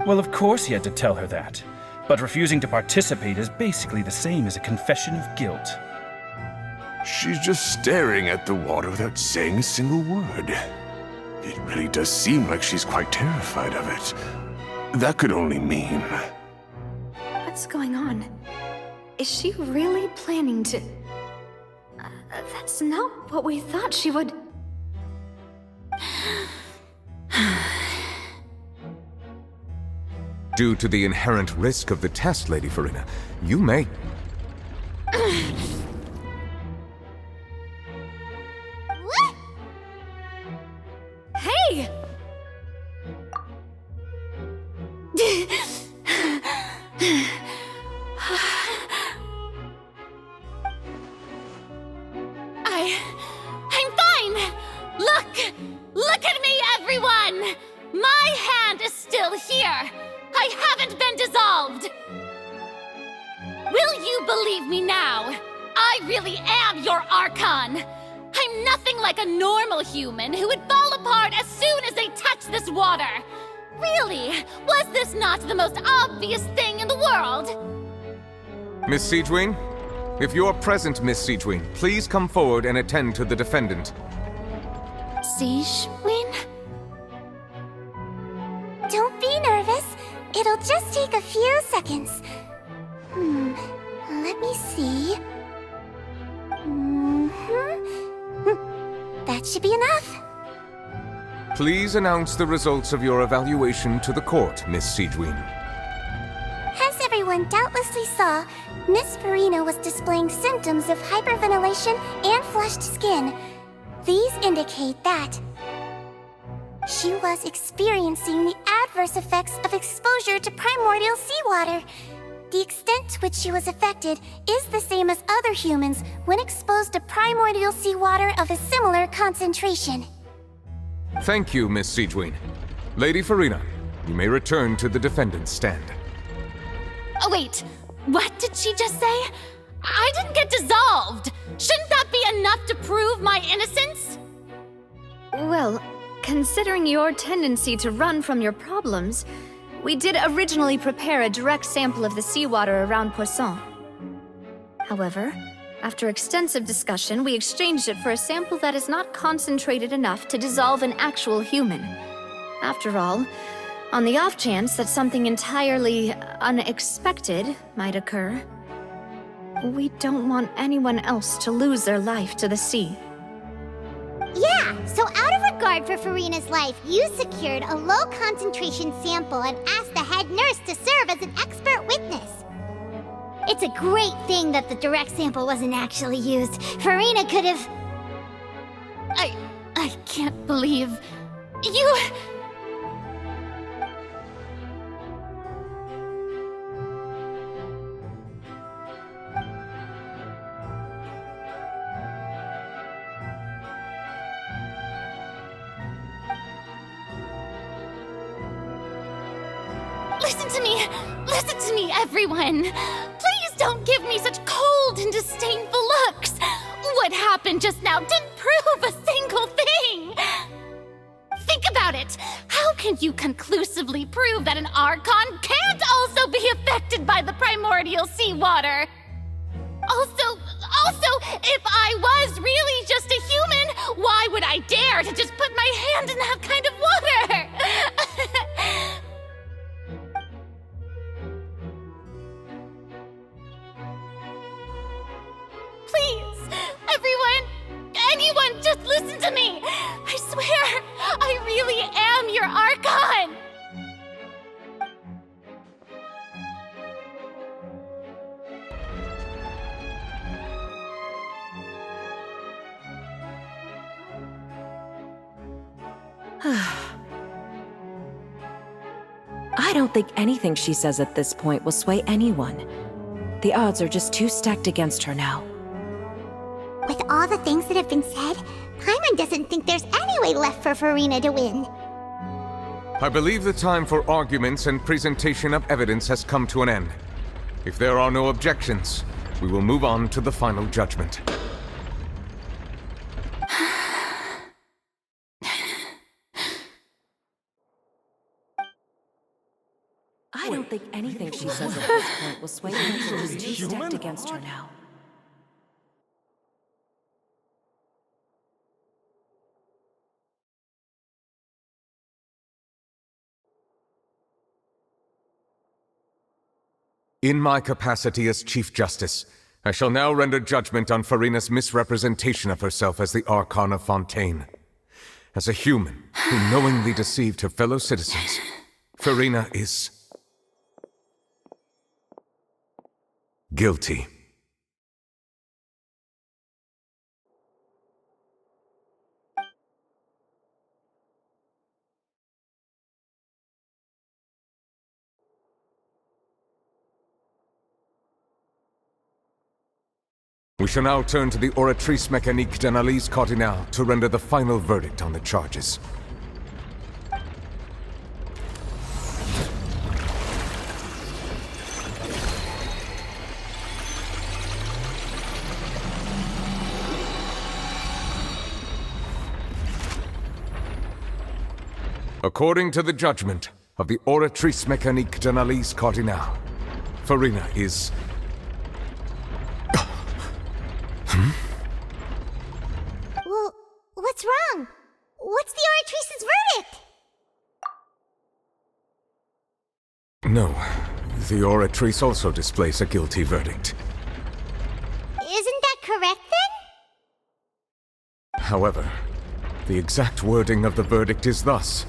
Well, of course he had to tell her that. But refusing to participate is basically the same as a confession of guilt. She's just staring at the water without saying a single word. It really does seem like she's quite terrified of it. That could only mean... What's going on? Is she really planning to... that's not what we thought she would... Due to the inherent risk of the test, Lady Farina, you may... What? Hey! I'm fine! Look at me, everyone! My hand is still here! I haven't been dissolved! Will you believe me now? I really am your Archon! I'm nothing like a normal human who would fall apart as soon as they touch this water! Really? Was this not the most obvious thing in the world? Miss Siegewien? If you're present, Miss Siegewien, please come forward and attend to the defendant. Siegewien? Don't be nervous. It'll just take a few seconds. Let me see. That should be enough. Please announce the results of your evaluation to the court, Miss Siegewien. As everyone doubtlessly saw, Miss Farina was displaying symptoms of hyperventilation and flushed skin. These indicate that she was experiencing the adverse effects of exposure to primordial seawater. The extent to which she was affected is the same as other humans when exposed to primordial seawater of a similar concentration. Thank you, Miss Siegewien. Lady Farina, you may return to the defendant's stand. Oh, wait. What did she just say? I didn't get dissolved! Shouldn't that be enough to prove my innocence? Well, considering your tendency to run from your problems, we did originally prepare a direct sample of the seawater around Poisson. However, after extensive discussion, we exchanged it for a sample that is not concentrated enough to dissolve an actual human. After all, on the off chance that something entirely unexpected might occur, we don't want anyone else to lose their life to the sea. Yeah, so out of regard for Farina's life, you secured a low-concentration sample and asked the head nurse to serve as an expert witness. It's a great thing that the direct sample wasn't actually used. Farina could have... I can't believe... you... Listen to me, everyone! Please don't give me such cold and disdainful looks! What happened just now didn't prove a single thing! Think about about it! How can you conclusively prove that an Archon can't also be affected by the primordial seawater? Also, if I was really just a human, why would I dare to just put my hand in that kind of water? Please, anyone, just listen to me! I swear, I really am your Archon! I don't think anything she says at this point will sway anyone. The odds are just too stacked against her now. With all the things that have been said, Paimon doesn't think there's any way left for Furina to win. I believe the time for arguments and presentation of evidence has come to an end. If there are no objections, we will move on to the final judgment. I don't think anything she says at this point will sway anyone. She's too stacked against her now. In my capacity as Chief Justice, I shall now render judgment on Furina's misrepresentation of herself as the Archon of Fontaine. As a human who knowingly deceived her fellow citizens, Furina is guilty. We shall now turn to the Oratrice Mécanique d'Analyse Cardinale to render the final verdict on the charges. According to the judgment of the Oratrice Mécanique d'Analyse Cardinale, Furina is... Well, what's wrong? What's the Oratrice's verdict? No, the Oratrice also displays a guilty verdict. Isn't that correct then? However, the exact wording of the verdict is thus: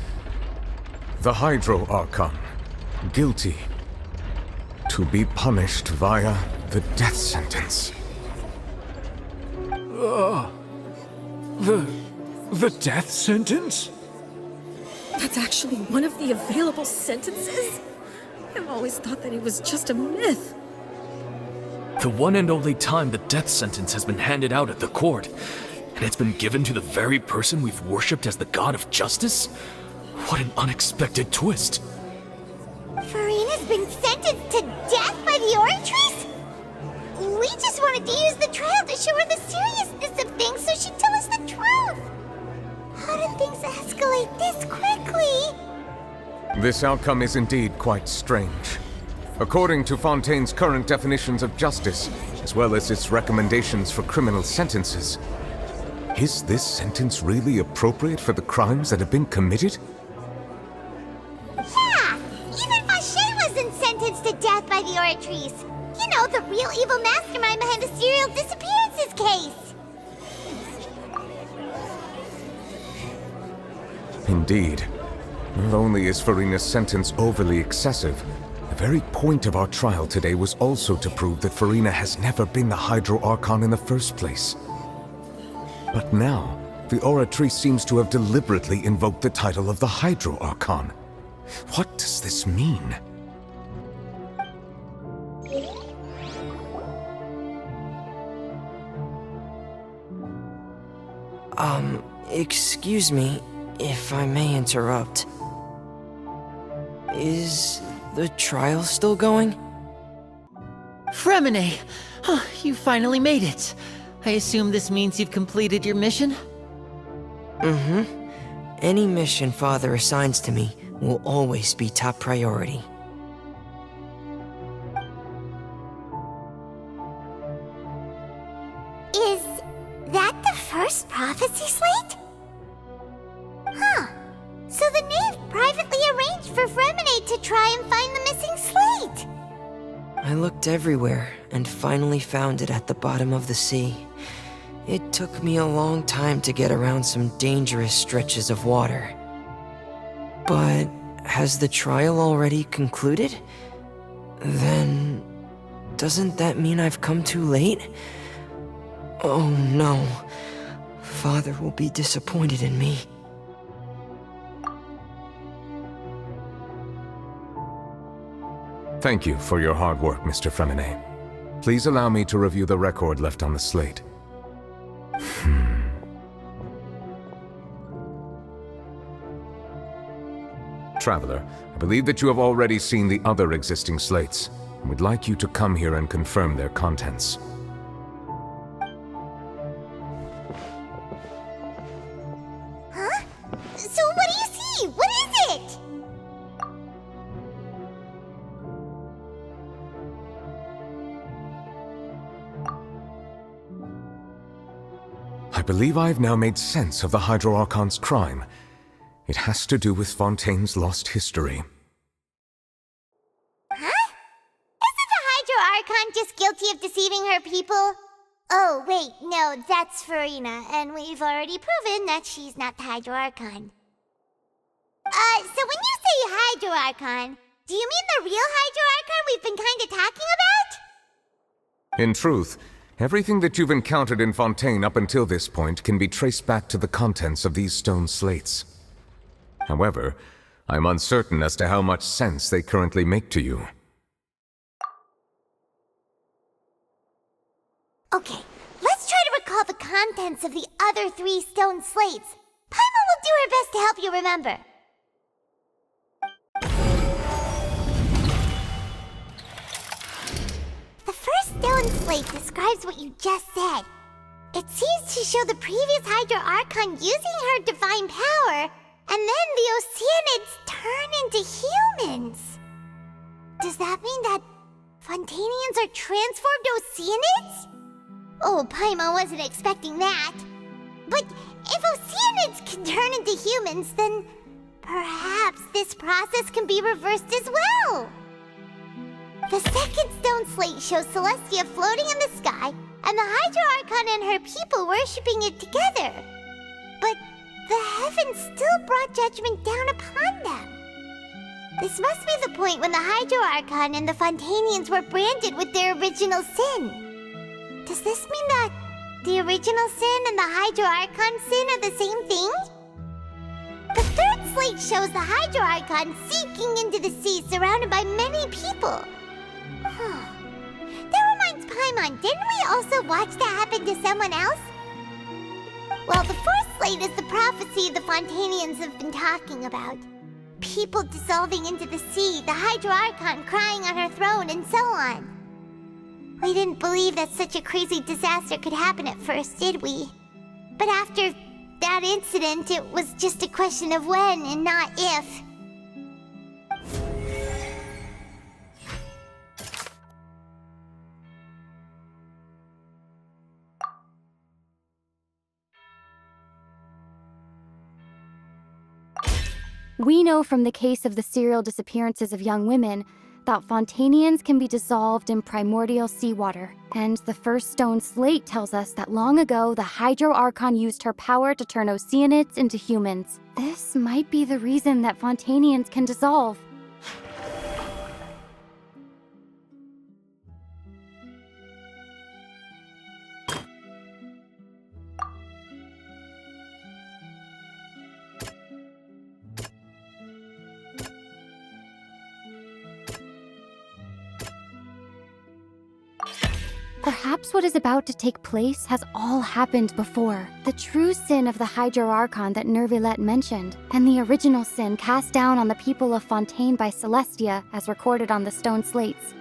the Hydro Archon, guilty, to be punished via the death sentence. The death sentence? That's actually one of the available sentences? I've always thought that it was just a myth. The one and only time the death sentence has been handed out at the court, and it's been given to the very person we've worshipped as the god of justice? What an unexpected twist. Furina's been sentenced to death by the Oratrice? We just wanted to use the trial to show her the seriousness of things so she'd tell us the truth. How did things escalate this quickly? This outcome is indeed quite strange. According to Fontaine's current definitions of justice, as well as its recommendations for criminal sentences, is this sentence really appropriate for the crimes that have been committed? Yeah! Even Vacher wasn't sentenced to death by the Oratrice. You know, the real evil mastermind behind the serial disappearances case. Indeed. Not only is Furina's sentence overly excessive, the very point of our trial today was also to prove that Furina has never been the Hydro Archon in the first place. But now, the Oratrice seems to have deliberately invoked the title of the Hydro Archon. What does this mean? Excuse me, if I may interrupt. Is the trial still going? Fremine! Oh, you finally made it. I assume this means you've completed your mission? Mm-hmm. Any mission Father assigns to me will always be top priority. Is that the first prophecy slate? Huh. So the knave privately arranged for Fremenade to try and find the missing slate. I looked everywhere and finally found it at the bottom of the sea. It took me a long time to get around some dangerous stretches of water. But has the trial already concluded? Then doesn't that mean I've come too late? Oh no. Father will be disappointed in me. Thank you for your hard work, Mr. Fremenade. Please allow me to review the record left on the slate. Traveler, I believe that you have already seen the other existing slates, and would like you to come here and confirm their contents. Huh? So what do you see? What is it? I believe I've now made sense of the Hydro Archon's crime. It has to do with Fontaine's lost history. Huh? Isn't the Hydro Archon just guilty of deceiving her people? Oh, wait, no, that's Farina, and we've already proven that she's not the Hydro Archon. So when you say Hydro Archon, do you mean the real Hydro Archon we've been kinda talking about? In truth, everything that you've encountered in Fontaine up until this point can be traced back to the contents of these stone slates. However, I'm uncertain as to how much sense they currently make to you. Okay, let's try to recall the contents of the other 3 stone slates. Paimon will do her best to help you remember. The first stone slate describes what you just said. It seems to show the previous Hydro Archon using her divine power, and then the Oceanids turn into humans. Does that mean that Fontainians are transformed Oceanids? Oh, Paimon wasn't expecting that. But if Oceanids can turn into humans, then perhaps this process can be reversed as well. The second stone slate shows Celestia floating in the sky, and the Hydro Archon and her people worshipping it together. But the heavens still brought judgment down upon them. This must be the point when the Hydro Archon and the Fontainians were branded with their original sin. Does this mean that the original sin and the Hydro Archon sin are the same thing? The third slate shows the Hydro Archon sinking into the sea surrounded by many people. That reminds Paimon, didn't we also watch that happen to someone else? Well, the fourth slate is the prophecy the Fontainians have been talking about. People dissolving into the sea, the Hydro Archon crying on her throne, and so on. We didn't believe that such a crazy disaster could happen at first, did we? But after that incident, it was just a question of when and not if. We know from the case of the serial disappearances of young women that Fontainians can be dissolved in primordial seawater. And the first stone slate tells us that long ago, the Hydro Archon used her power to turn Oceanids into humans. This might be the reason that Fontainians can dissolve. Perhaps what is about to take place has all happened before. The true sin of the Hydro Archon that Nervilette mentioned, and the original sin cast down on the people of Fontaine by Celestia, as recorded on the stone slates.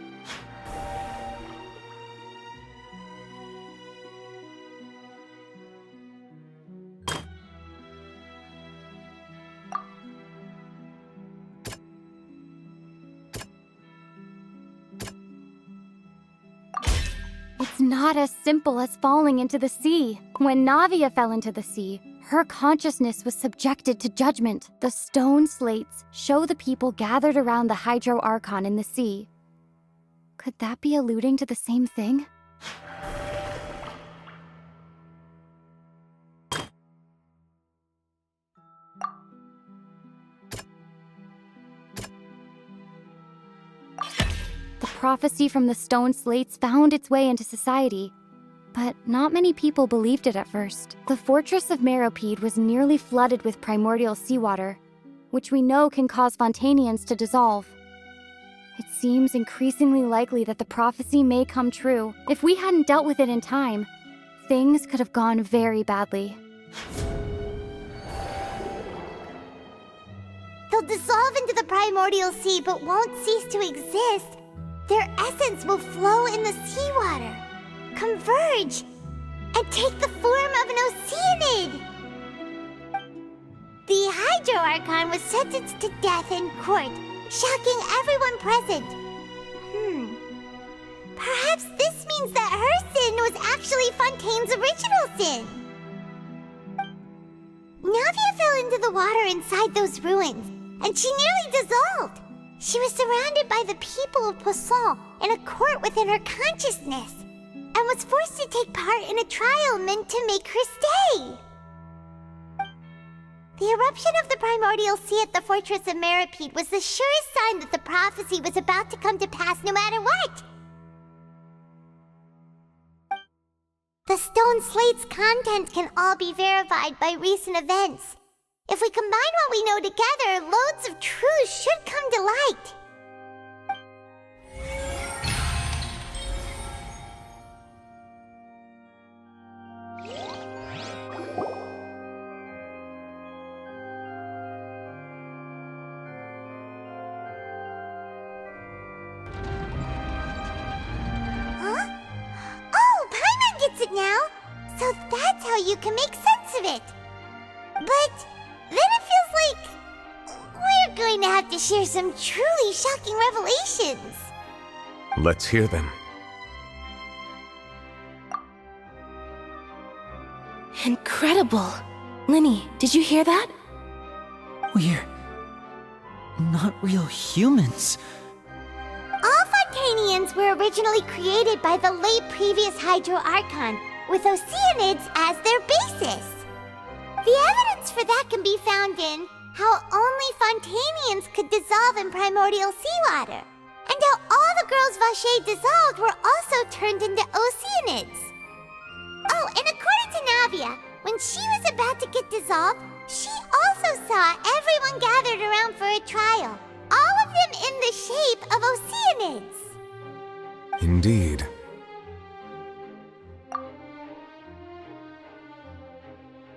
not as simple as falling into the sea. When Navia fell into the sea, her consciousness was subjected to judgment. The stone slates show the people gathered around the Hydro Archon in the sea. Could that be alluding to the same thing? The prophecy from the stone slates found its way into society, but not many people believed it at first. The fortress of Meropide was nearly flooded with primordial seawater, which we know can cause Fontanians to dissolve. It seems increasingly likely that the prophecy may come true. If we hadn't dealt with it in time, things could have gone very badly. They'll dissolve into the primordial sea but won't cease to exist. Their essence will flow in the seawater, converge, and take the form of an Oceanid. The Hydro Archon was sentenced to death in court, shocking everyone present. Perhaps this means that her sin was actually Fontaine's original sin. Navia fell into the water inside those ruins, and she nearly dissolved. She was surrounded by the people of Poisson in a court within her consciousness, and was forced to take part in a trial meant to make her stay. The eruption of the primordial sea at the fortress of Meropide was the surest sign that the prophecy was about to come to pass no matter what. The stone slate's content can all be verified by recent events. If we combine what we know together, loads of truths should come to light. Huh? Oh, Paimon gets it now! So that's how you can make sense of it. But then it feels like we're going to have to share some truly shocking revelations. Let's hear them. Incredible! Linny, did you hear that? We're not real humans. All Fontanians were originally created by the late previous Hydro Archon, with Oceanids as their basis. The evidence for that can be found in how only Fontanians could dissolve in primordial seawater, and how all the girls Vacher dissolved were also turned into Oceanids. Oh, and according to Navia, when she was about to get dissolved, she also saw everyone gathered around for a trial, all of them in the shape of Oceanids. Indeed.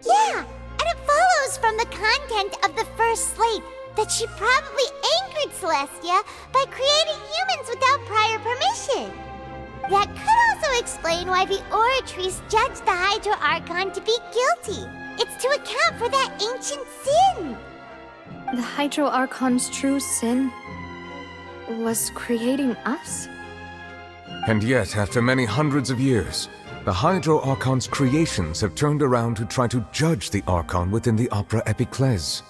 Yeah, and it follows from the content of the first slate that she probably angered Celestia by creating humans without prior permission. That could also explain why the Oratrice judged the Hydro Archon to be guilty. It's to account for that ancient sin. The Hydro Archon's true sin was creating us? And yet, after many hundreds of years, the Hydro Archon's creations have turned around to try to judge the Archon within the Opera Epiclese.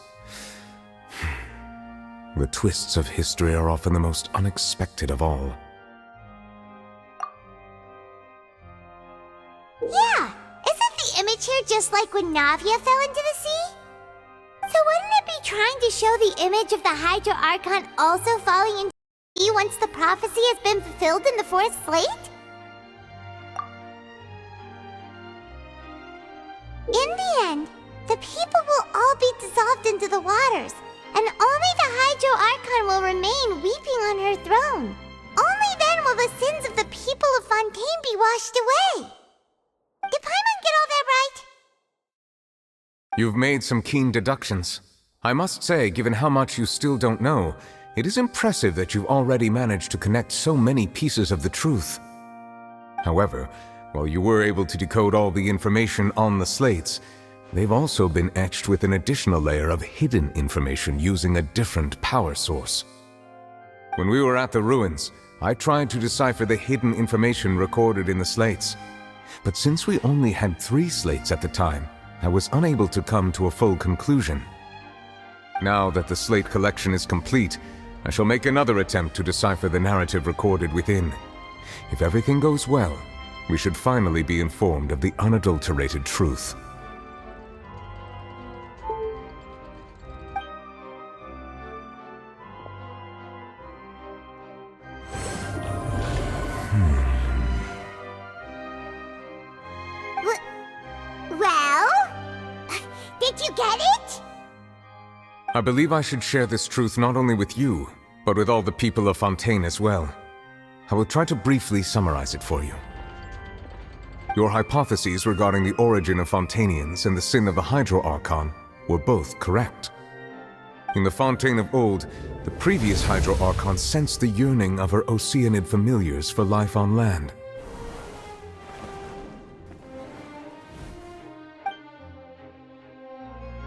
The twists of history are often the most unexpected of all. Yeah, isn't the image here just like when Navia fell into the sea? So wouldn't it be trying to show the image of the Hydro Archon also falling into the sea once the prophecy has been fulfilled in the fourth slate? In the end, the people will all be dissolved into the waters, and only the Hydro Archon will remain weeping on her throne. Only then will the sins of the people of Fontaine be washed away. Did Paimon get all that right? You've made some keen deductions. I must say, given how much you still don't know, it is impressive that you've already managed to connect so many pieces of the truth. However, while you were able to decode all the information on the slates, they've also been etched with an additional layer of hidden information using a different power source. When we were at the ruins, I tried to decipher the hidden information recorded in the slates. But since we only had 3 slates at the time, I was unable to come to a full conclusion. Now that the slate collection is complete, I shall make another attempt to decipher the narrative recorded within. If everything goes well, we should finally be informed of the unadulterated truth. Well? Did you get it? I believe I should share this truth not only with you, but with all the people of Fontaine as well. I will try to briefly summarize it for you. Your hypotheses regarding the origin of Fontainians and the sin of the Hydro Archon were both correct. In the Fontaine of old, the previous Hydro Archon sensed the yearning of her Oceanid familiars for life on land.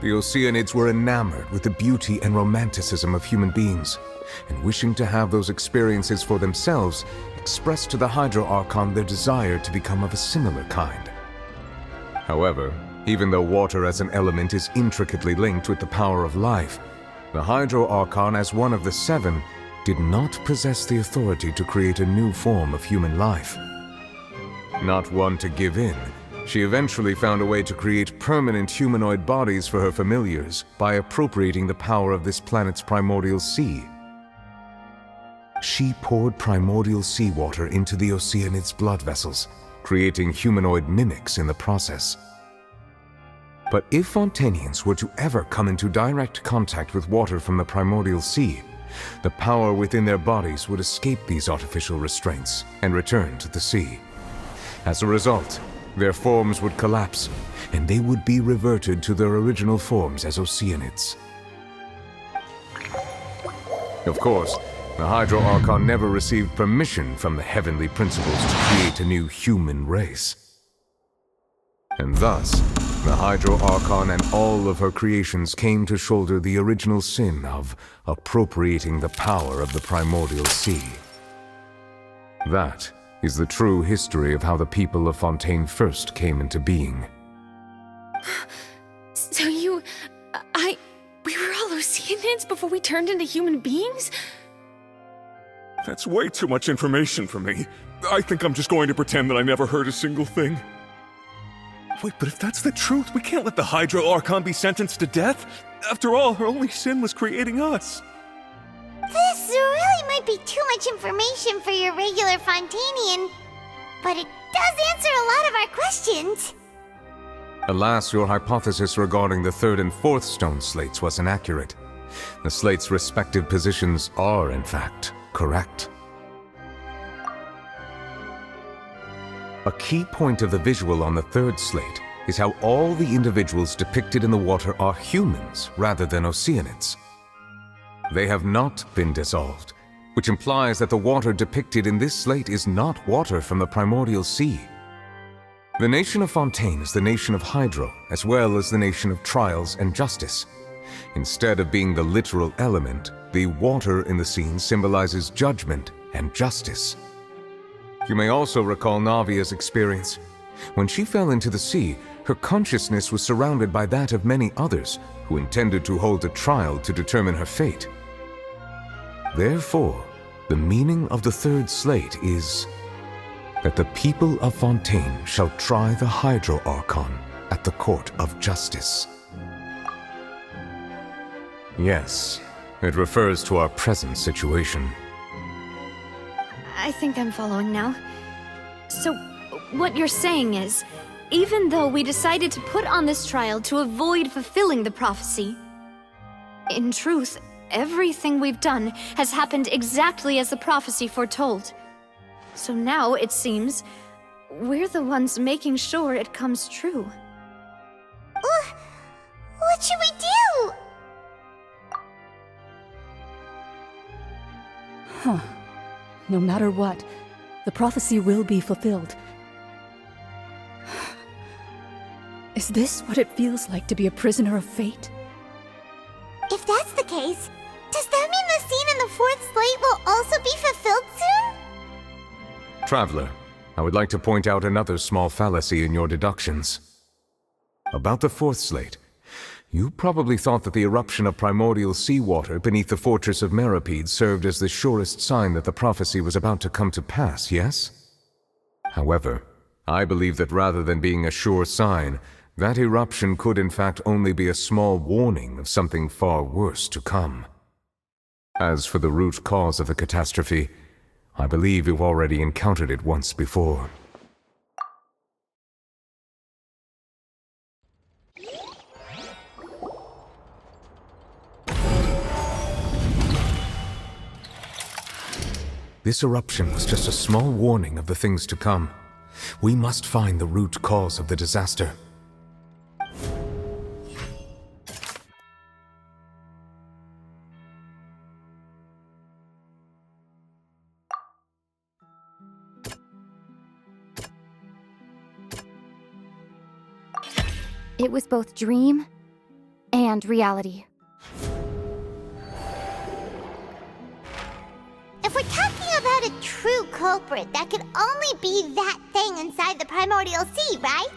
The Oceanids were enamored with the beauty and romanticism of human beings, and wishing to have those experiences for themselves, expressed to the Hydro Archon their desire to become of a similar kind. However, even though water as an element is intricately linked with the power of life, the Hydro Archon, as one of the 7, did not possess the authority to create a new form of human life. Not one to give in, she eventually found a way to create permanent humanoid bodies for her familiars by appropriating the power of this planet's primordial sea. She poured primordial seawater into the Oceanids' blood vessels, creating humanoid mimics in the process. But if Fontainians were to ever come into direct contact with water from the primordial sea, the power within their bodies would escape these artificial restraints and return to the sea. As a result, their forms would collapse, and they would be reverted to their original forms as Oceanids. Of course, the Hydro Archon never received permission from the heavenly principles to create a new human race. And thus, the Hydro Archon and all of her creations came to shoulder the original sin of appropriating the power of the primordial sea. That is the true history of how the people of Fontaine first came into being. So we were all Oceanids before we turned into human beings? That's way too much information for me. I think I'm just going to pretend that I never heard a single thing. Wait, but if that's the truth, we can't let the Hydro Archon be sentenced to death. After all, her only sin was creating us. This really might be too much information for your regular Fontainian, but it does answer a lot of our questions. Alas, your hypothesis regarding the 3rd and 4th stone slates was inaccurate. The slates' respective positions are, in fact, correct. A key point of the visual on the 3rd slate is how all the individuals depicted in the water are humans rather than Oceanids. They have not been dissolved, which implies that the water depicted in this slate is not water from the primordial sea. The nation of Fontaine is the nation of Hydro, as well as the nation of trials and justice. Instead of being the literal element, the water in the scene symbolizes judgment and justice. You may also recall Navia's experience. When she fell into the sea, her consciousness was surrounded by that of many others who intended to hold a trial to determine her fate. Therefore, the meaning of the 3rd slate is that the people of Fontaine shall try the Hydro Archon at the court of justice. Yes, it refers to our present situation. I think I'm following now. So, what you're saying is, even though we decided to put on this trial to avoid fulfilling the prophecy, in truth, everything we've done has happened exactly as the prophecy foretold. So now, it seems, we're the ones making sure it comes true. What should we do? Huh. No matter what, the prophecy will be fulfilled. Is this what it feels like to be a prisoner of fate? If that's the case, does that mean the scene in the 4th slate will Traveler, I would like to point out another small fallacy in your deductions. About the fourth slate, you probably thought that the eruption of primordial seawater beneath the fortress of Masquerade served as the surest sign that the prophecy was about to come to pass, yes? However, I believe that rather than being a sure sign, that eruption could in fact only be a small warning of something far worse to come. As for the root cause of the catastrophe, I believe you've already encountered it once before. This eruption was just a small warning of the things to come. We must find the root cause of the disaster. It was both dream and reality. If we're talking about a true culprit, that could only be that thing inside the primordial sea, right?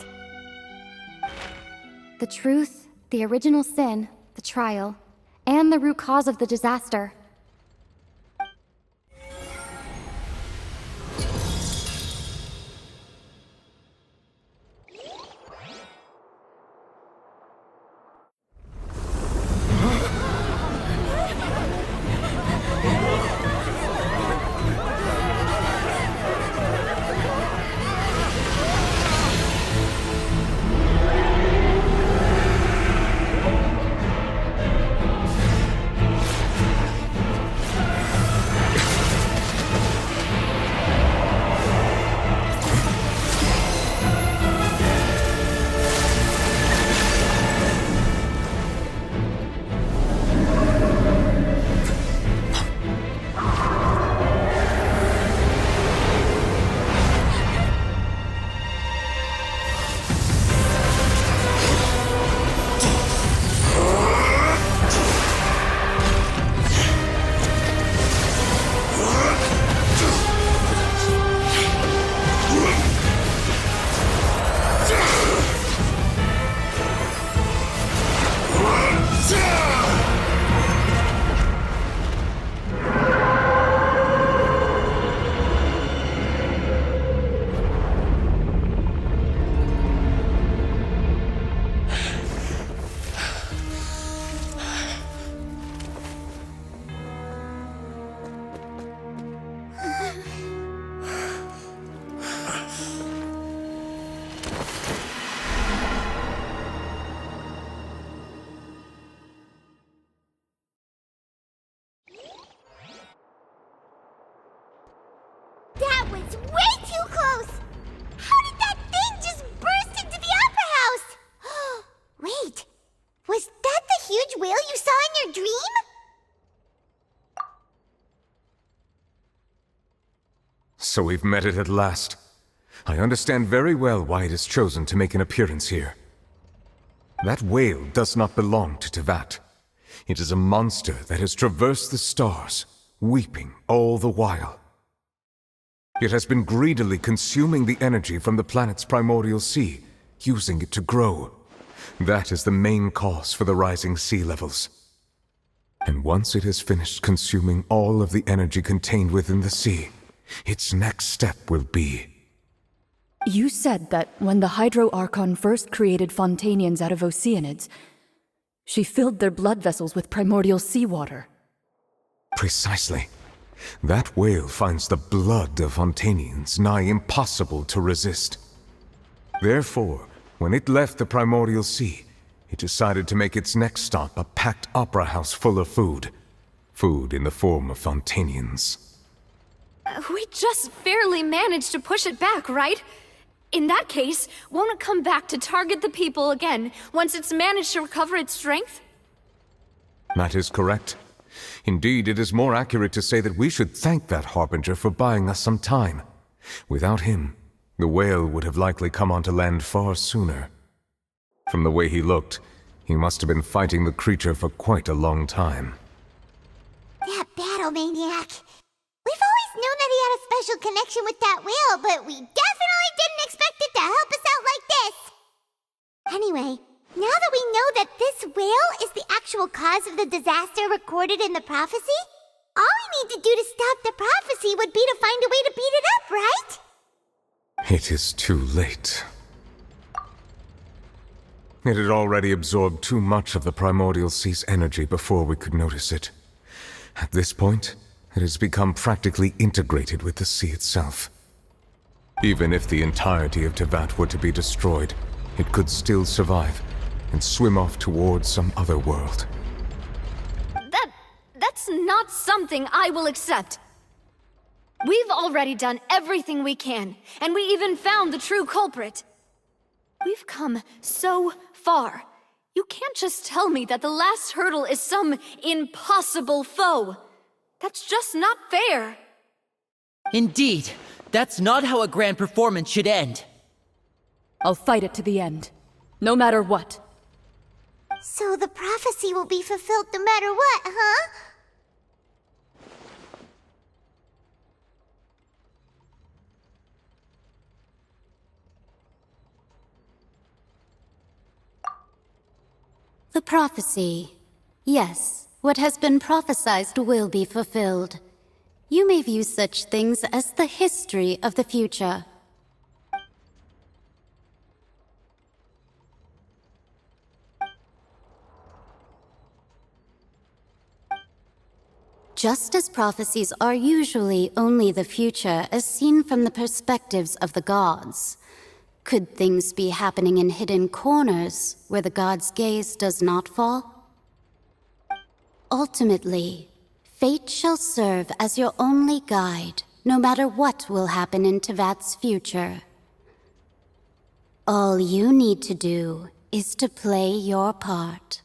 The truth, the original sin, the trial, and the root cause of the disaster. That was way too close! How did that thing just burst into the Opera House? Wait, was that the huge whale you saw in your dream? So we've met it at last. I understand very well why it has chosen to make an appearance here. That whale does not belong to Tevat. It is a monster that has traversed the stars, weeping all the while. It has been greedily consuming the energy from the planet's primordial sea, using it to grow. That is the main cause for the rising sea levels. And once it has finished consuming all of the energy contained within the sea, its next step will be... You said that when the Hydro Archon first created Fontanians out of Oceanids, she filled their blood vessels with primordial seawater. Precisely. That whale finds the blood of Fontanians nigh impossible to resist. Therefore, when it left the primordial sea, it decided to make its next stop a packed opera house full of food. Food in the form of Fontanians. We just barely managed to push it back, right? In that case, won't it come back to target the people again once it's managed to recover its strength? That is correct. Indeed, it is more accurate to say that we should thank that Harbinger for buying us some time. Without him, the whale would have likely come onto land far sooner. From the way he looked, he must have been fighting the creature for quite a long time. That battle maniac! We've always know that he had a special connection with that whale, but we definitely didn't expect it to help us out like this. Anyway, now that we know that this whale is the actual cause of the disaster recorded in the prophecy, all we need to do to stop the prophecy would be to find a way to beat it up, right? It is too late. It had already absorbed too much of the primordial sea's energy before we could notice it. At this point, it has become practically integrated with the sea itself. Even if the entirety of Tevat were to be destroyed, it could still survive and swim off towards some other world. That's not something I will accept. We've already done everything we can, and we even found the true culprit. We've come so far. You can't just tell me that the last hurdle is some impossible foe. That's just not fair. Indeed, that's not how a grand performance should end. I'll fight it to the end, no matter what. So the prophecy will be fulfilled no matter what, huh? The prophecy. Yes, what has been prophesied will be fulfilled. You may view such things as the history of the future. Just as prophecies are usually only the future as seen from the perspectives of the gods, could things be happening in hidden corners where the gods' gaze does not fall? Ultimately, fate shall serve as your only guide, no matter what will happen in Tevat's future. All you need to do is to play your part.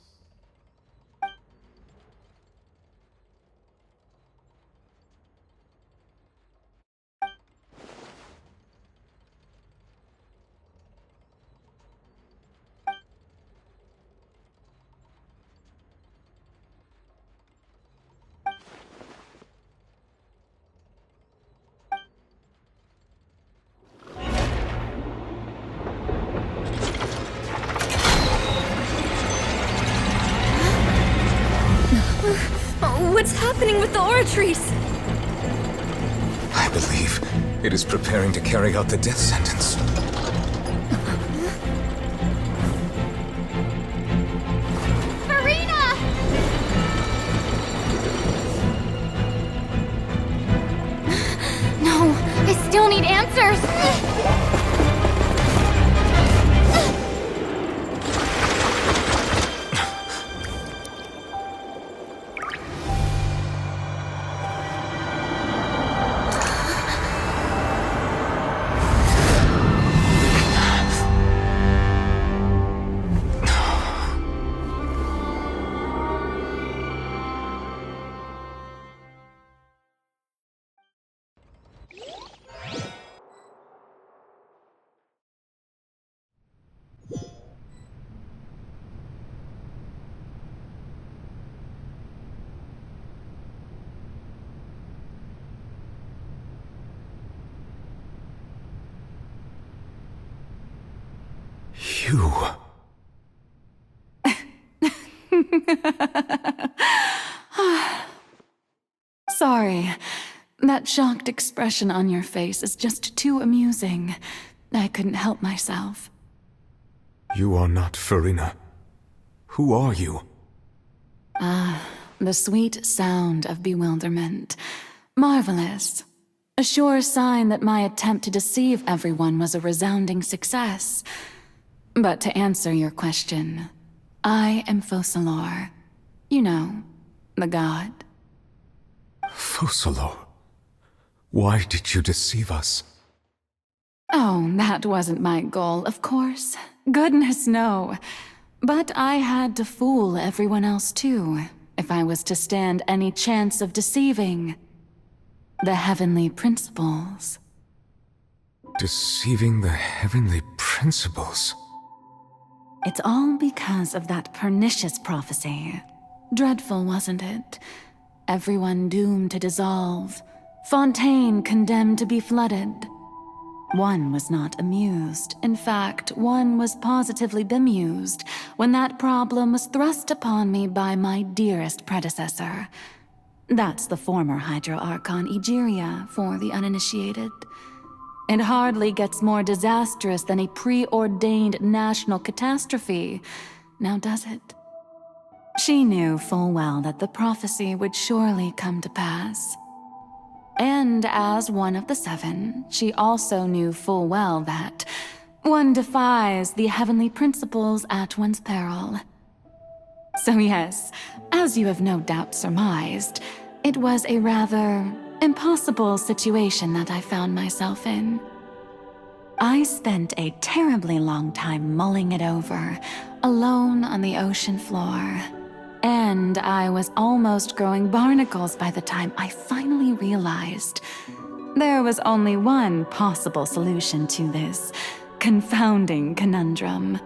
What's happening with the aura trees? I believe it is preparing to carry out the death sentence. Farina! No, I still need answers! You... Sorry. That shocked expression on your face is just too amusing. I couldn't help myself. You are not Farina. Who are you? The sweet sound of bewilderment. Marvelous. A sure sign that my attempt to deceive everyone was a resounding success. But to answer your question, I am Focalor. You know, the god. Focalor? Why did you deceive us? Oh, that wasn't my goal, of course. Goodness, no. But I had to fool everyone else too, if I was to stand any chance of deceiving the heavenly principles. Deceiving the heavenly principles? It's all because of that pernicious prophecy. Dreadful, wasn't it? Everyone doomed to dissolve, Fontaine condemned to be flooded. One was not amused. In fact, one was positively bemused when that problem was thrust upon me by my dearest predecessor. That's the former Hydro Archon Egeria for the uninitiated. It hardly gets more disastrous than a preordained national catastrophe, now does it? She knew full well that the prophecy would surely come to pass. And as one of the seven, she also knew full well that one defies the heavenly principles at one's peril. So yes, as you have no doubt surmised, it was a rather impossible situation that I found myself in. I spent a terribly long time mulling it over, alone on the ocean floor. And I was almost growing barnacles by the time I finally realized there was only one possible solution to this confounding conundrum.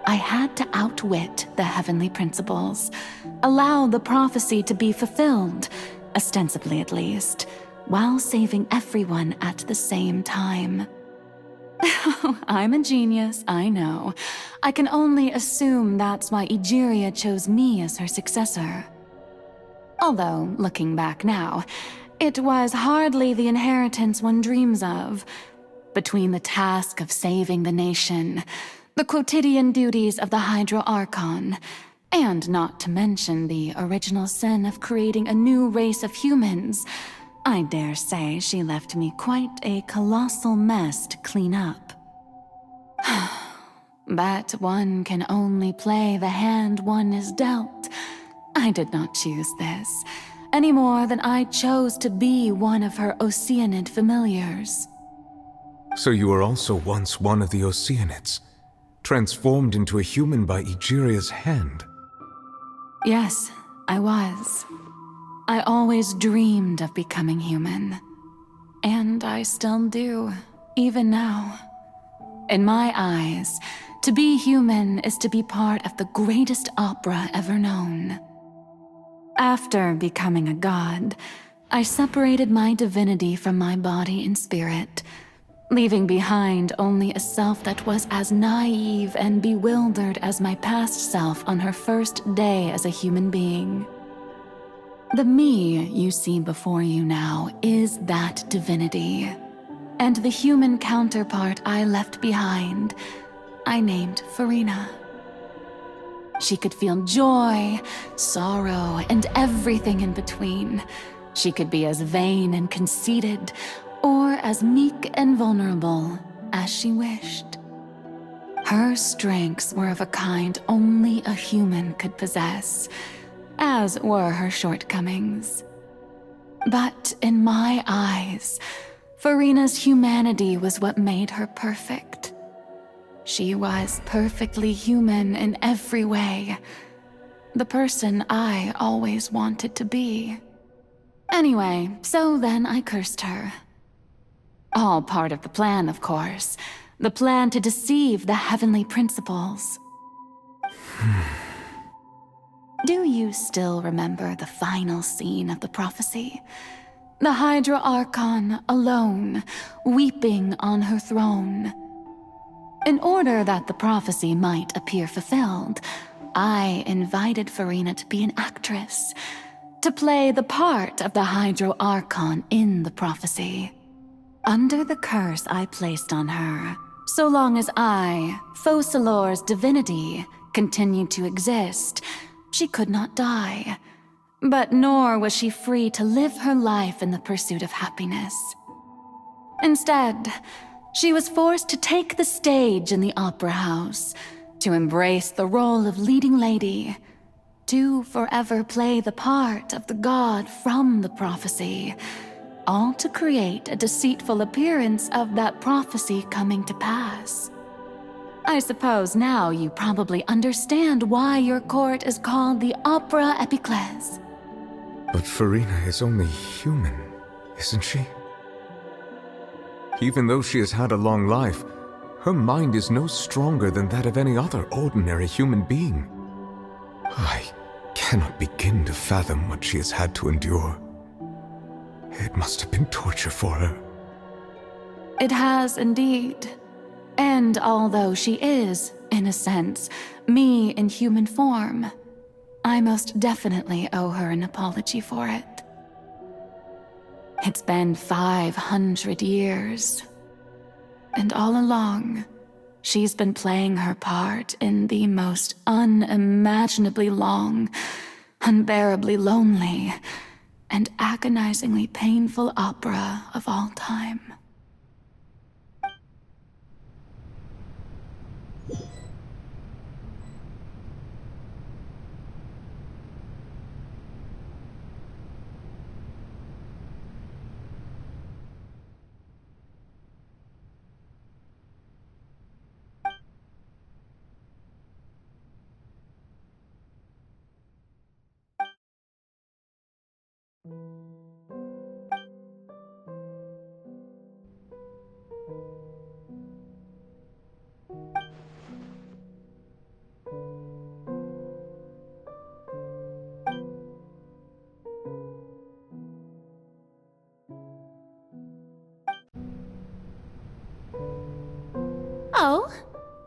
I had to outwit the heavenly principles, allow the prophecy to be fulfilled, ostensibly at least, while saving everyone at the same time. I'm a genius, I know. I can only assume that's why Egeria chose me as her successor. Although, looking back now, it was hardly the inheritance one dreams of. Between the task of saving the nation, the quotidian duties of the Hydro Archon, and not to mention the original sin of creating a new race of humans, I dare say she left me quite a colossal mess to clean up. But one can only play the hand one is dealt. I did not choose this, any more than I chose to be one of her Oceanid familiars. So you were also once one of the Oceanids, transformed into a human by Egeria's hand? Yes, I was. I always dreamed of becoming human. And I still do, even now. In my eyes, to be human is to be part of the greatest opera ever known. After becoming a god, I separated my divinity from my body and spirit, leaving behind only a self that was as naive and bewildered as my past self on her first day as a human being. The me you see before you now is that divinity, and the human counterpart I left behind, I named Furina. She could feel joy, sorrow, and everything in between. She could be as vain and conceited, or as meek and vulnerable as she wished. Her strengths were of a kind only a human could possess, as were her shortcomings. But in my eyes, Furina's humanity was what made her perfect. She was perfectly human in every way, the person I always wanted to be. Anyway, so then I cursed her. All part of the plan, of course. The plan to deceive the heavenly principles. Do you still remember the final scene of the prophecy? The Hydra Archon alone, weeping on her throne. In order that the prophecy might appear fulfilled, I invited Furina to be an actress, to play the part of the Hydro Archon in the prophecy. Under the curse I placed on her, so long as I, Focalor's divinity, continued to exist, she could not die. But nor was she free to live her life in the pursuit of happiness. Instead, she was forced to take the stage in the opera house, to embrace the role of leading lady, to forever play the part of the god from the prophecy, all to create a deceitful appearance of that prophecy coming to pass. I suppose now you probably understand why your court is called the Opera Epiclese. But Furina is only human, isn't she? Even though she has had a long life, her mind is no stronger than that of any other ordinary human being. I cannot begin to fathom what she has had to endure. It must have been torture for her. It has indeed. And although she is, in a sense, me in human form, I most definitely owe her an apology for it. It's been 500 years. And all along, she's been playing her part in the most unimaginably long, unbearably lonely, and agonizingly painful opera of all time. Oh,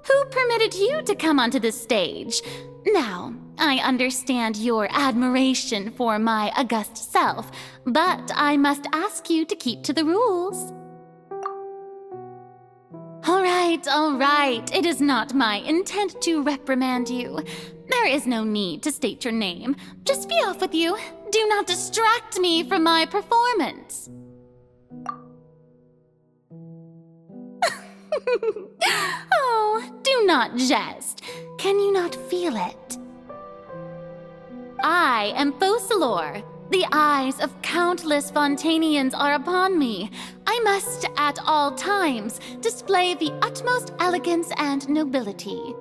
who permitted you to come onto the stage? Now, I understand your admiration for my august self, but I must ask you to keep to the rules. All right. It is not my intent to reprimand you. There is no need to state your name. Just be off with you. Do not distract me from my performance. Oh, do not jest. Can you not feel it? I am Focalor. The eyes of countless Fontanians are upon me. I must, at all times, display the utmost elegance and nobility.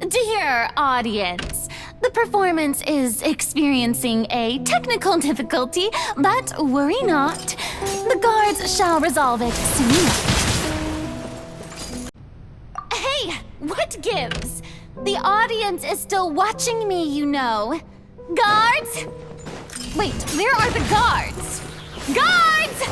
Dear audience, the performance is experiencing a technical difficulty, but worry not. The guards shall resolve it soon. Hey, what gives? The audience is still watching me, you know. Guards? Wait, where are the guards? Guards!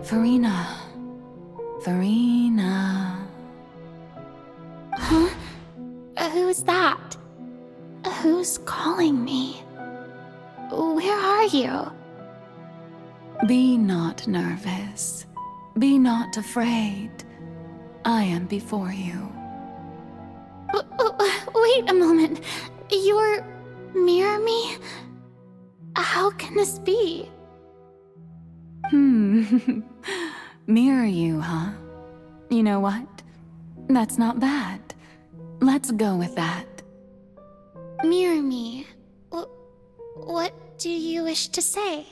Farina. Huh? Who's that? Who's calling me? Where are you? Be not nervous. Be not afraid. I am before you. Wait a moment. You're mirror me? How can this be? Mirror you, huh? You know what? That's not bad. Let's go with that. Mirror me? What do you wish to say?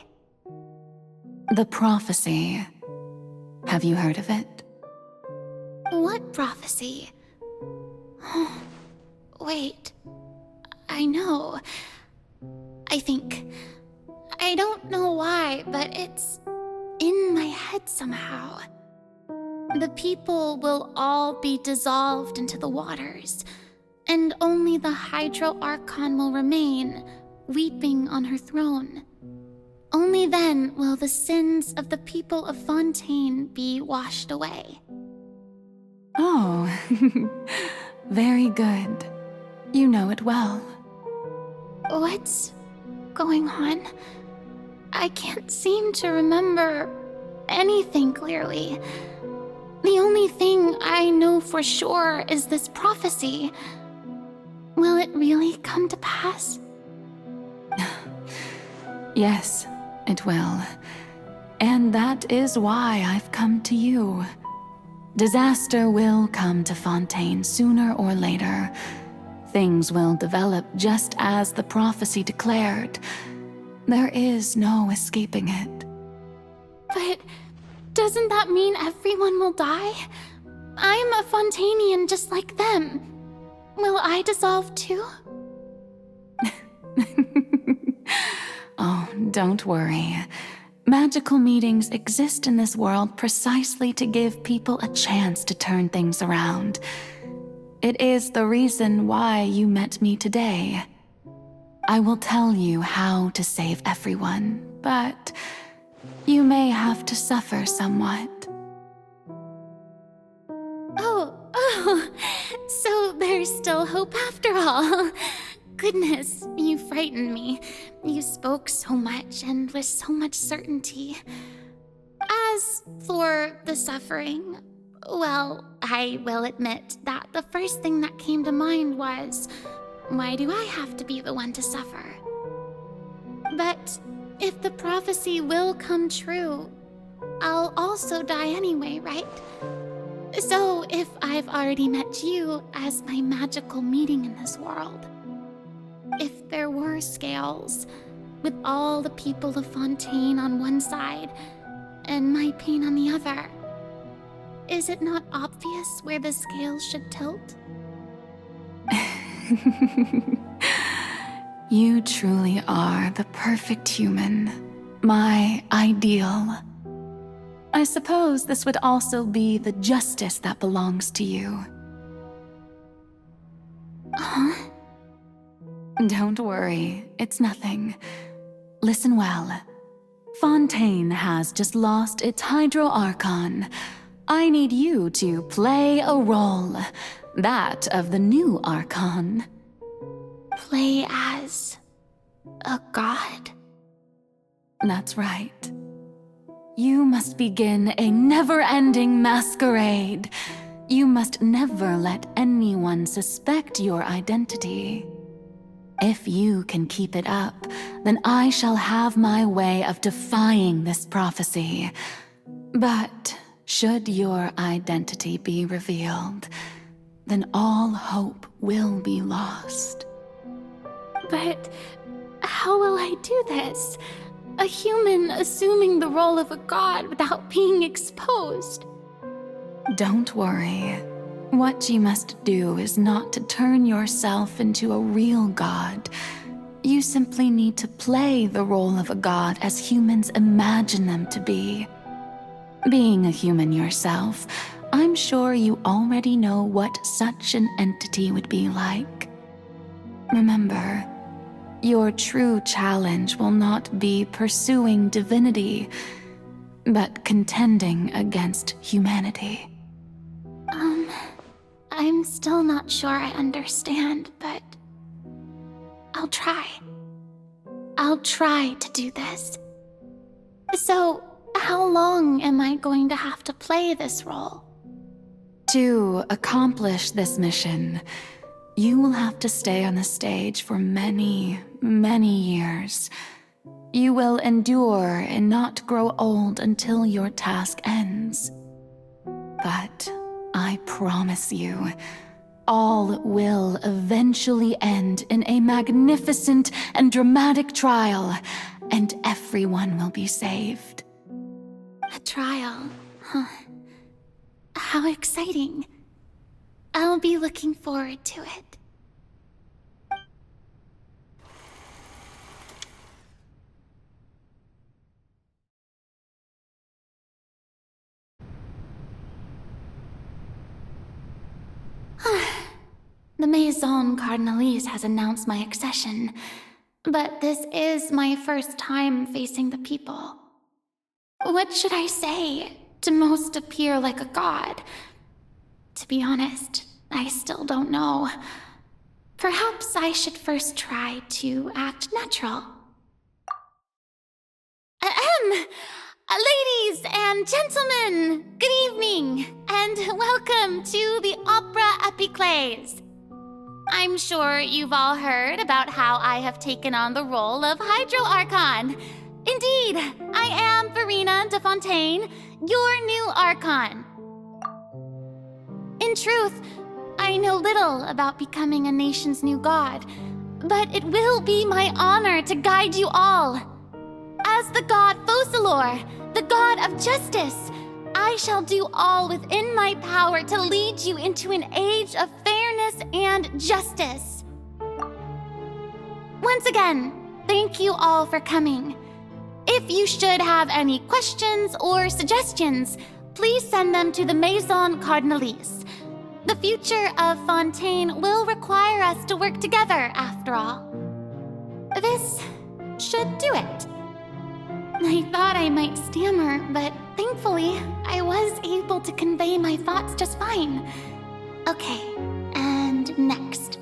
The prophecy. Have you heard of it? What prophecy? Wait. I know. I think... I don't know why, but it's in my head somehow. The people will all be dissolved into the waters, and only the Hydro Archon will remain, weeping on her throne. Only then will the sins of the people of Fontaine be washed away. Oh, very good. You know it well. What's going on? I can't seem to remember anything clearly. The only thing I know for sure is this prophecy. Will it really come to pass? Yes, it will. And that is why I've come to you. Disaster will come to Fontaine sooner or later. Things will develop just as the prophecy declared. There is no escaping it. But doesn't that mean everyone will die? I'm a Fontainian just like them. Will I dissolve too? Oh, don't worry. Magical meetings exist in this world precisely to give people a chance to turn things around. It is the reason why you met me today. I will tell you how to save everyone, but you may have to suffer somewhat. Oh, so there's still hope after all. Goodness, you frightened me. You spoke so much and with so much certainty. As for the suffering, well, I will admit that the first thing that came to mind was, why do I have to be the one to suffer? But if the prophecy will come true, I'll also die anyway, right? So if I've already met you as my magical meeting in this world, if there were scales, with all the people of Fontaine on one side and my pain on the other, is it not obvious where the scales should tilt? You truly are the perfect human, my ideal. I suppose this would also be the justice that belongs to you. Huh? Don't worry, it's nothing. Listen well. Fontaine has just lost its Hydro Archon. I need you to play a role, that of the new Archon. Play as a god? That's right. You must begin a never-ending masquerade. You must never let anyone suspect your identity. If you can keep it up, then I shall have my way of defying this prophecy. But should your identity be revealed, then all hope will be lost. But how will I do this? A human assuming the role of a god without being exposed. Don't worry. What you must do is not to turn yourself into a real god. You simply need to play the role of a god as humans imagine them to be. Being a human yourself, I'm sure you already know what such an entity would be like. Remember, your true challenge will not be pursuing divinity, but contending against humanity. I'm still not sure I understand, but I'll try. I'll try to do this. So, how long am I going to have to play this role? To accomplish this mission, you will have to stay on the stage for many, many years. You will endure and not grow old until your task ends. But I promise you, all will eventually end in a magnificent and dramatic trial, and everyone will be saved. A trial, huh? How exciting. I'll be looking forward to it. The Maison Cardinalise has announced my accession. but this is my first time facing the people. What should I say to most appear like a god? To be honest, I still don't know. Perhaps I should first try to act natural. Ladies and gentlemen, good evening, and welcome to the Opera Epiclese. I'm sure you've all heard about how I have taken on the role of Hydro Archon. Indeed, I am Verena de Fontaine, your new Archon. In truth, I know little about becoming a nation's new god, but it will be my honor to guide you all. As the god Focalor, the god of justice, I shall do all within my power to lead you into an age of fairness and justice. Once again, thank you all for coming. If you should have any questions or suggestions, please send them to the Maison Cardinalise. The future of Fontaine will require us to work together, after all. This should do it. I thought I might stammer, but thankfully, I was able to convey my thoughts just fine. Okay, and next.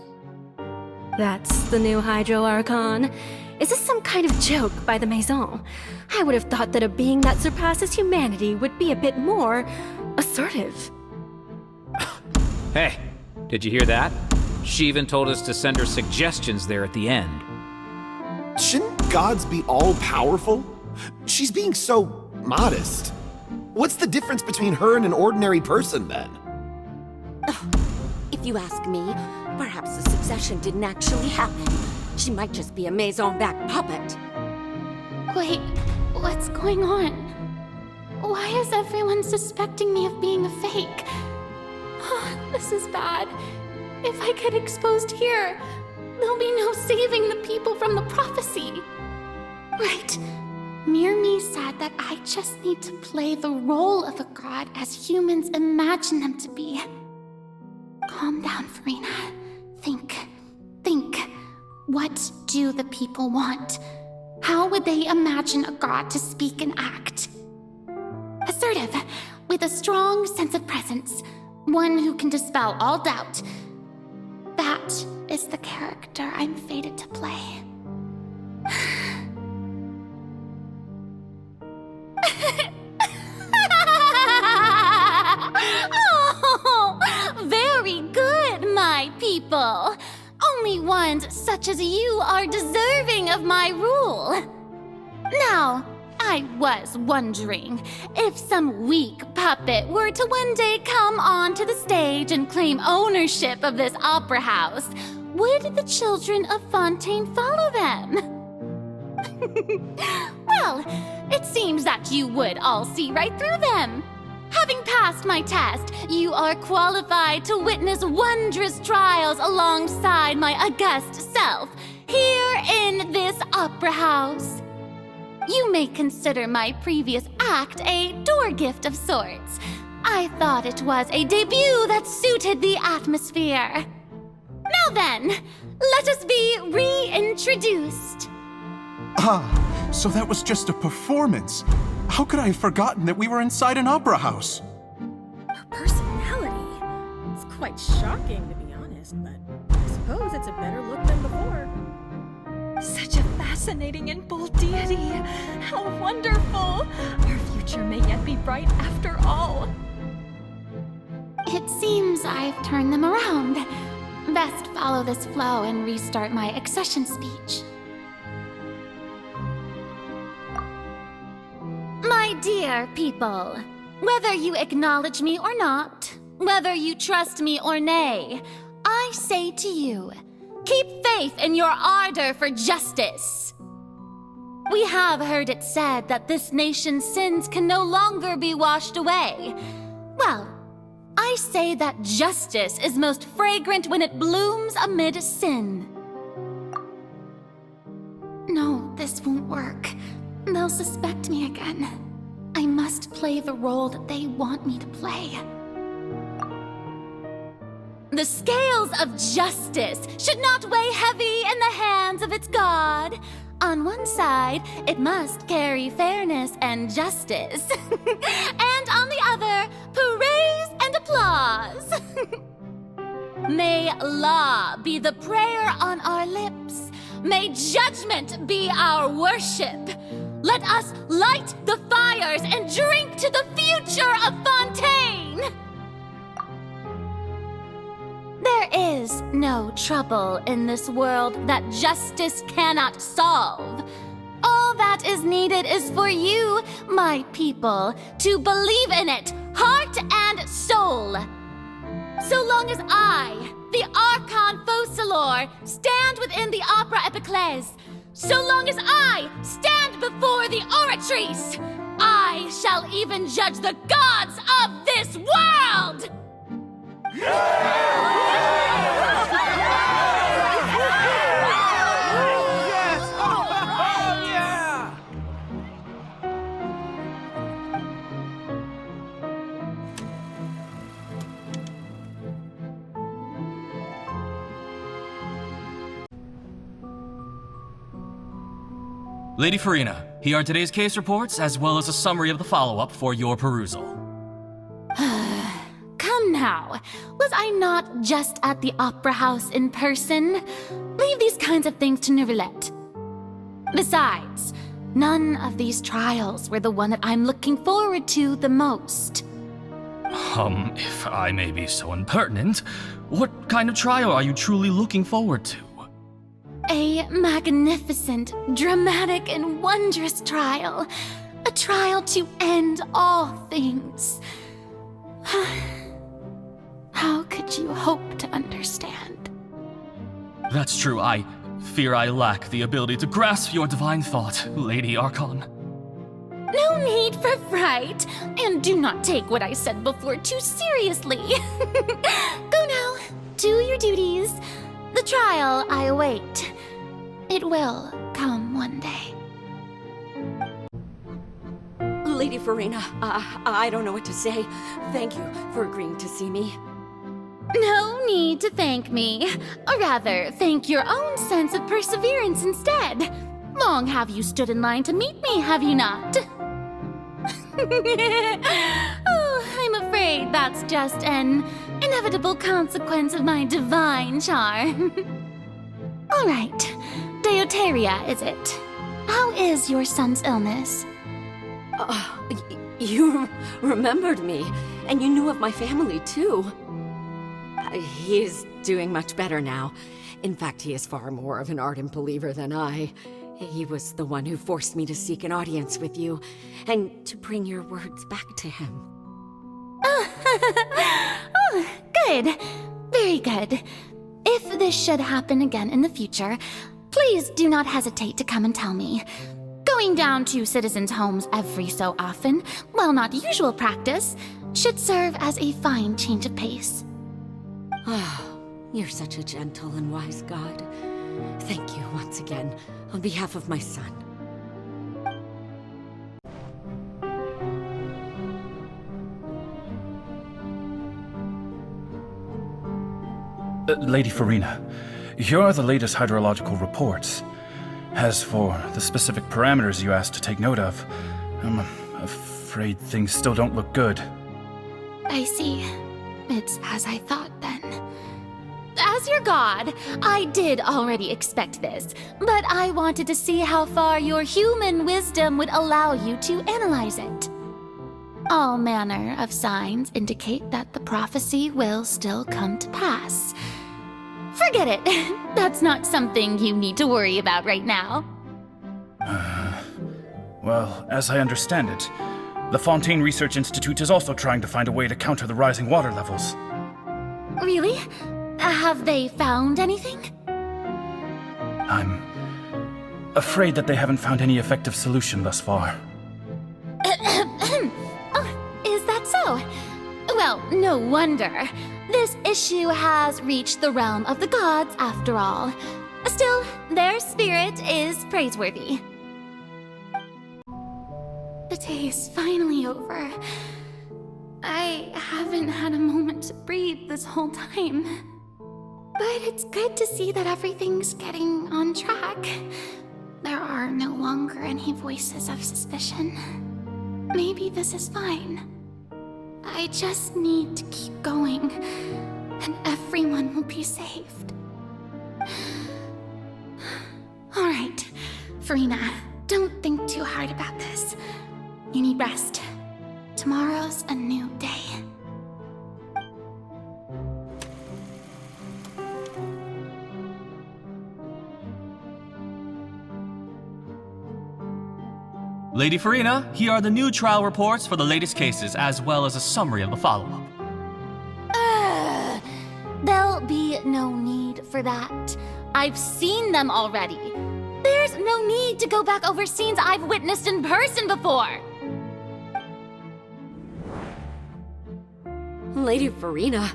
That's the new Hydro Archon. Is this some kind of joke by the Maison? I would have thought that a being that surpasses humanity would be a bit more assertive. Hey, did you hear that? She even told us to send her suggestions there at the end. Shouldn't gods be all-powerful? She's being so modest. What's the difference between her and an ordinary person, then? If you ask me, perhaps the succession didn't actually happen. She might just be a Maison-backed puppet. Wait, what's going on? Why is everyone suspecting me of being a fake? This is bad. If I get exposed here, there'll be no saving the people from the prophecy. Right. Mirmi said that I just need to play the role of a god as humans imagine them to be. Calm down, Verena. Think. What do the people want? How would they imagine a god to speak and act? Assertive, with a strong sense of presence. One who can dispel all doubt. That is the character I'm fated to play. Oh, very good, my people. Only ones such as you are deserving of my rule. Now, I was wondering if some weak puppet were to one day come onto the stage and claim ownership of this opera house, would the children of Fontaine follow them? Well, it seems that you would all see right through them. Having passed my test, you are qualified to witness wondrous trials alongside my august self, here in this opera house. You may consider my previous act a door gift of sorts. I thought it was a debut that suited the atmosphere. Now then, let us be reintroduced. Ah, so that was just a performance. How could I have forgotten that we were inside an opera house? Her personality. It's quite shocking, to be honest, but I suppose it's a better look than before. Such a fascinating and bold deity. How wonderful! Our future may yet be bright after all. It seems I've turned them around. Best follow this flow and restart my accession speech. My dear people, whether you acknowledge me or not, whether you trust me or nay, I say to you, keep faith in your ardor for justice. We have heard it said that this nation's sins can no longer be washed away. Well, I say that justice is most fragrant when it blooms amid sin. No, this won't work. They'll suspect me again. I must play the role that they want me to play. The scales of justice should not weigh heavy in the hands of its god. On one side, it must carry fairness and justice. And on the other, praise and applause. May law be the prayer on our lips. May judgment be our worship. Let us light the fires and drink to the future of Fontaine! There is no trouble in this world that justice cannot solve. All that is needed is for you, my people, to believe in it, heart and soul. So long as I, the Archon Focalor, stand within the Opera Epiclese, so long as I stand before the Oratrice, I shall even judge the gods of this world! Lady Farina, here are today's case reports, as well as a summary of the follow-up for your perusal. Come now, was I not just at the Opera House in person? Leave these kinds of things to Neuvillette. Besides, none of these trials were the one that I'm looking forward to the most. If I may be so impertinent, what kind of trial are you truly looking forward to? A magnificent, dramatic, and wondrous trial. A trial to end all things. How could you hope to understand? That's true, I fear I lack the ability to grasp your divine thought, Lady Archon. No need for fright, and do not take what I said before too seriously. Go now, do your duties. The trial I await. It will come one day. Lady Farina, I don't know what to say. Thank you for agreeing to see me. No need to thank me. Or rather, thank your own sense of perseverance instead. Long have you stood in line to meet me, have you not? Oh, I'm afraid that's just an inevitable consequence of my divine charm. All right, Deoteria, is it? How is your son's illness? You remembered me, and you knew of my family, too. He is doing much better now. In fact, he is far more of an ardent believer than I. He was the one who forced me to seek an audience with you, and to bring your words back to him. Oh, good. Very good. If this should happen again in the future, please do not hesitate to come and tell me. Going down to citizens' homes every so often, while not usual practice, should serve as a fine change of pace. Oh, you're such a gentle and wise god. Thank you once again, on behalf of my son. Lady Farina, here are the latest hydrological reports. As for the specific parameters you asked to take note of, I'm afraid things still don't look good. I see. It's as I thought then. As your god, I did already expect this, but I wanted to see how far your human wisdom would allow you to analyze it. All manner of signs indicate that the prophecy will still come to pass. Forget it. That's not something you need to worry about right now. Well, as I understand it, the Fontaine Research Institute is also trying to find a way to counter the rising water levels. Really? Have they found anything? I'm afraid that they haven't found any effective solution thus far. Oh, is that so? Well, no wonder. This issue has reached the realm of the gods, after all. Still, their spirit is praiseworthy. The day is finally over. I haven't had a moment to breathe this whole time. But it's good to see that everything's getting on track. There are no longer any voices of suspicion. Maybe this is fine. I just need to keep going, and everyone will be saved. Alright, Farina, don't think too hard about this. You need rest. Tomorrow's a new day. Lady Farina, here are the new trial reports for the latest cases, as well as a summary of the follow-up. There'll be no need for that. I've seen them already. There's no need to go back over scenes I've witnessed in person before. Lady Farina,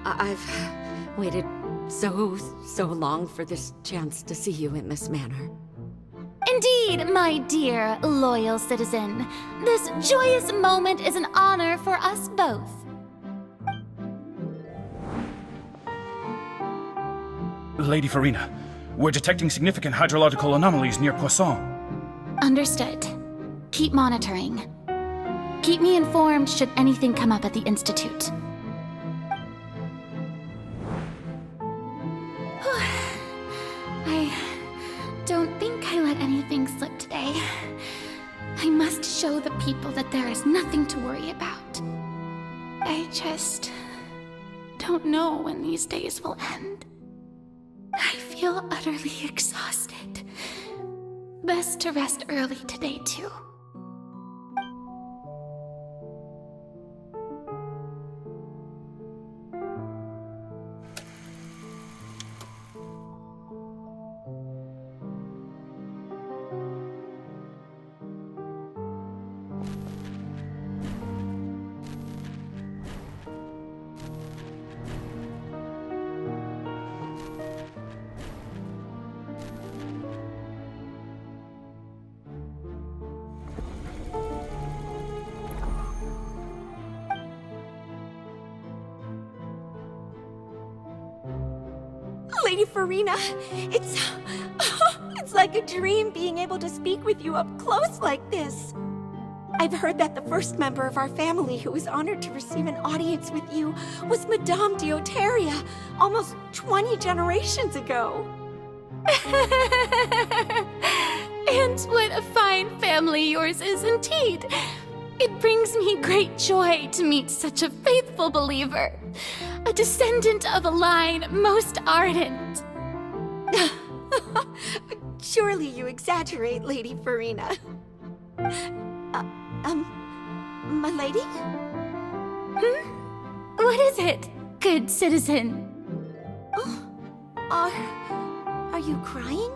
I've waited so long for this chance to see you in this manner. Indeed, my dear, loyal citizen. This joyous moment is an honor for us both. Lady Farina, we're detecting significant hydrological anomalies near Poisson. Understood. Keep monitoring. Keep me informed should anything come up at the Institute. I don't think I let anything slip today. I must show the people that there is nothing to worry about. I just don't know when these days will end. I feel utterly exhausted. Best to rest early today, too. Lady Farina, it's like a dream being able to speak with you up close like this. I've heard that the first member of our family who was honored to receive an audience with you was Madame Deoteria, almost 20 generations ago. And what a fine family yours is indeed. It brings me great joy to meet such a faithful believer, a descendant of a line most ardent. Surely you exaggerate, Lady Farina. My lady? What is it, good citizen? Are you crying?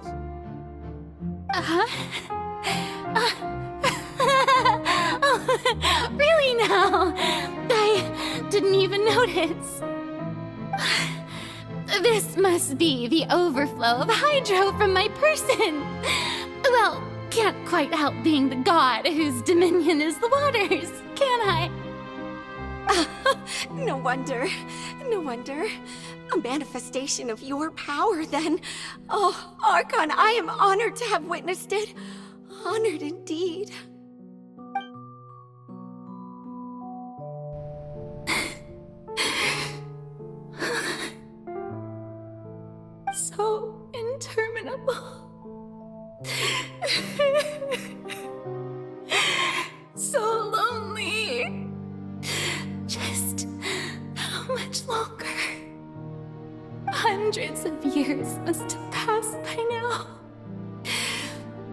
Really now? I didn't even notice. This must be the overflow of hydro from my person. Well, can't quite help being the god whose dominion is the waters, can I? No wonder. No wonder. A manifestation of your power, then. Oh, Archon, I am honored to have witnessed it. Honored indeed. So interminable. So lonely. Just how much longer? Hundreds of years must have passed by now.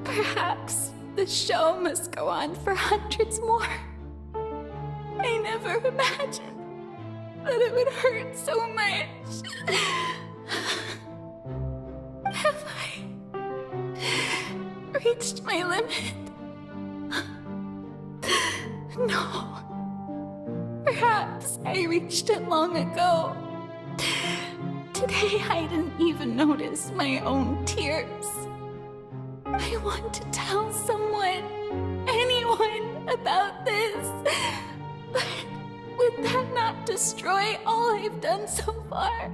Perhaps the show must go on for hundreds more. I never imagined that it would hurt so much. Have I reached my limit? No. Perhaps I reached it long ago. Today I didn't even notice my own tears. I want to tell someone, anyone, about this. But Would that not destroy all I've done so far?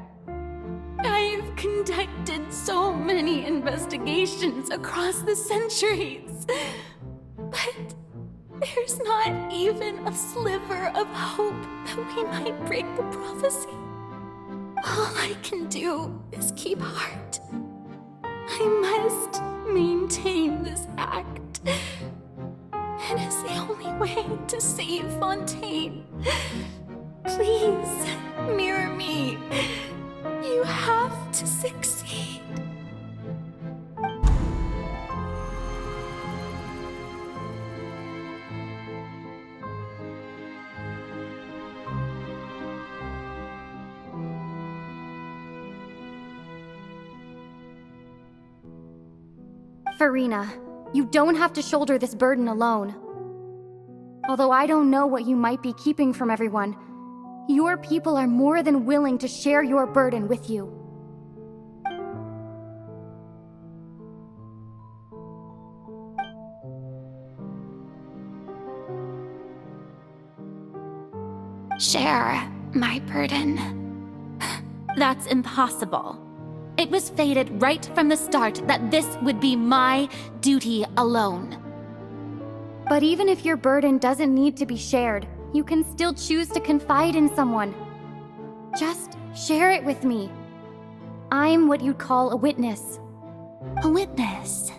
I've conducted so many investigations across the centuries, but there's not even a sliver of hope that we might break the prophecy. All I can do is keep heart. I must maintain this act. It is the only way to save Fontaine. Please, mirror me. You have to succeed. Farina, you don't have to shoulder this burden alone. Although I don't know what you might be keeping from everyone, your people are more than willing to share your burden with you. Share my burden. That's impossible. It was fated right from the start that this would be my duty alone. But even if your burden doesn't need to be shared, you can still choose to confide in someone. Just share it with me. I'm what you'd call a witness. A witness?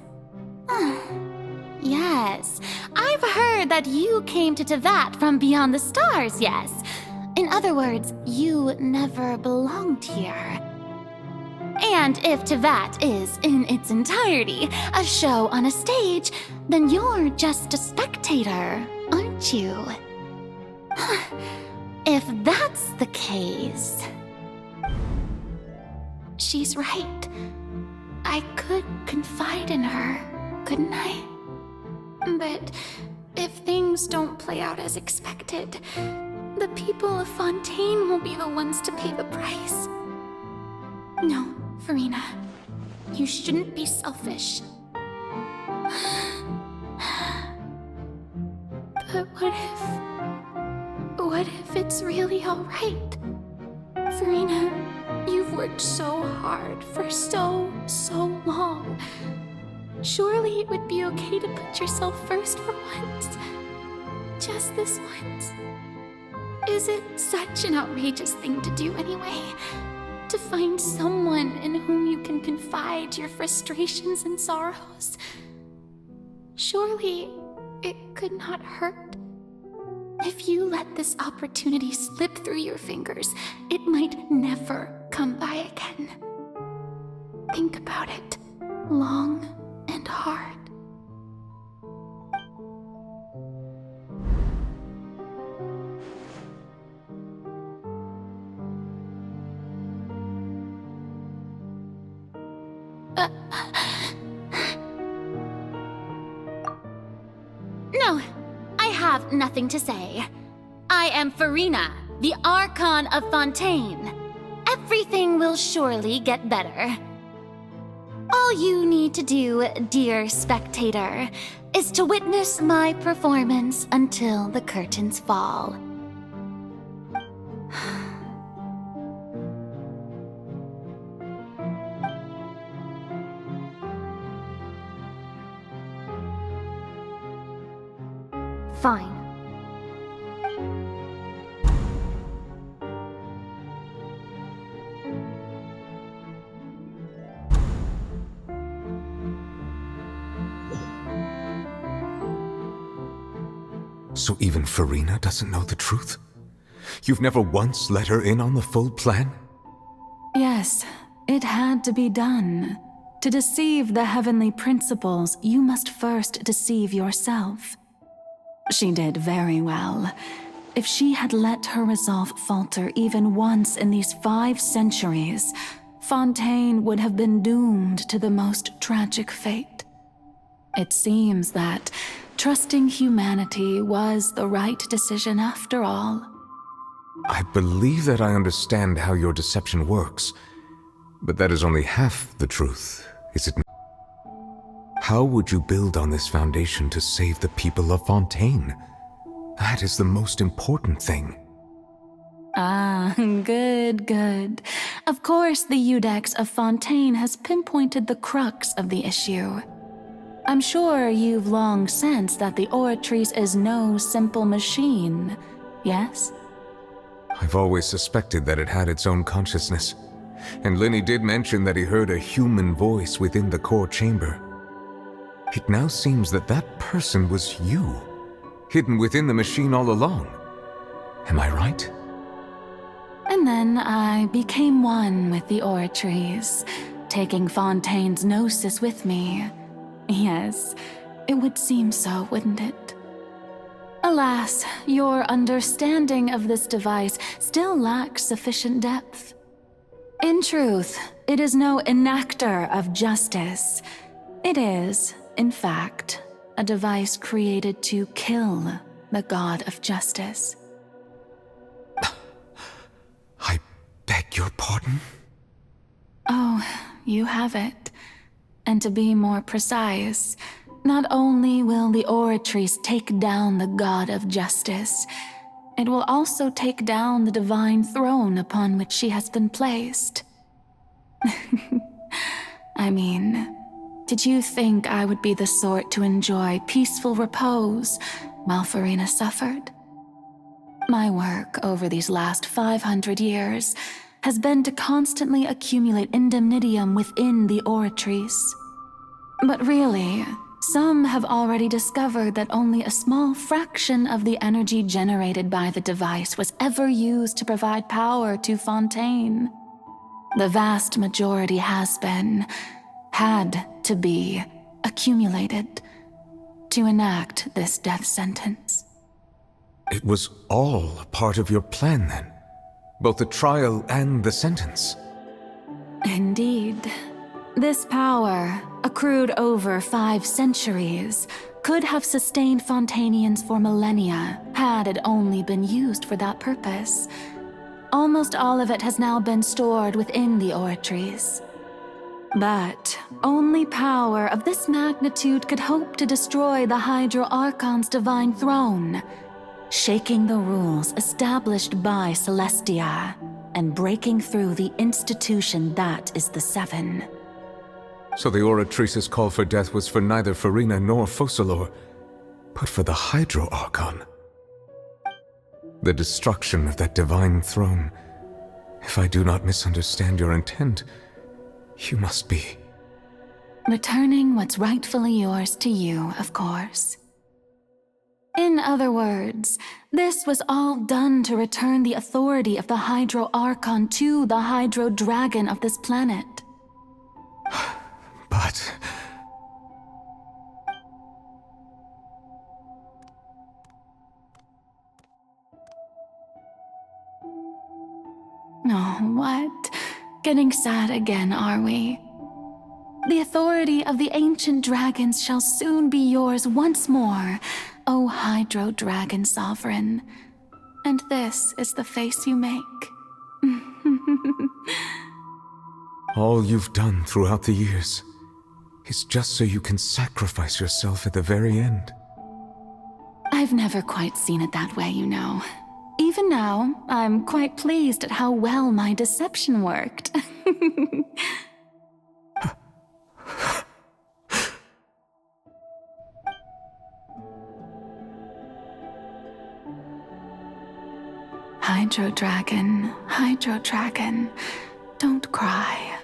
Yes, I've heard that you came to Tevat from beyond the stars, yes. In other words, you never belonged here. And if Tevat is, in its entirety, a show on a stage, then you're just a spectator, aren't you? If that's the case... She's right. I could confide in her, couldn't I? But if things don't play out as expected, the people of Fontaine will be the ones to pay the price. No, Farina. You shouldn't be selfish. But what if it's really alright? Farina, you've worked so hard for so long. Surely it would be okay to put yourself first for once. Just this once. Is it such an outrageous thing to do anyway? To find someone in whom you can confide your frustrations and sorrows? Surely it could not hurt. If you let this opportunity slip through your fingers, it might never come by again. Think about it long and hard. No, I have nothing to say. I am Farina, the Archon of Fontaine. Everything will surely get better. All you need to do, dear spectator, is to witness my performance until the curtains fall. Fine. So even Farina doesn't know the truth? You've never once let her in on the full plan? Yes, it had to be done. To deceive the heavenly principles, you must first deceive yourself. She did very well. If she had let her resolve falter even once in these 5 centuries, Fontaine would have been doomed to the most tragic fate. It seems that trusting humanity was the right decision after all. I believe that I understand how your deception works, but that is only half the truth, is it not? How would you build on this foundation to save the people of Fontaine? That is the most important thing. Ah, good, good. Of course, the Eudex of Fontaine has pinpointed the crux of the issue. I'm sure you've long sensed that the Oratrice is no simple machine, yes? I've always suspected that it had its own consciousness, and Lenny did mention that he heard a human voice within the core chamber. It now seems that that person was you, hidden within the machine all along. Am I right? And then I became one with the Oratrice, taking Fontaine's gnosis with me. Yes, it would seem so, wouldn't it? Alas, your understanding of this device still lacks sufficient depth. In truth, it is no enactor of justice. It is, in fact, a device created to kill the god of justice. I beg your pardon? Oh, you have it. And to be more precise, not only will the Oratrice take down the god of justice, it will also take down the divine throne upon which she has been placed. I mean, did you think I would be the sort to enjoy peaceful repose while Farina suffered? My work over these last 500 years has been to constantly accumulate indemnitium within the Oratrice. But really, some have already discovered that only a small fraction of the energy generated by the device was ever used to provide power to Fontaine. The vast majority had to be accumulated to enact this death sentence. It was all part of your plan then? Both the trial and the sentence? Indeed. This power, accrued over 5 centuries, could have sustained Fontainians for millennia had it only been used for that purpose. Almost all of it has now been stored within the Oratrice. But only power of this magnitude could hope to destroy the Hydro Archon's divine throne, shaking the rules established by Celestia and breaking through the institution that is the Seven. So the Oratrice's call for death was for neither Farina nor Focalor, but for the Hydro Archon. The destruction of that divine throne. If I do not misunderstand your intent, you must be... returning what's rightfully yours to you, of course. In other words, this was all done to return the authority of the Hydro Archon to the Hydro Dragon of this planet. But... Oh, what? Getting sad again, are we? The authority of the ancient dragons shall soon be yours once more, O Hydro Dragon Sovereign. And this is the face you make. all you've done throughout the years is just so you can sacrifice yourself at the very end. I've never quite seen it that way, you know. Even now, I'm quite pleased at how well my deception worked. Hydro Dragon, don't cry.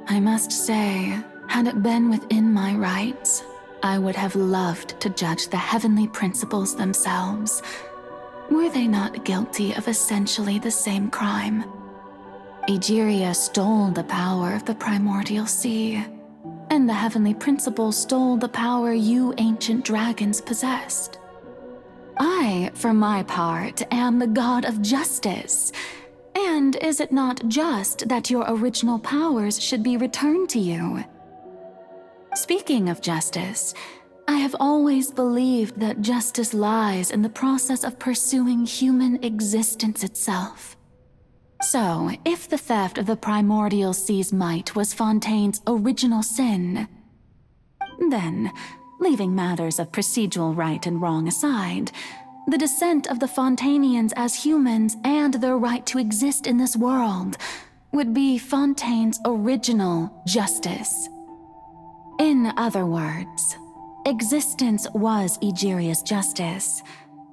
I must say, had it been within my rights, I would have loved to judge the heavenly principles themselves. Were they not guilty of essentially the same crime? Egeria stole the power of the primordial sea, and the heavenly principles stole the power you ancient dragons possessed. I, for my part, am the god of justice. And is it not just that your original powers should be returned to you? Speaking of justice, I have always believed that justice lies in the process of pursuing human existence itself. So, if the theft of the primordial sea's might was Fontaine's original sin, then Leaving matters of procedural right and wrong aside, the descent of the Fontanians as humans and their right to exist in this world would be Fontaine's original justice. In other words, existence was Egeria's justice,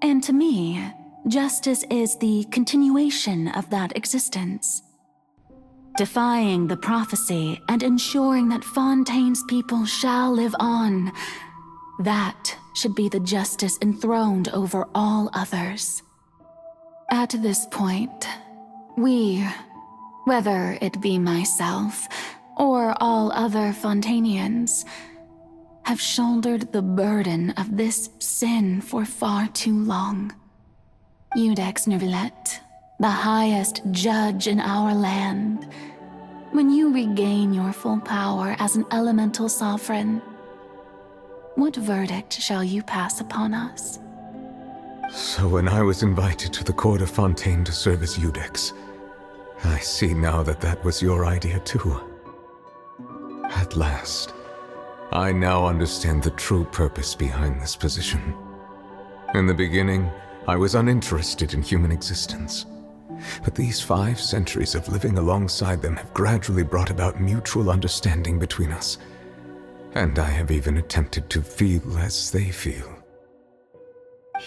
and to me, justice is the continuation of that existence. Defying the prophecy and ensuring that Fontaine's people shall live on, that should be the justice enthroned over all others. At this point, we, whether it be myself or all other Fontanians, have shouldered the burden of this sin for far too long. Iudex Neuvillette, the highest judge in our land, when you regain your full power as an elemental sovereign, what verdict shall you pass upon us? So when I was invited to the court of Fontaine to serve as Iudex, I see now that that was your idea too. At last, I now understand the true purpose behind this position. In the beginning, I was uninterested in human existence. But these 5 centuries of living alongside them have gradually brought about mutual understanding between us. And I have even attempted to feel as they feel.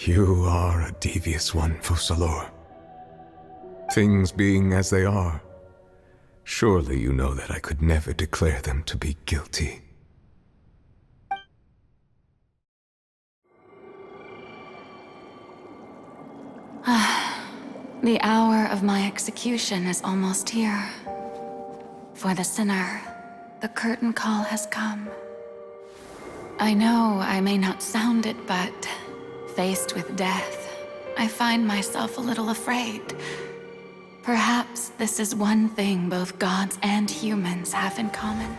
You are a devious one, Focalors. Things being as they are, surely you know that I could never declare them to be guilty. The hour of my execution is almost here. For the sinner, the curtain call has come. I know I may not sound it, but faced with death, I find myself a little afraid. Perhaps this is one thing both gods and humans have in common.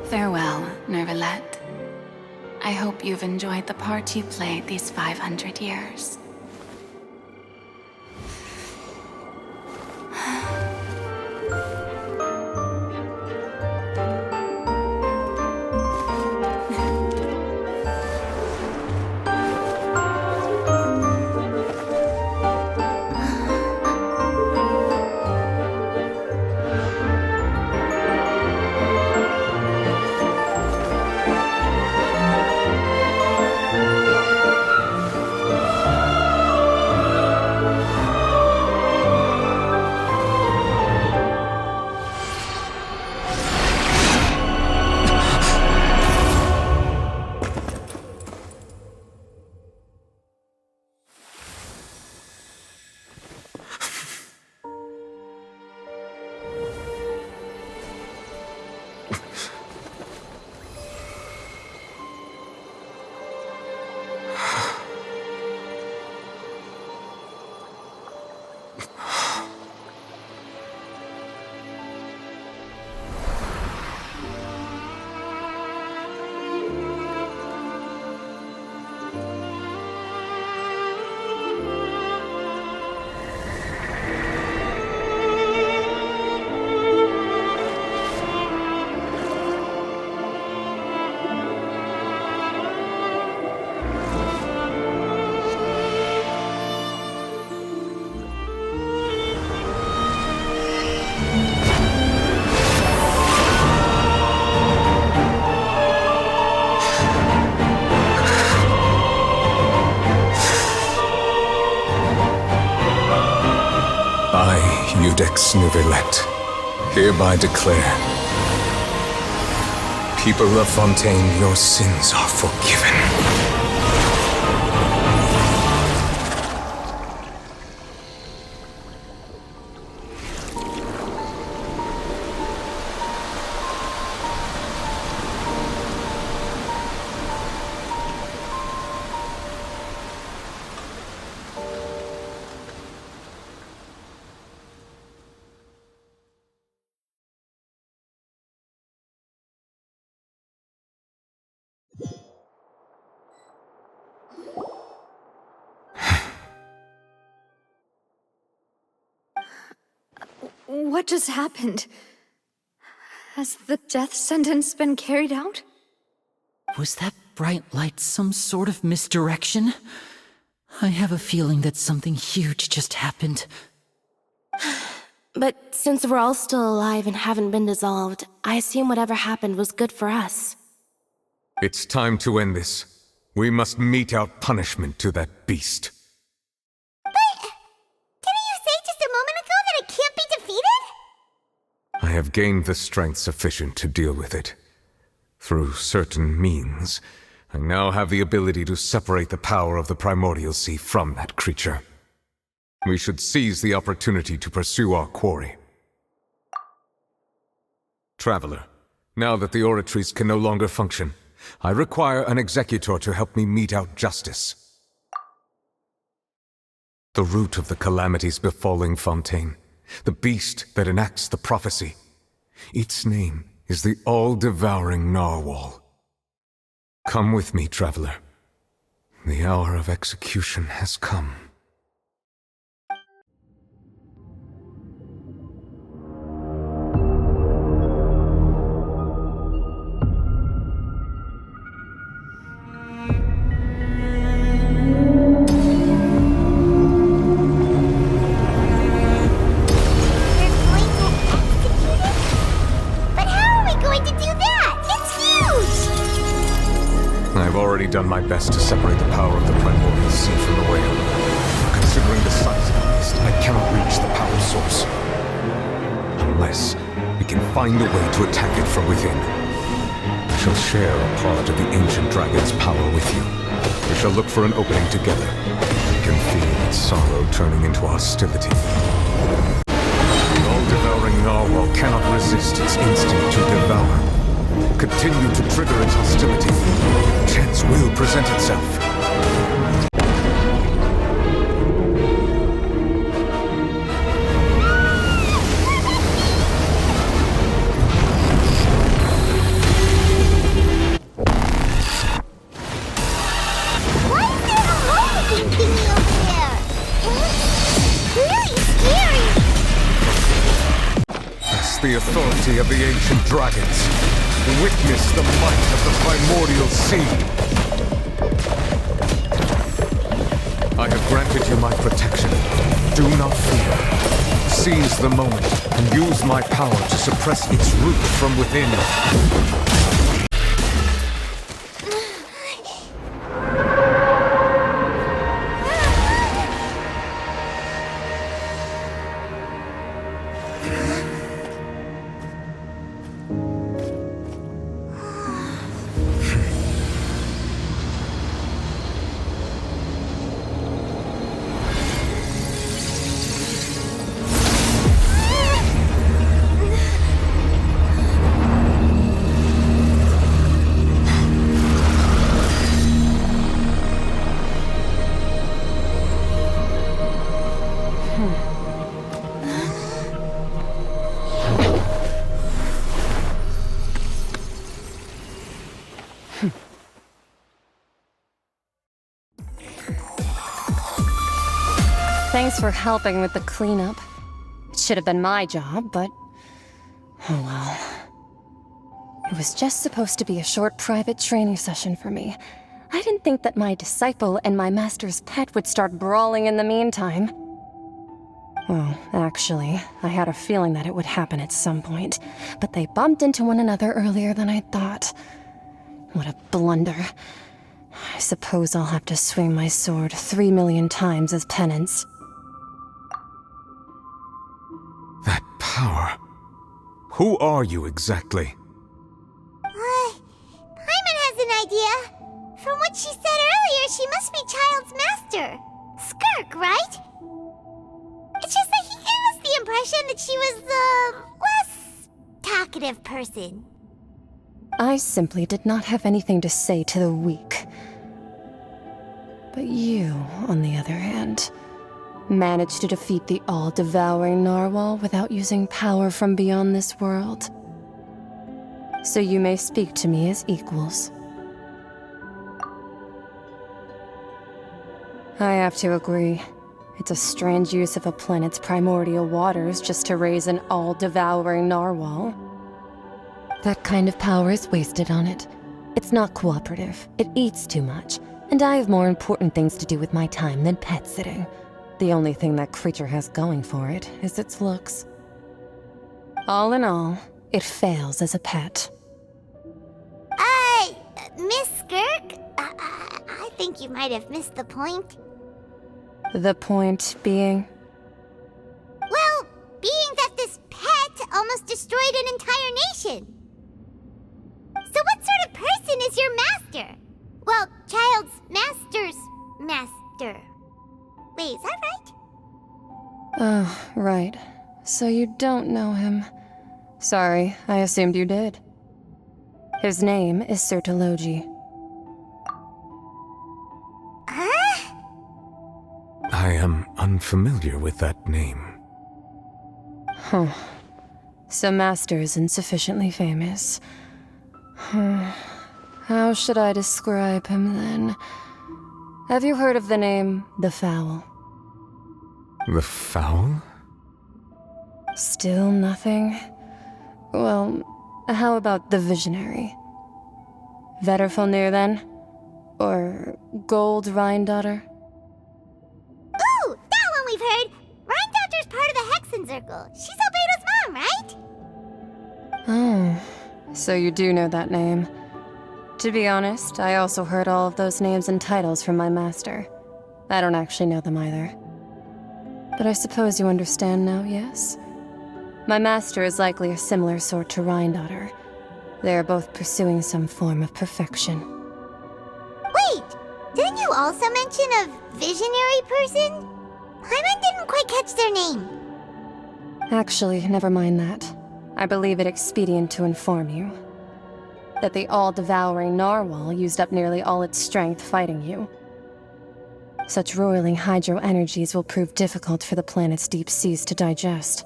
Farewell, Neuvillette. I hope you've enjoyed the part you played these 500 years. Iudex Neuvillette, hereby declare, people of Fontaine, your sins are forgiven. What just happened? Has the death sentence been carried out? Was that bright light some sort of misdirection? I have a feeling that something huge just happened. But since we're all still alive and haven't been dissolved, I assume whatever happened was good for us. It's time to end this. We must mete out punishment to that beast. Didn't you say just a moment ago that it can't be defeated? I have gained the strength sufficient to deal with it. Through certain means, I now have the ability to separate the power of the Primordial Sea from that creature. We should seize the opportunity to pursue our quarry. Traveler, now that the oratories can no longer function, I require an executor to help me mete out justice. The root of the calamities befalling Fontaine, the beast that enacts the prophecy, its name is the all-devouring narwhal. Come with me, traveler. The hour of execution has come. I've already done my best to separate the power of the Primordial Sea from the whale. Considering the size of the beast, I cannot reach the power source. Unless we can find a way to attack it from within. I shall share a part of the ancient dragon's power with you. We shall look for an opening together. I can feel its sorrow turning into hostility. The all-devouring narwhal cannot resist its instinct to devour. Continue to trigger its hostility. Chance will present itself. Why is there a hole-looking thingy over there? It's really scary. That's the authority of the ancient dragons. Witness the might of the Primordial Sea. I have granted you my protection. Do not fear. Seize the moment and use my power to suppress its root from within. Thanks for helping with the cleanup. It should have been my job, but... oh well. It was just supposed to be a short private training session for me. I didn't think that my disciple and my master's pet would start brawling in the meantime. Well, actually, I had a feeling that it would happen at some point, but they bumped into one another earlier than I thought. What a blunder. I suppose I'll have to swing my sword 3 million times as penance. That power. Who are you exactly? Paimon has an idea. From what she said earlier, she must be Child's master. Skirk, right? It's just that he gave us the impression that she was the less talkative person. I simply did not have anything to say to the weak. But you, on the other hand, managed to defeat the all-devouring narwhal without using power from beyond this world. So you may speak to me as equals. I have to agree. It's a strange use of a planet's primordial waters just to raise an all-devouring narwhal. That kind of power is wasted on it. It's not cooperative, it eats too much, and I have more important things to do with my time than pet sitting. The only thing that creature has going for it is its looks. All in all, it fails as a pet. Miss Skirk? I think you might have missed the point. The point being? Well, being that this pet almost destroyed an entire nation. So what sort of person is your master? Well, child's master's master. Wait, is that right? Oh, right. So you don't know him. Sorry, I assumed you did. His name is Sertologi. Huh? I am unfamiliar with that name. Huh. So Master isn't sufficiently famous. How should I describe him then? Have you heard of the name The Fowl? The Fowl? Still nothing? Well, how about the Visionary? Vetterfulnir then? Or Gold Rhindaughter? Ooh, that one we've heard! Rhindaughter's part of the Hexen Circle. She's Albedo's mom, right? Oh, so you do know that name. To be honest, I also heard all of those names and titles from my master. I don't actually know them either. But I suppose you understand now, yes? My master is likely a similar sort to Rhindaughter. They are both pursuing some form of perfection. Wait! Didn't you also mention a visionary person? Paimon didn't quite catch their name. Actually, never mind that. I believe it expedient to inform you that the all-devouring narwhal used up nearly all its strength fighting you. Such roiling hydro energies will prove difficult for the planet's deep seas to digest.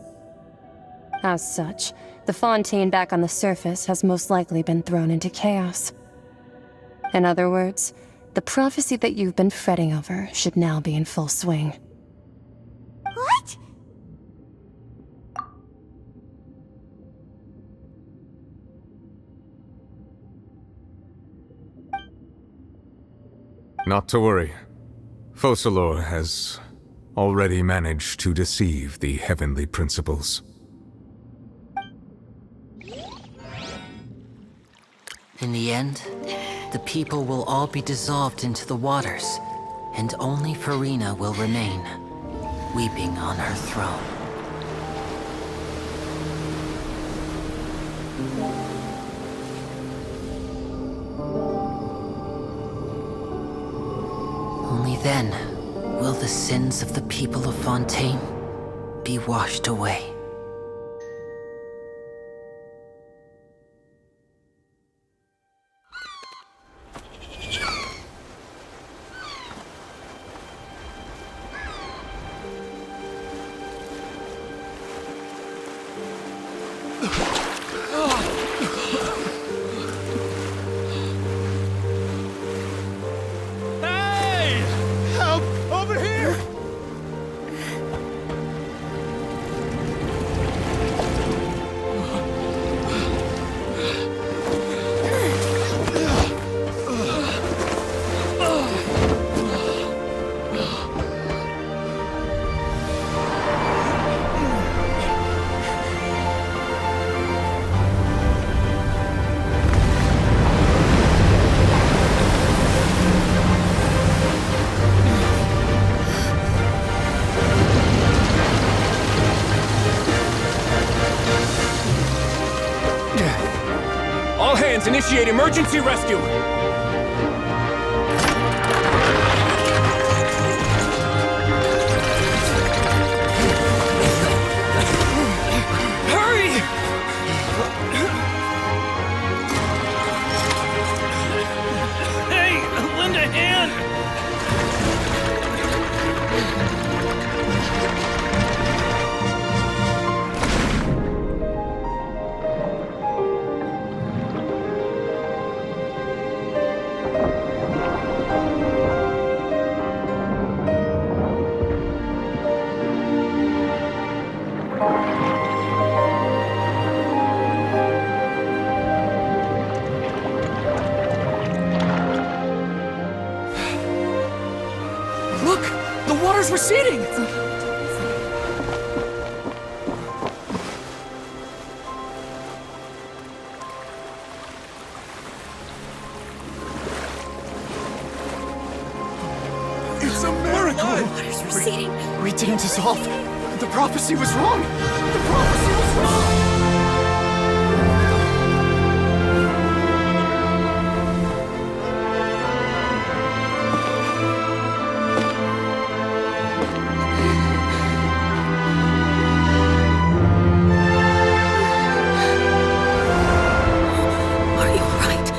As such, the Fontaine back on the surface has most likely been thrown into chaos. In other words, the prophecy that you've been fretting over should now be in full swing. What? Not to worry. Focalor has already managed to deceive the heavenly principles. In the end, the people will all be dissolved into the waters, and only Farina will remain, weeping on her throne. Only then will the sins of the people of Fontaine be washed away. Initiate emergency rescue! Hurry! Hey, lend a hand! water's receding! It's a miracle! Water's receding. We didn't dissolve. The prophecy was wrong. The prophecy was wrong. Are you alright?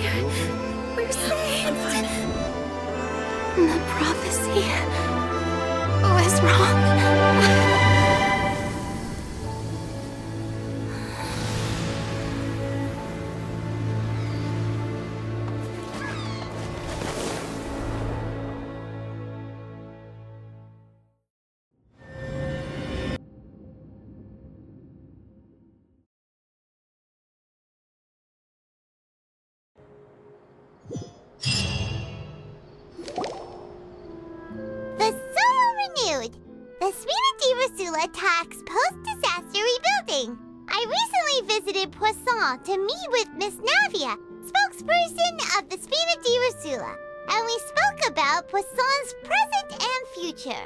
Yeah. We're safe. The prophecy was wrong. The soil renewed. The Spina di Rosula talks post-disaster rebuilding. I recently visited Poisson to meet with Miss Navia, spokesperson of the Spina di Rosula, and we spoke about Poisson's present and future.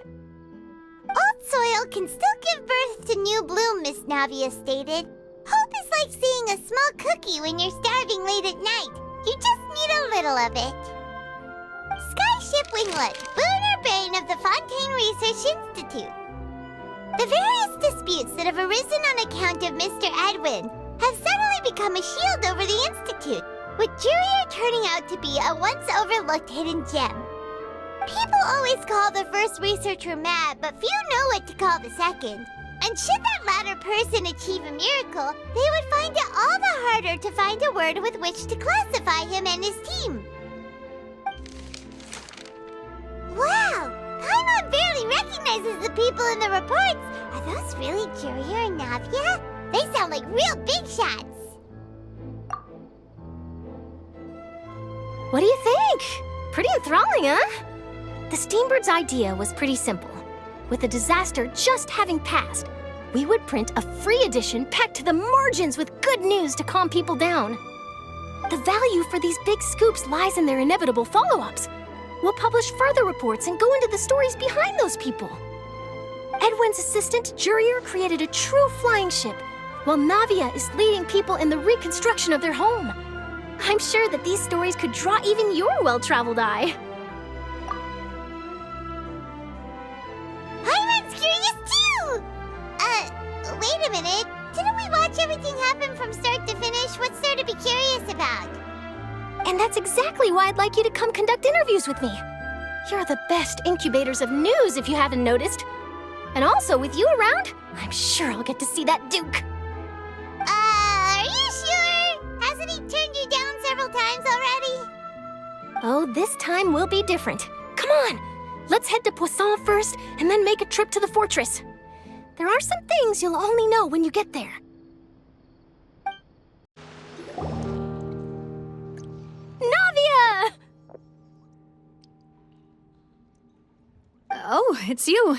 Old soil can still give birth to new bloom, Miss Navia stated. Hope is like seeing a small cookie when you're starving late at night. You just need a little of it. Skyship Winglet, lunar brain of the Fontaine Research Institute. The various disputes that have arisen on account of Mr. Edwin have suddenly become a shield over the Institute, with Jurier turning out to be a once overlooked hidden gem. People always call the first researcher mad, but few know what to call the second. And should that latter person achieve a miracle, they would find it all the harder to find a word with which to classify him and his team. Wow! Paimon barely recognizes the people in the reports. Are those really Jurier and Navia? They sound like real big shots. What do you think? Pretty enthralling, huh? The Steambird's idea was pretty simple. With the disaster just having passed, we would print a free edition packed to the margins with good news to calm people down. The value for these big scoops lies in their inevitable follow-ups. We'll publish further reports and go into the stories behind those people. Edwin's assistant, Jurier, created a true flying ship, while Navia is leading people in the reconstruction of their home. I'm sure that these stories could draw even your well-traveled eye. Paimon's curious too! Wait a minute. Didn't we watch everything happen from start to finish? What's there to be curious about? And that's exactly why I'd like you to come conduct interviews with me. You're the best incubators of news, if you haven't noticed. And also, with you around, I'm sure I'll get to see that Duke. Are you sure? Hasn't he turned you down several times already? Oh, this time will be different. Come on, let's head to Poisson first, and then make a trip to the fortress. There are some things you'll only know when you get there. Navia! Oh, it's you.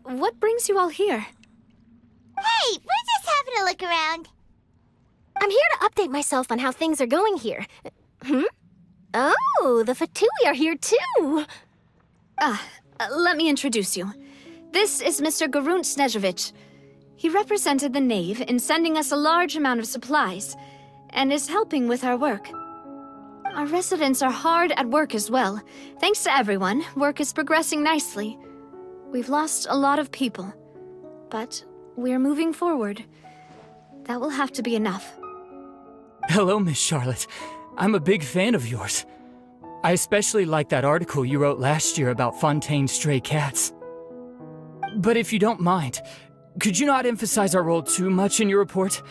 What brings you all here? Hey, we're just having a look around. I'm here to update myself on how things are going here. Oh, the Fatui are here too! Let me introduce you. This is Mr. Garunt Snežević. He represented the Knave in sending us a large amount of supplies, and is helping with our work. Our residents are hard at work as well. Thanks to everyone, work is progressing nicely. We've lost a lot of people, but we're moving forward. That will have to be enough. Hello, Miss Charlotte. I'm a big fan of yours. I especially like that article you wrote last year about Fontaine's stray cats. But if you don't mind, could you not emphasize our role too much in your report?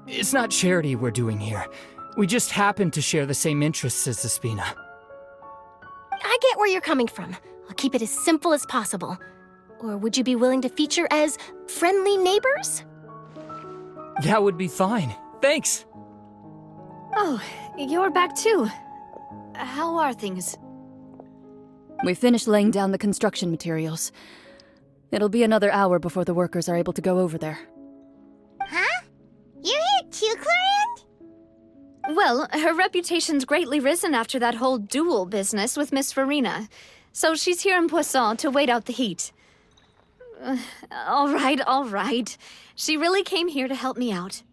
It's not charity we're doing here. We just happen to share the same interests as the Spina. I get where you're coming from. I'll keep it as simple as possible. Or would you be willing to feature as friendly neighbors? That would be fine. Thanks! Oh, you're back too. How are things? We finished laying down the construction materials. It'll be another hour before the workers are able to go over there. Huh? You're here too, Clorand? Well, her reputation's greatly risen after that whole duel business with Miss Farina. So she's here in Poisson to wait out the heat. All right. She really came here to help me out.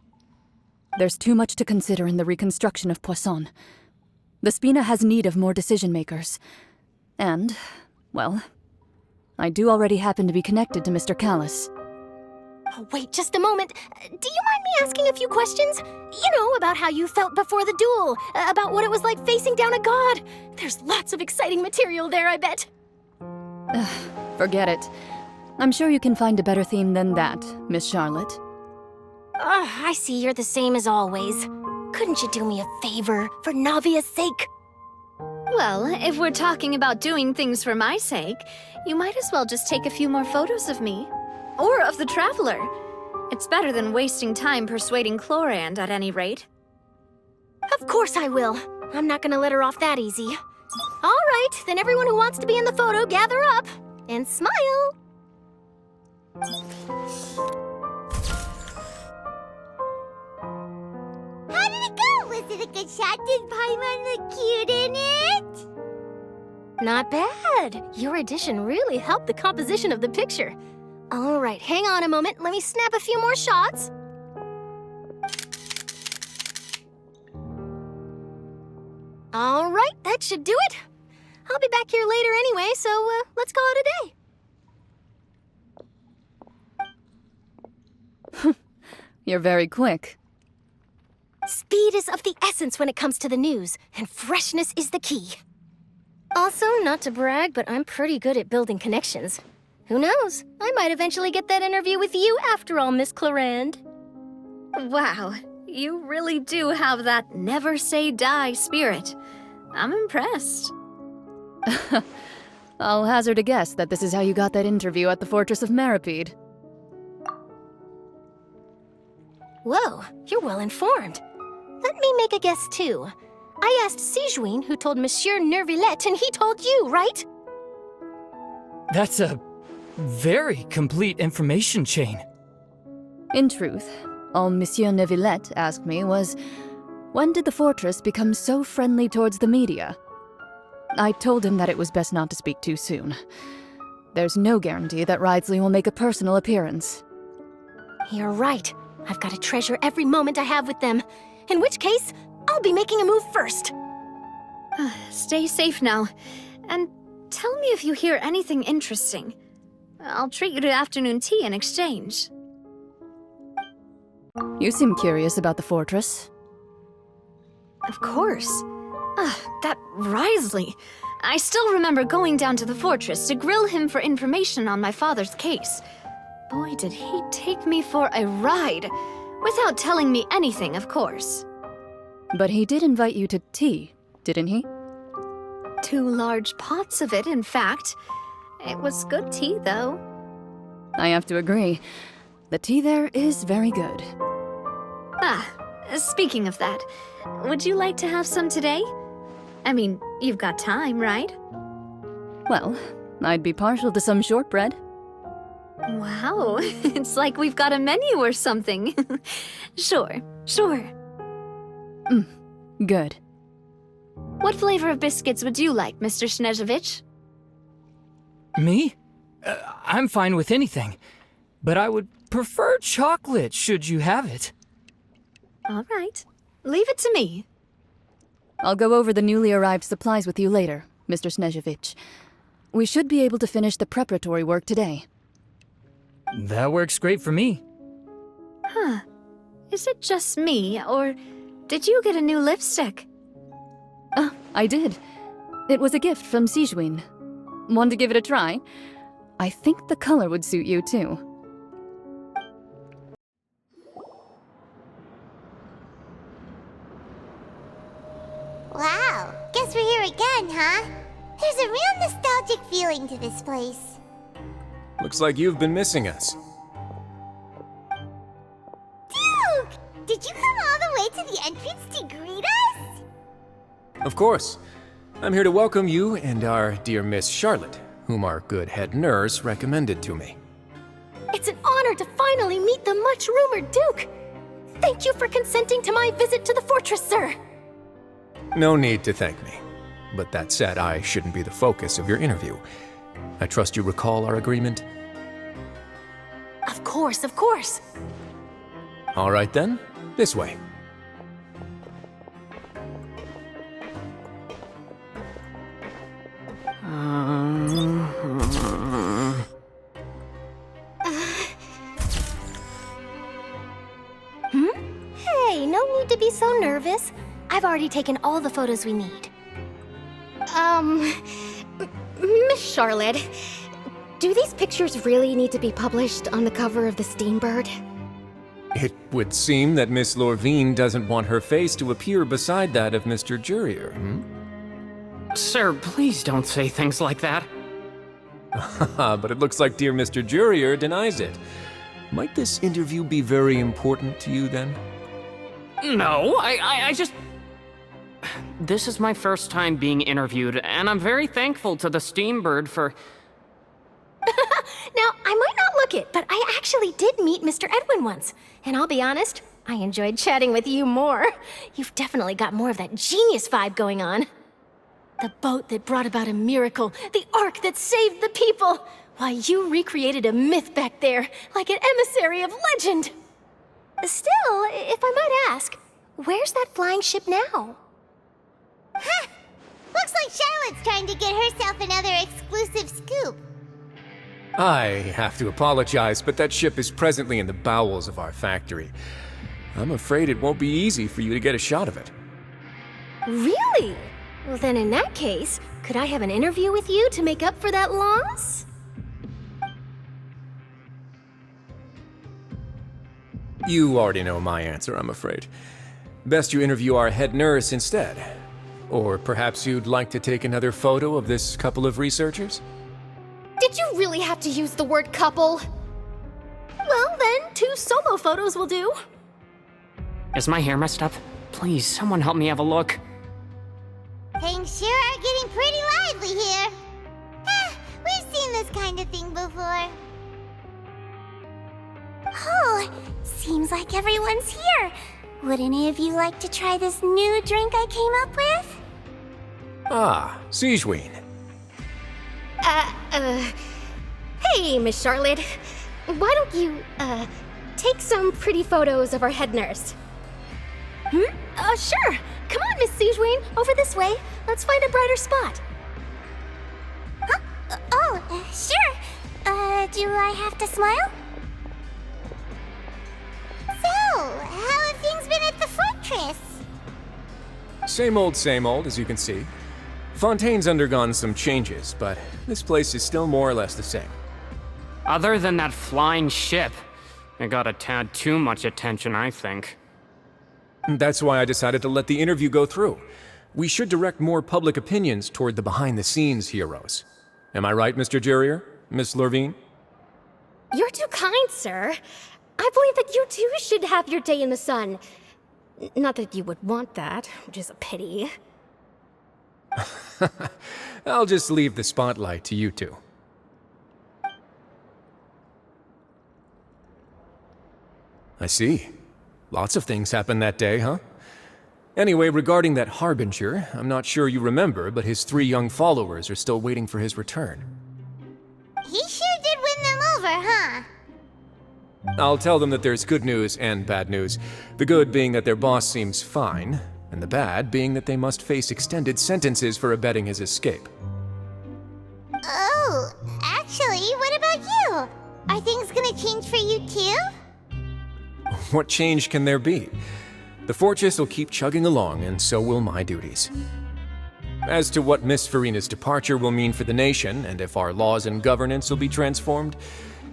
There's too much to consider in the reconstruction of Poisson. The Spina has need of more decision-makers. And, well, I do already happen to be connected to Mr. Callis. Oh, wait just a moment. Do you mind me asking a few questions? You know, about how you felt before the duel, about what it was like facing down a god. There's lots of exciting material there, I bet. Forget it. I'm sure you can find a better theme than that, Miss Charlotte. I see you're the same as always. Couldn't you do me a favor, for Navia's sake? Well, if we're talking about doing things for my sake, you might as well just take a few more photos of me. Or of the Traveler. It's better than wasting time persuading Clorand, at any rate. Of course I will. I'm not gonna let her off that easy. All right, then everyone who wants to be in the photo, gather up. And smile. How did it go? Was it a good shot? Did Paimon look cute in it? Not bad. Your addition really helped the composition of the picture. All right, hang on a moment. Let me snap a few more shots. All right, that should do it. I'll be back here later anyway, so let's call it a day. You're very quick. Speed is of the essence when it comes to the news, and freshness is the key. Also, not to brag, but I'm pretty good at building connections. Who knows? I might eventually get that interview with you after all, Miss Clorand. Wow, you really do have that never say die spirit. I'm impressed. I'll hazard a guess that this is how you got that interview at the Fortress of Maripede. Whoa, you're well informed. Let me make a guess too. I asked Sijuin, who told Monsieur Nervillette, and he told you, right? That's a very complete information chain. In truth, all Monsieur Nervillette asked me was, when did the fortress become so friendly towards the media? I told him that it was best not to speak too soon. There's no guarantee that Ridsley will make a personal appearance. You're right. I've got to treasure every moment I have with them. In which case, I'll be making a move first. Stay safe now. And tell me if you hear anything interesting. I'll treat you to afternoon tea in exchange. You seem curious about the fortress. Of course. That Wriothesley. I still remember going down to the fortress to grill him for information on my father's case. Boy, did he take me for a ride. Without telling me anything, of course. But he did invite you to tea, didn't he? 2 large pots of it, in fact. It was good tea, though. I have to agree. The tea there is very good. Speaking of that, would you like to have some today? I mean, you've got time, right? Well, I'd be partial to some shortbread. Wow, it's like we've got a menu or something. Sure. Good. What flavor of biscuits would you like, Mr. Snezhevich? Me? I'm fine with anything. But I would prefer chocolate, should you have it. All right. Leave it to me. I'll go over the newly arrived supplies with you later, Mr. Snezhevich. We should be able to finish the preparatory work today. That works great for me. Huh. Is it just me, or did you get a new lipstick? I did. It was a gift from Sijuin. Want to give it a try? I think the color would suit you, too. Wow, guess we're here again, huh? There's a real nostalgic feeling to this place. Looks like you've been missing us. Duke! Did you come all the way to the entrance to greet us? Of course. I'm here to welcome you and our dear Miss Charlotte, whom our good head nurse recommended to me. It's an honor to finally meet the much-rumored Duke. Thank you for consenting to my visit to the fortress, sir. No need to thank me. But that said, I shouldn't be the focus of your interview. I trust you recall our agreement? Of course, of course. All right then, this way. Hey, no need to be so nervous. I've already taken all the photos we need. Miss Charlotte, do these pictures really need to be published on the cover of the Steambird? It would seem that Miss Lorvine doesn't want her face to appear beside that of Mr. Jurier, Sir, please don't say things like that. But it looks like dear Mr. Jurier denies it. Might this interview be very important to you, then? No, I just... This is my first time being interviewed, and I'm very thankful to the Steambird for... Now, I might not look it, but I actually did meet Mr. Edwin once. And I'll be honest, I enjoyed chatting with you more. You've definitely got more of that genius vibe going on. The boat that brought about a miracle, the ark that saved the people. Why, you recreated a myth back there, like an emissary of legend. Still, if I might ask, where's that flying ship now? Huh! Looks like Charlotte's trying to get herself another exclusive scoop. I have to apologize, but that ship is presently in the bowels of our factory. I'm afraid it won't be easy for you to get a shot of it. Really? Well, then in that case, could I have an interview with you to make up for that loss? You already know my answer, I'm afraid. Best you interview our head nurse instead. Or perhaps you'd like to take another photo of this couple of researchers? Did you really have to use the word couple? Well, then, 2 solo photos will do. Is my hair messed up? Please, someone help me have a look. Things sure are getting pretty lively here. We've seen this kind of thing before. Oh, seems like everyone's here. Would any of you like to try this new drink I came up with? Ah, Siegeween. Hey, Miss Charlotte. Why don't you, take some pretty photos of our head nurse? Sure. Come on, Miss Siegeween, over this way. Let's find a brighter spot. Huh? Sure. Do I have to smile? So, how have things been at the fortress? Same old, as you can see. Fontaine's undergone some changes, but this place is still more or less the same. Other than that flying ship, it got a tad too much attention, I think. That's why I decided to let the interview go through. We should direct more public opinions toward the behind-the-scenes heroes. Am I right, Mr. Jurier? Miss Lorvine? You're too kind, sir. I believe that you too should have your day in the sun. Not that you would want that, which is a pity. I'll just leave the spotlight to you two. I see. Lots of things happened that day, huh? Anyway, regarding that Harbinger, I'm not sure you remember, but his 3 young followers are still waiting for his return. He sure did win them over, huh? I'll tell them that there's good news and bad news. The good being that their boss seems fine, and the bad being that they must face extended sentences for abetting his escape. Oh, actually, what about you? Are things gonna change for you too? What change can there be? The fortress will keep chugging along, and so will my duties. As to what Miss Farina's departure will mean for the nation, and if our laws and governance will be transformed,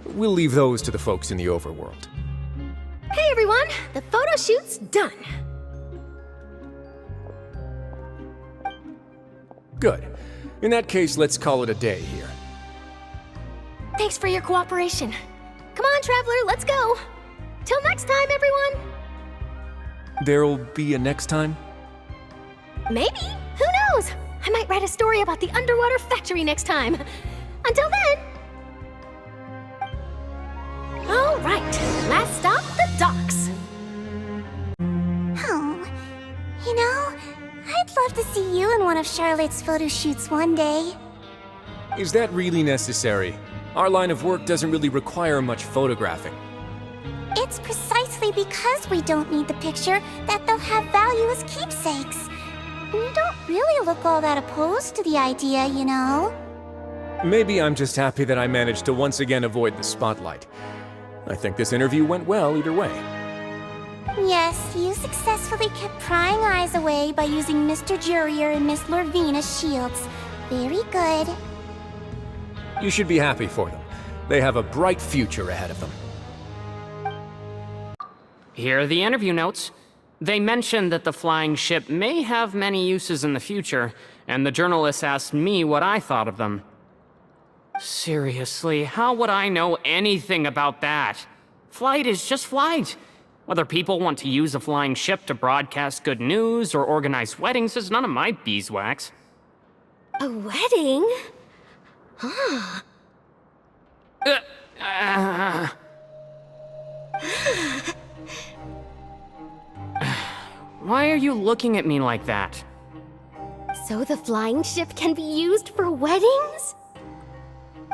we'll leave those to the folks in the overworld. Hey everyone, the photo shoot's done. Good. In that case, let's call it a day here. Thanks for your cooperation. Come on, Traveler, let's go. Till next time, everyone. There'll be a next time? Maybe. Who knows? I might write a story about the underwater factory next time. Until then... All right, last stop, the docks. Oh, you know, I'd love to see you in one of Charlotte's photo shoots one day. Is that really necessary? Our line of work doesn't really require much photographing. It's precisely because we don't need the picture that they'll have value as keepsakes. And you don't really look all that opposed to the idea, you know? Maybe I'm just happy that I managed to once again avoid the spotlight. I think this interview went well either way. Yes, you successfully kept prying eyes away by using Mr. Jurier and Miss Lorvine as shields. Very good. You should be happy for them. They have a bright future ahead of them. Here are the interview notes. They mentioned that the flying ship may have many uses in the future, and the journalist asked me what I thought of them. Seriously, how would I know anything about that? Flight is just flight. Whether people want to use a flying ship to broadcast good news or organize weddings is none of my beeswax. A wedding? Huh. Why are you looking at me like that? So the flying ship can be used for weddings?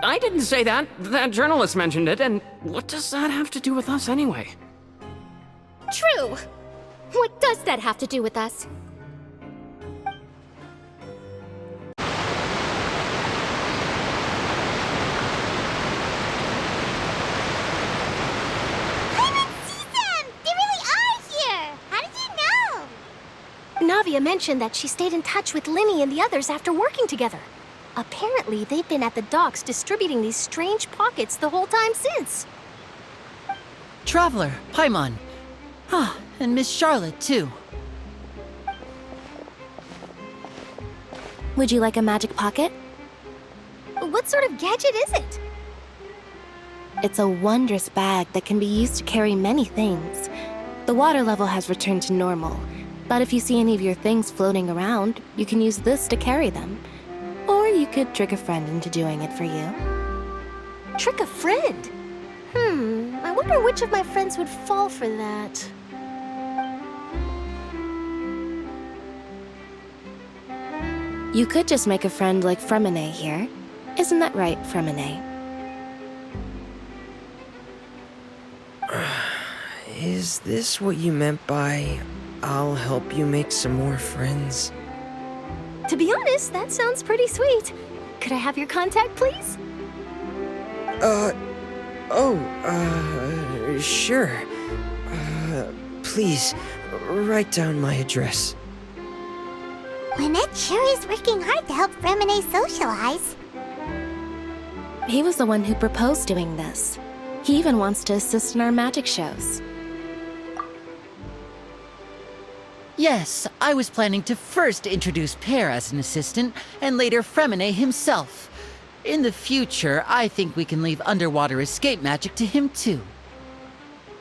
I didn't say that. That journalist mentioned it, and what does that have to do with us anyway? True. What does that have to do with us? Navia mentioned that she stayed in touch with Linny and the others after working together. Apparently, they've been at the docks distributing these strange pockets the whole time since. Traveler, Paimon. Ah, and Miss Charlotte, too. Would you like a magic pocket? What sort of gadget is it? It's a wondrous bag that can be used to carry many things. The water level has returned to normal, but if you see any of your things floating around, you can use this to carry them. Or you could trick a friend into doing it for you. Trick a friend? I wonder which of my friends would fall for that. You could just make a friend like Fremine here. Isn't that right, Fremine? Is this what you meant by, I'll help you make some more friends? To be honest, that sounds pretty sweet. Could I have your contact, please? Sure. Please, write down my address. Lynette sure is working hard to help Fremine socialize. He was the one who proposed doing this. He even wants to assist in our magic shows. Yes, I was planning to first introduce Pear as an assistant, and later Fremine himself. In the future, I think we can leave underwater escape magic to him too.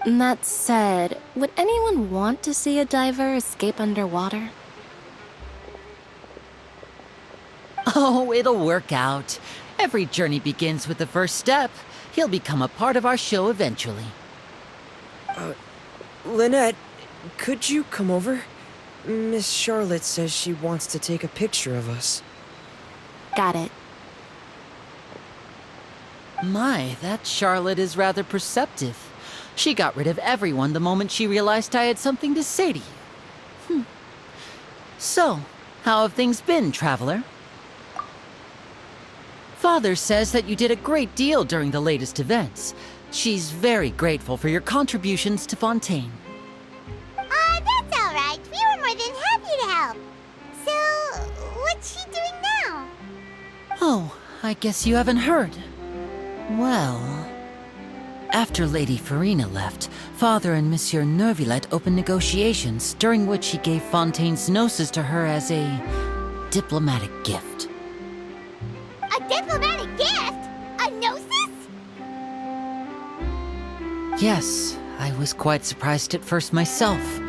That said, would anyone want to see a diver escape underwater? Oh, it'll work out. Every journey begins with the first step. He'll become a part of our show eventually. Lynette, could you come over? Miss Charlotte says she wants to take a picture of us. Got it. My, that Charlotte is rather perceptive. She got rid of everyone the moment she realized I had something to say to you. So, how have things been, Traveler? Father says that you did a great deal during the latest events. She's very grateful for your contributions to Fontaine. That's all right. We were more than happy to help. So, what's she doing now? Oh, I guess you haven't heard. Well, after Lady Farina left, Father and Monsieur Neuvillette opened negotiations, during which he gave Fontaine's gnosis to her as a diplomatic gift. A diplomatic gift? A gnosis? Yes, I was quite surprised at first myself.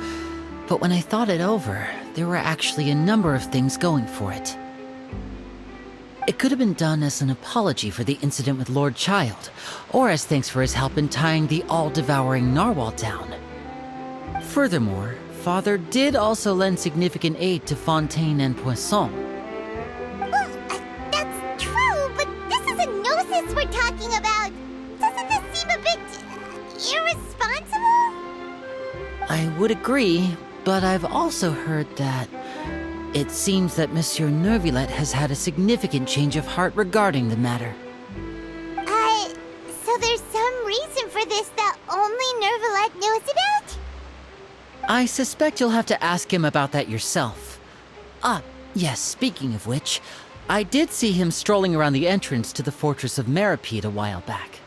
But when I thought it over, there were actually a number of things going for it. It could have been done as an apology for the incident with Lord Child, or as thanks for his help in tying the all-devouring narwhal down. Furthermore, Father did also lend significant aid to Fontaine and Poisson. Well, that's true, but this is a gnosis we're talking about. Doesn't this seem a bit irresponsible? I would agree, but I've also heard that it seems that Monsieur Neuvillette has had a significant change of heart regarding the matter. So there's some reason for this that only Neuvillette knows about? I suspect you'll have to ask him about that yourself. Yes, speaking of which, I did see him strolling around the entrance to the Fortress of Maripede a while back.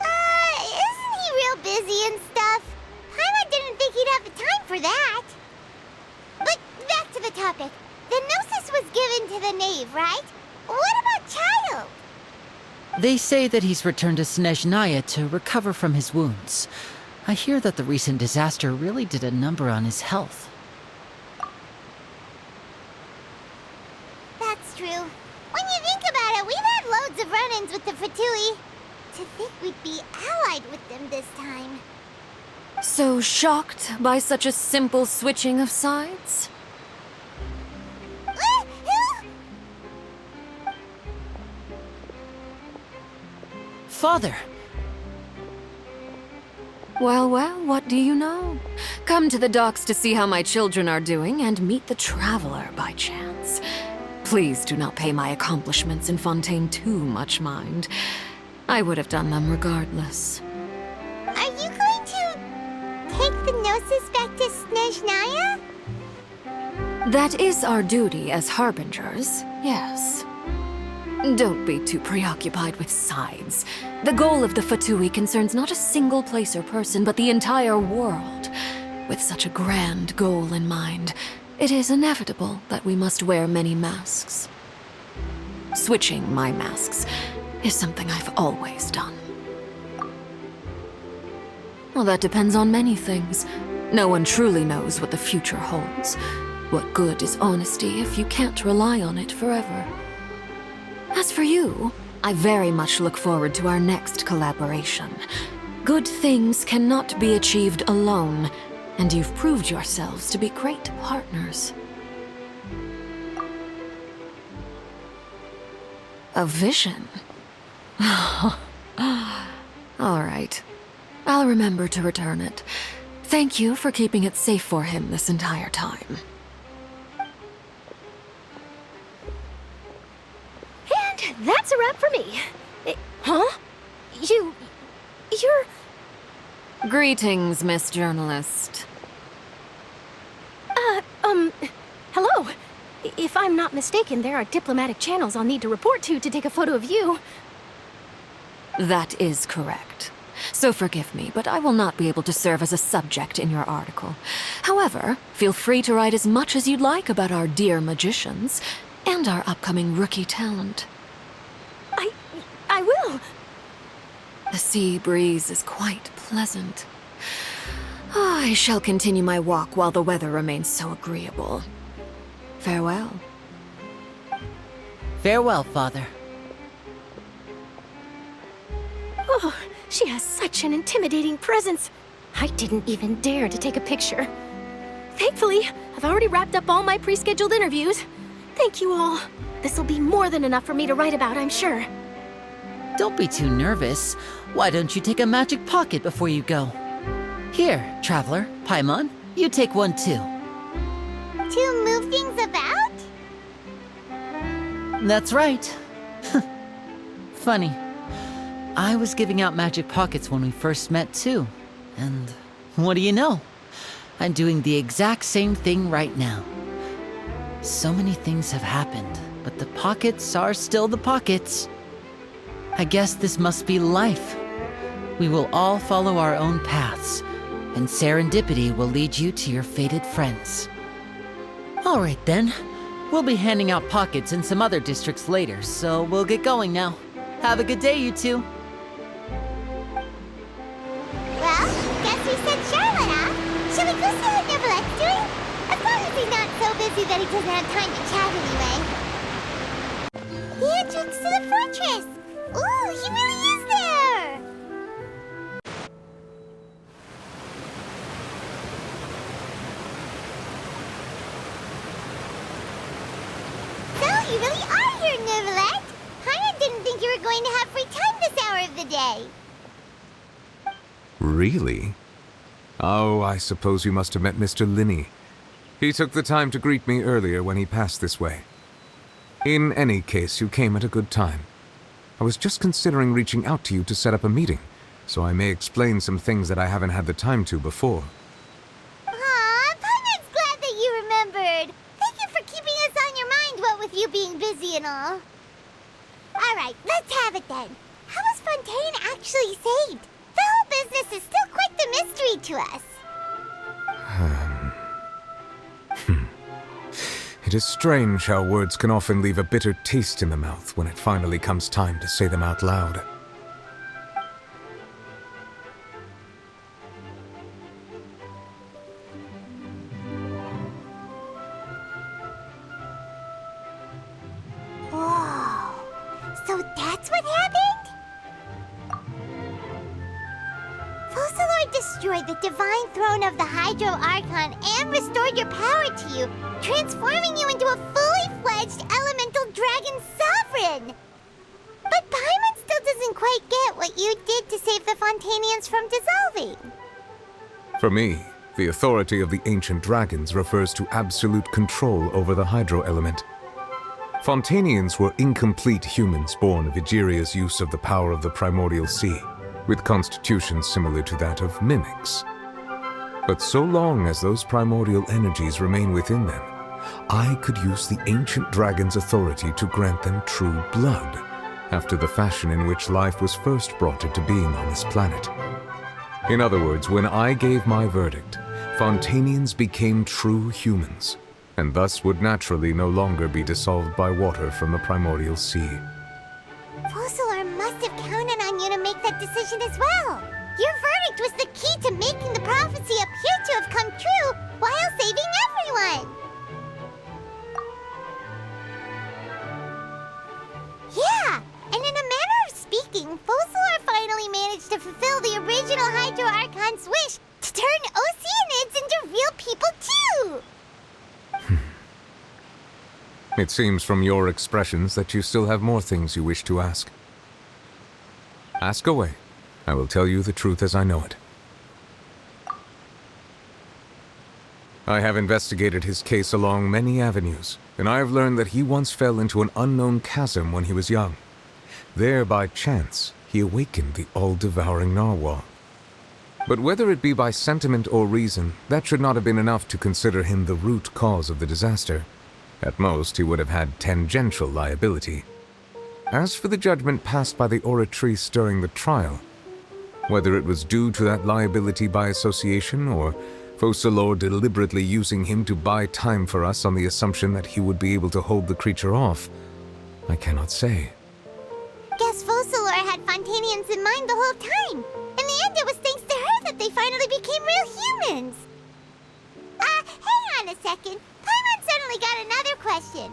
Isn't he real busy and stuff? Paimon didn't think he'd have the time for that. But back to the topic. The Gnosis was given to the knave, right? What about Child? They say that he's returned to Snezhnaya to recover from his wounds. I hear that the recent disaster really did a number on his health. That's true. When you think about it, we've had loads of run-ins with the Fatui. To think we'd be allied with them this time. So shocked by such a simple switching of sides? Father! Well, what do you know? Come to the docks to see how my children are doing and meet the traveler by chance. Please do not pay my accomplishments in Fontaine too much mind. I would have done them regardless. Are you going to take the Gnosis back to Snezhnaya? That is our duty as harbingers, yes. Don't be too preoccupied with sides. The goal of the Fatui concerns not a single place or person, but the entire world. With such a grand goal in mind, it is inevitable that we must wear many masks. Switching my masks is something I've always done. Well, that depends on many things. No one truly knows what the future holds. What good is honesty if you can't rely on it forever? As for you, I very much look forward to our next collaboration. Good things cannot be achieved alone, and you've proved yourselves to be great partners. A vision? All right. I'll remember to return it. Thank you for keeping it safe for him this entire time. And that's a wrap for me. Huh? You're... Greetings, Miss Journalist. Hello. If I'm not mistaken, there are diplomatic channels I'll need to report to take a photo of you. That is correct. So forgive me, but I will not be able to serve as a subject in your article. However, feel free to write as much as you'd like about our dear magicians and our upcoming rookie talent. I will. The sea breeze is quite pleasant. I shall continue my walk while the weather remains so agreeable. Farewell. Farewell, Father. Oh, she has such an intimidating presence. I didn't even dare to take a picture. Thankfully, I've already wrapped up all my pre-scheduled interviews. Thank you all. This'll be more than enough for me to write about, I'm sure. Don't be too nervous. Why don't you take a magic pocket before you go? Here, Traveler, Paimon, you take one too. To move things about? That's right. Funny. I was giving out magic pockets when we first met too. And what do you know? I'm doing the exact same thing right now. So many things have happened, but the pockets are still the pockets. I guess this must be life. We will all follow our own paths, and serendipity will lead you to your fated friends. All right then. We'll be handing out pockets in some other districts later, so we'll get going now. Have a good day, you two. Well, guess we sent Charlotte off. Shall we go see what Neuvillette's doing? As long as he's not so busy that he doesn't have time to chat anyway. entrance to the fortress! Ooh, he really is there! So, you really are here, Neuvillette! Paimon didn't think you were going to have free time this hour of the day. Really? Oh, I suppose you must have met Mr. Linney. He took the time to greet me earlier when he passed this way. In any case, you came at a good time. I was just considering reaching out to you to set up a meeting, so I may explain some things that I haven't had the time to before. Aw, Paimon's glad that you remembered. Thank you for keeping us on your mind, what with you being busy and all. Alright, let's have it then. How was Fontaine actually saved? The whole business is still quite the mystery to us. It is strange how words can often leave a bitter taste in the mouth when it finally comes time to say them out loud. Whoa, so that's what happened? Focalor destroyed the divine throne of the Hydro Archon and restored your power to you, transforming you into a fully fledged elemental dragon sovereign! But Paimon still doesn't quite get what you did to save the Fontainians from dissolving. For me, the authority of the ancient dragons refers to absolute control over the hydro element. Fontainians were incomplete humans born of Egeria's use of the power of the primordial sea, with constitutions similar to that of mimics. But so long as those primordial energies remain within them, I could use the ancient dragon's authority to grant them true blood, after the fashion in which life was first brought into being on this planet. In other words, when I gave my verdict, Fontainians became true humans, and thus would naturally no longer be dissolved by water from the primordial sea. Focalor must have counted on you to make that decision as well. Your verdict was the key to making the prophecy appear to have come true while saving everyone. Yeah, and in a manner of speaking, Focalor finally managed to fulfill the original Hydro Archon's wish to turn Oceanids into real people too! It seems from your expressions that you still have more things you wish to ask. Ask away. I will tell you the truth as I know it. I have investigated his case along many avenues, and I have learned that he once fell into an unknown chasm when he was young. There, by chance, he awakened the all-devouring narwhal. But whether it be by sentiment or reason, that should not have been enough to consider him the root cause of the disaster. At most, he would have had tangential liability. As for the judgment passed by the Oratrice during the trial, whether it was due to that liability by association or Focalor deliberately using him to buy time for us on the assumption that he would be able to hold the creature off, I cannot say. Guess Focalor had Fontainians in mind the whole time. In the end, it was thanks to her that they finally became real humans. Hang on a second. Paimon suddenly got another question.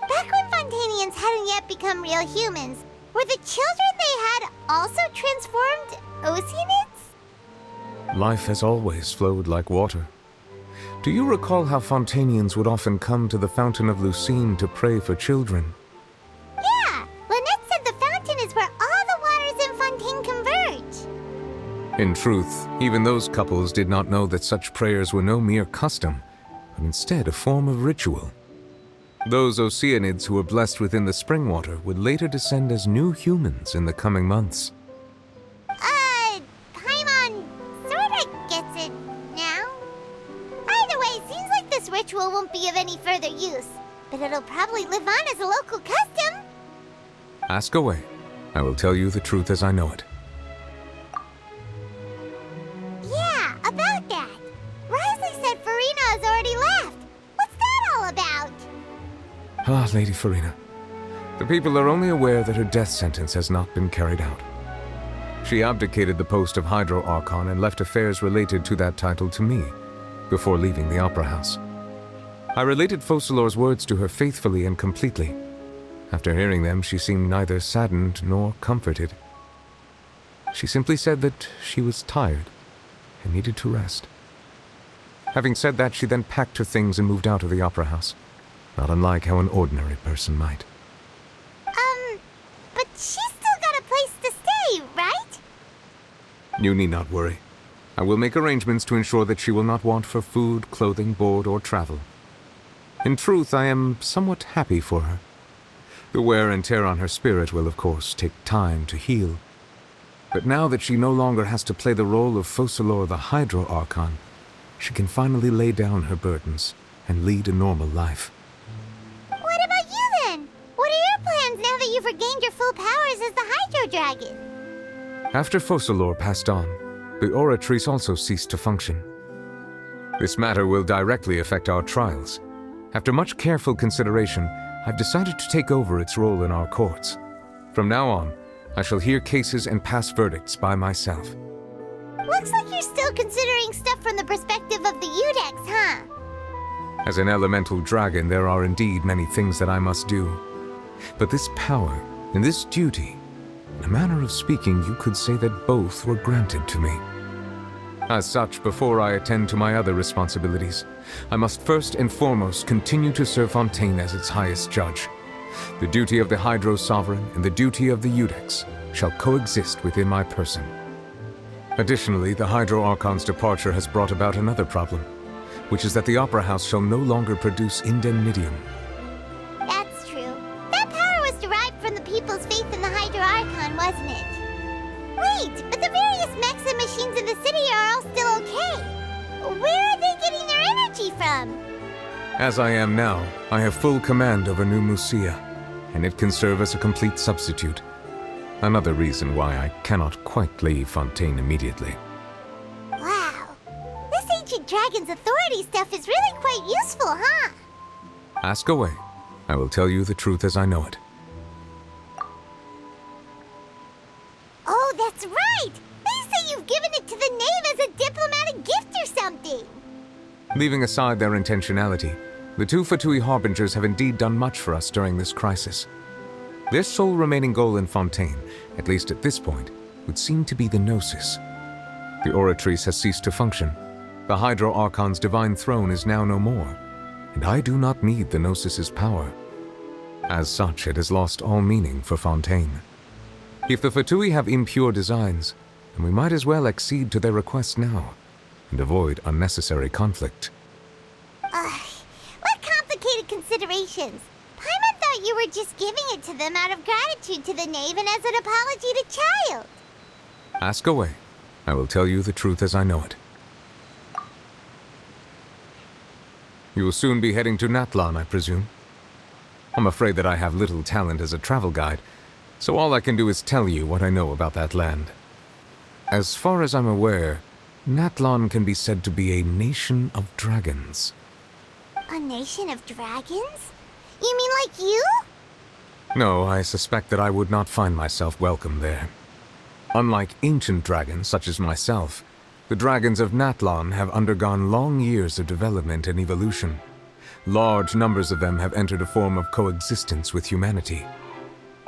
Back when Fontainians hadn't yet become real humans, were the children they had also transformed Oceanids? Life has always flowed like water. Do you recall how Fontainians would often come to the Fountain of Lucine to pray for children? Yeah! Lynette said the fountain is where all the waters in Fontaine converge. In truth, even those couples did not know that such prayers were no mere custom, but instead a form of ritual. Those Oceanids who were blessed within the spring water would later descend as new humans in the coming months. Paimon sorta gets it now. Either way, seems like this ritual won't be of any further use, but it'll probably live on as a local custom. Ask away. I will tell you the truth as I know it. Yeah, about that. Risley said Farina has already left. What's that all about? Ah, Lady Farina. The people are only aware that her death sentence has not been carried out. She abdicated the post of Hydro Archon and left affairs related to that title to me, before leaving the Opera House. I related Focalor's words to her faithfully and completely, After hearing them, she seemed neither saddened nor comforted. She simply said that she was tired and needed to rest. Having said that, she then packed her things and moved out of the opera house, not unlike how an ordinary person might. But she's still got a place to stay, right? You need not worry. I will make arrangements to ensure that she will not want for food, clothing, board, or travel. In truth, I am somewhat happy for her. The wear and tear on her spirit will, of course, take time to heal. But now that she no longer has to play the role of Focalor the Hydro Archon, she can finally lay down her burdens and lead a normal life. What about you then? What are your plans now that you've regained your full powers as the Hydro Dragon? After Focalor passed on, the Oratrice also ceased to function. This matter will directly affect our trials. After much careful consideration, I've decided to take over its role in our courts. From now on, I shall hear cases and pass verdicts by myself. Looks like you're still considering stuff from the perspective of the Udex, huh? As an elemental dragon, there are indeed many things that I must do. But this power and this duty, in a manner of speaking, you could say that both were granted to me. As such, before I attend to my other responsibilities, I must first and foremost continue to serve Fontaine as its highest judge. The duty of the Hydro Sovereign and the duty of the Udex shall coexist within my person. Additionally, the Hydro Archon's departure has brought about another problem, which is that the Opera House shall no longer produce indemnitium. That's true. That power was derived from the people's faith in the Hydro Archon, wasn't it? Wait, but the various mechs and machines in the city are all still okay. Where are they getting their energy from? As I am now, I have full command over New Musia, and it can serve as a complete substitute. Another reason why I cannot quite leave Fontaine immediately. Wow. This ancient dragon's authority stuff is really quite useful, huh? Ask away. I will tell you the truth as I know it. Oh, that's right! They say you've given it to the knave as a diplomatic gift or something! Leaving aside their intentionality, the two Fatui Harbingers have indeed done much for us during this crisis. Their sole remaining goal in Fontaine, at least at this point, would seem to be the Gnosis. The Oratrice has ceased to function. The Hydro Archon's divine throne is now no more, and I do not need the Gnosis's power. As such, it has lost all meaning for Fontaine. If the Fatui have impure designs, then we might as well accede to their request now, and avoid unnecessary conflict. What complicated considerations! Paimon thought you were just giving it to them out of gratitude to the knave and as an apology to Child. Ask away. I will tell you the truth as I know it. You will soon be heading to Natlan, I presume? I'm afraid that I have little talent as a travel guide, so all I can do is tell you what I know about that land. As far as I'm aware, Natlan can be said to be a nation of dragons. A nation of dragons? You mean like you? No, I suspect that I would not find myself welcome there. Unlike ancient dragons such as myself, the dragons of Natlan have undergone long years of development and evolution. Large numbers of them have entered a form of coexistence with humanity.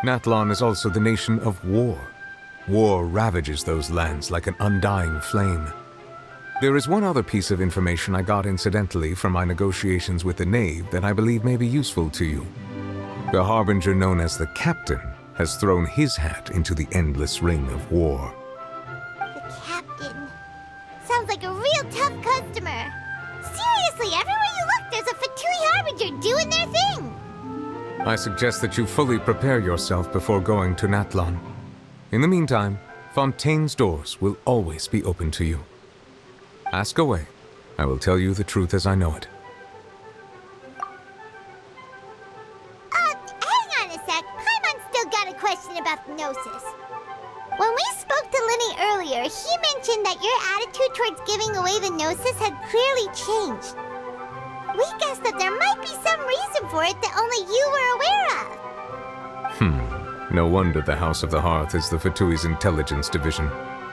Natlan is also the nation of war. War ravages those lands like an undying flame. There is one other piece of information I got incidentally from my negotiations with the Knave that I believe may be useful to you. The Harbinger known as the Captain has thrown his hat into the endless ring of war. The Captain. Sounds like a real tough customer. Seriously, everywhere you look, there's a Fatui Harbinger doing their thing. I suggest that you fully prepare yourself before going to Natlan. In the meantime, Fontaine's doors will always be open to you. Ask away. I will tell you the truth as I know it. Hang on a sec. Paimon's still got a question about the Gnosis. When we spoke to Linny earlier, he mentioned that your attitude towards giving away the Gnosis had clearly changed. We guessed that there might be some reason for it that only you were aware of. No wonder the House of the Hearth is the Fatui's intelligence division.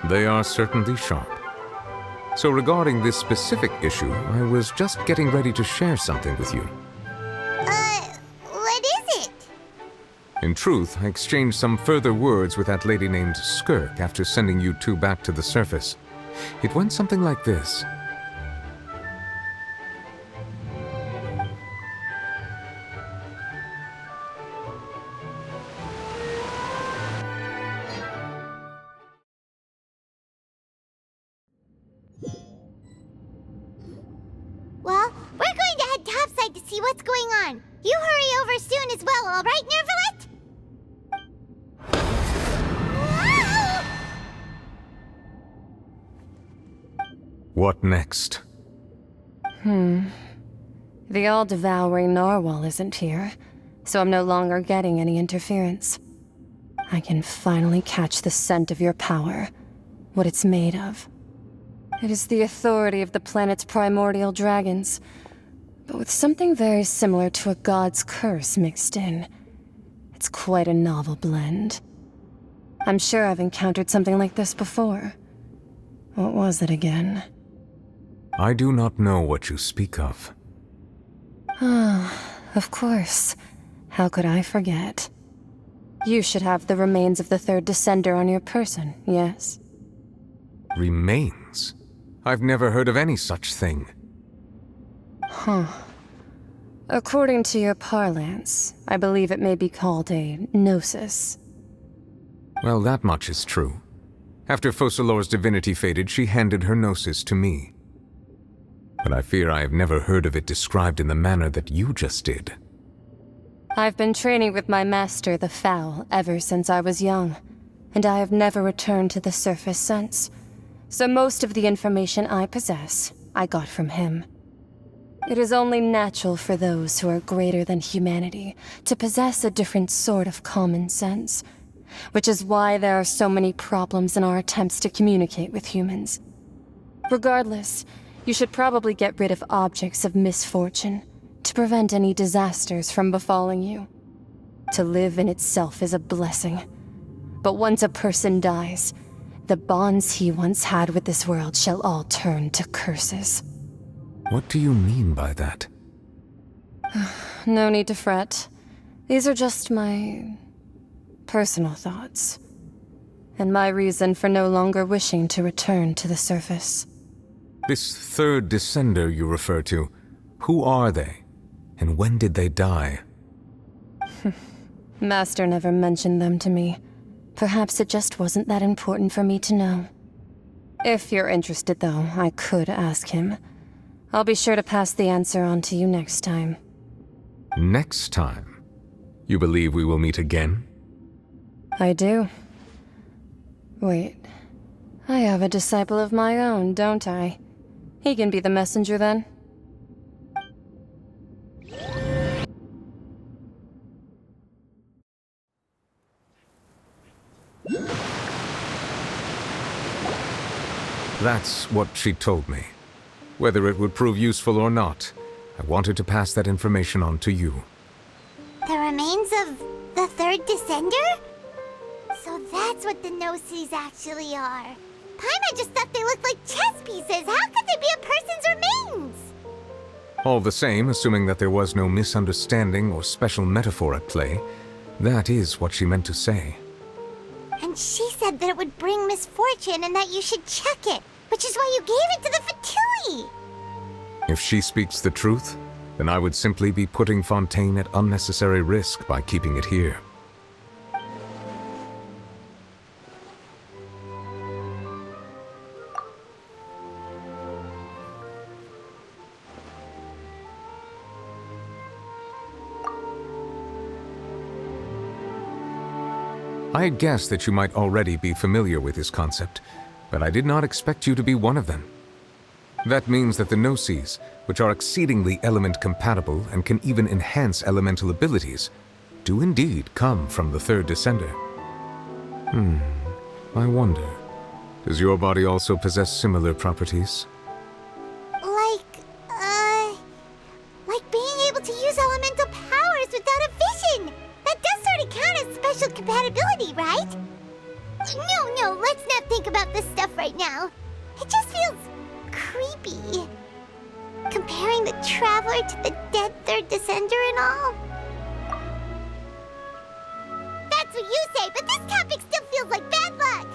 They are certainly sharp. So regarding this specific issue, I was just getting ready to share something with you. What is it? In truth, I exchanged some further words with that lady named Skirk after sending you two back to the surface. It went something like this. Well, we're going to head topside to see what's going on. You hurry over soon as well, all right, Nervalet? What next? The all-devouring narwhal isn't here, so I'm no longer getting any interference. I can finally catch the scent of your power, what it's made of. It is the authority of the planet's primordial dragons, but with something very similar to a god's curse mixed in. It's quite a novel blend. I'm sure I've encountered something like this before. What was it again? I do not know what you speak of. Of course. How could I forget? You should have the remains of the third descender on your person, yes? Remains? I've never heard of any such thing. According to your parlance, I believe it may be called a gnosis. Well, that much is true. After Focalor's divinity faded, she handed her gnosis to me. But I fear I have never heard of it described in the manner that you just did. I've been training with my master, the Fowl, ever since I was young, and I have never returned to the surface since. So most of the information I possess, I got from him. It is only natural for those who are greater than humanity to possess a different sort of common sense, which is why there are so many problems in our attempts to communicate with humans. Regardless, you should probably get rid of objects of misfortune to prevent any disasters from befalling you. To live in itself is a blessing. But once a person dies, the bonds he once had with this world shall all turn to curses. What do you mean by that? No need to fret. These are just my personal thoughts, and my reason for no longer wishing to return to the surface. This third descender you refer to, who are they? And when did they die? Master never mentioned them to me. Perhaps it just wasn't that important for me to know. If you're interested, though, I could ask him. I'll be sure to pass the answer on to you next time. Next time? You believe we will meet again? I do. Wait. I have a disciple of my own, don't I? He can be the messenger then. That's what she told me. Whether it would prove useful or not, I wanted to pass that information on to you. The remains of the third descender? So that's what the Gnosis actually are. Paimon just thought they looked like chess pieces. How could they be a person's remains? All the same, assuming that there was no misunderstanding or special metaphor at play, that is what she meant to say. And she said that it would bring misfortune and that you should check it, which is why you gave it to the Fatui. If she speaks the truth, then I would simply be putting Fontaine at unnecessary risk by keeping it here. I had guessed that you might already be familiar with this concept, but I did not expect you to be one of them. That means that the Gnosis, which are exceedingly element-compatible and can even enhance elemental abilities, do indeed come from the third descender. I wonder, does your body also possess similar properties? Like being able to use elemental powers without a vision! That does sort of count as special compatibility, right? No, let's not think about this stuff right now. It just feels creepy. Comparing the Traveler to the dead third descender and all. what you say, but this topic still feels like bad luck.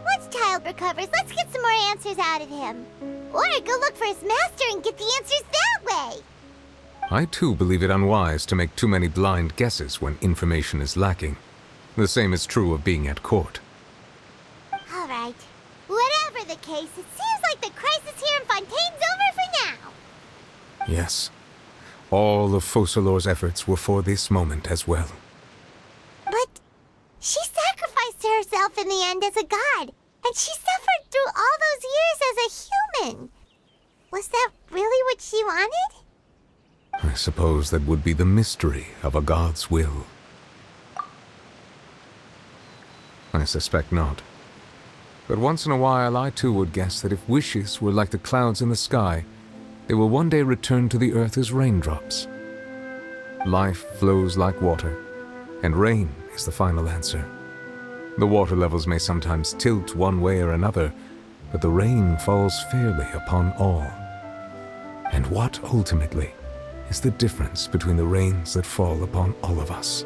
Once Child recovers, let's get some more answers out of him. Or go look for his master and get the answers that way. I too believe it unwise to make too many blind guesses when information is lacking. The same is true of being at court. All right. Whatever the case, it seems like the crisis here in Fontaine's over for now. Yes. All of Focalor's efforts were for this moment as well. But she sacrificed herself in the end as a god, and she suffered through all those years as a human. Was that really what she wanted? I suppose that would be the mystery of a god's will. I suspect not. But once in a while I too would guess that if wishes were like the clouds in the sky, they will one day return to the earth as raindrops. Life flows like water, and rain is the final answer. The water levels may sometimes tilt one way or another, but the rain falls fairly upon all. And what, ultimately, is the difference between the rains that fall upon all of us?